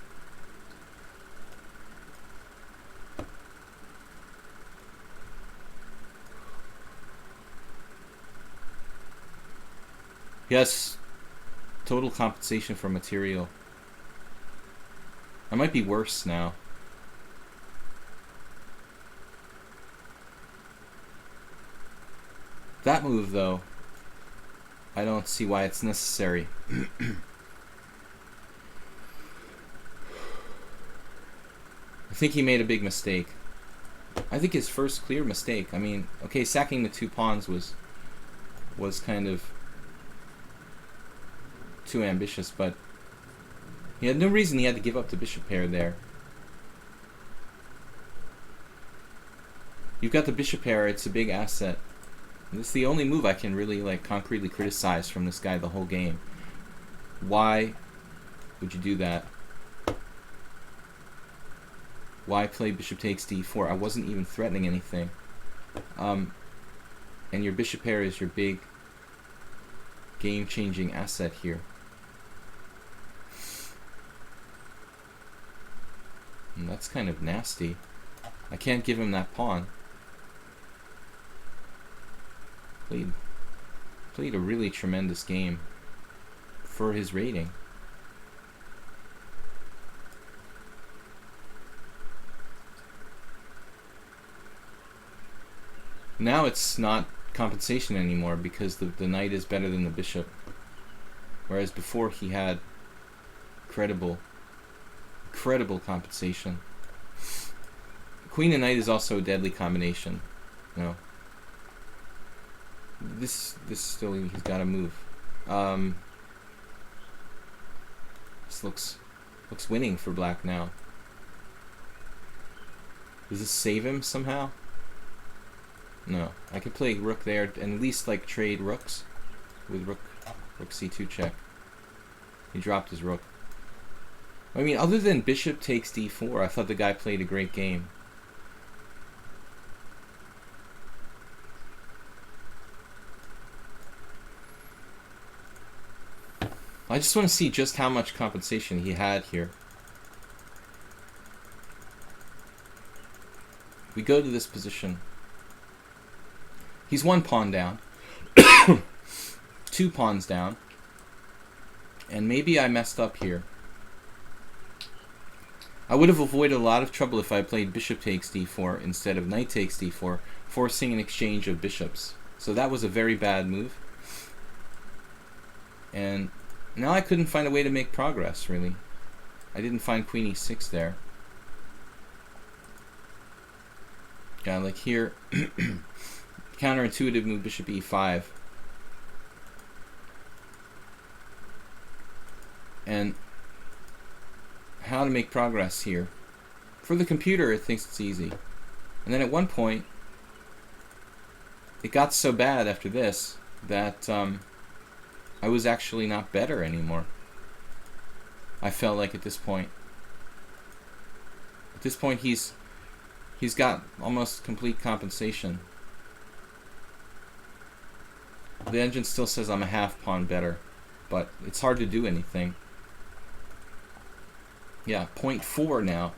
Yes, total compensation for material. I might be worse now. That move, though, I don't see why it's necessary. I think he made a big mistake. I think his first clear mistake. I mean, okay, sacking the 2 pawns was kind of too ambitious, but he had no reason he had to give up the bishop pair there. You've got the bishop pair, it's a big asset. This is the only move I can really like concretely criticize from this guy the whole game. Why would you do that? Why play bishop takes d4? I wasn't even threatening anything. And your bishop pair is your big game-changing asset here. And that's kind of nasty. I can't give him that pawn. Played a really tremendous game for his rating. Now it's not compensation anymore because the knight is better than the bishop. Whereas before he had incredible compensation. Queen and knight is also a deadly combination. No. This still, he's got to move. This looks winning for black now. Does this save him somehow? No. I could play rook there and at least like trade rooks with rook c2 check. He dropped his rook. I mean, other than bishop takes d4, I thought the guy played a great game. I just want to see just how much compensation he had here. We go to this position. He's 1 pawn down. 2 pawns down. And maybe I messed up here. I would have avoided a lot of trouble if I played bishop takes d4 instead of knight takes d4, forcing an exchange of bishops. So that was a very bad move. And now I couldn't find a way to make progress, really. I didn't find queen e6 there. Yeah, like here, counterintuitive move, bishop e5. And how to make progress here. For the computer, it thinks it's easy. And then at one point, it got so bad after this that I was actually not better anymore. I felt like at this point. At this point, he's got almost complete compensation. The engine still says I'm a half pawn better, but it's hard to do anything. Yeah, 0.4 now.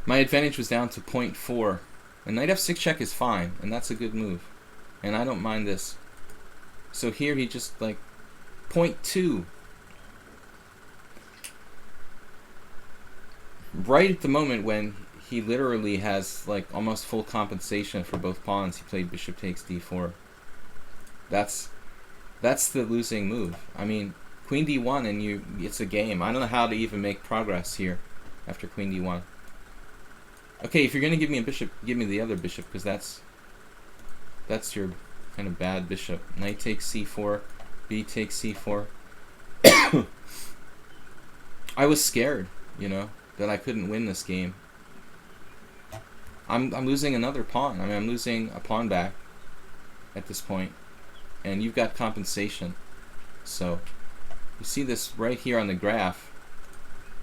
My advantage was down to 0.4. And knight f6 check is fine, and that's a good move. And I don't mind this. So here he just like 0.2. Right at the moment when he literally has like almost full compensation for both pawns, he played bishop takes d4. That's the losing move. I mean, queen d1 and it's a game. I don't know how to even make progress here after queen d1. Okay, if you're gonna give me a bishop, give me the other bishop, because that's your kind of bad bishop. Knight takes c4, b takes c4. I was scared, that I couldn't win this game. I'm losing another pawn. I mean, I'm losing a pawn back at this point, and you've got compensation. So you see this right here on the graph.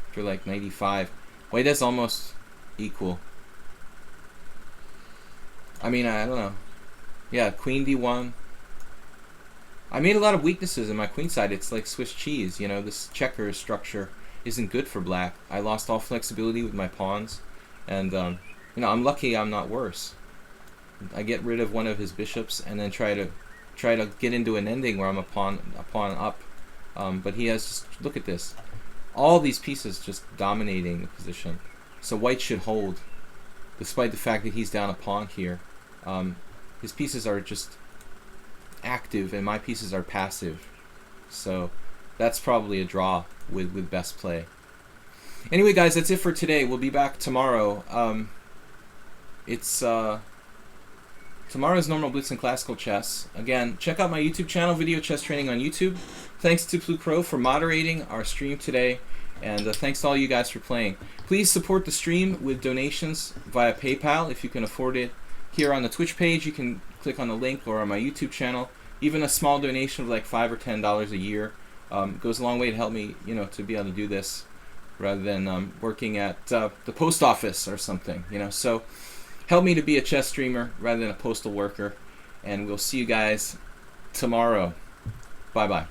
After like 95, wait, that's almost equal. I mean, I don't know. Yeah, queen d1. I made a lot of weaknesses in my queen side. It's like Swiss cheese, this checker structure isn't good for black. I lost all flexibility with my pawns, and I'm lucky I'm not worse. I get rid of one of his bishops and then try to get into an ending where I'm a pawn up. But he has just, look at this. All these pieces just dominating the position. So white should hold, despite the fact that he's down a pawn here. His pieces are just active and my pieces are passive. So that's probably a draw with best play. Anyway, guys, that's it for today. We'll be back tomorrow. Tomorrow's Normal Blitz and Classical Chess. Again, check out my YouTube channel, Video Chess Training on YouTube. Thanks to Blue Crow for moderating our stream today, and thanks to all you guys for playing. Please support the stream with donations via PayPal if you can afford it. Here on the Twitch page, you can click on the link, or on my YouTube channel. Even a small donation of like $5 or $10 a year goes a long way to help me, to be able to do this rather than working at the post office or something, So help me to be a chess streamer rather than a postal worker, and we'll see you guys tomorrow. Bye-bye.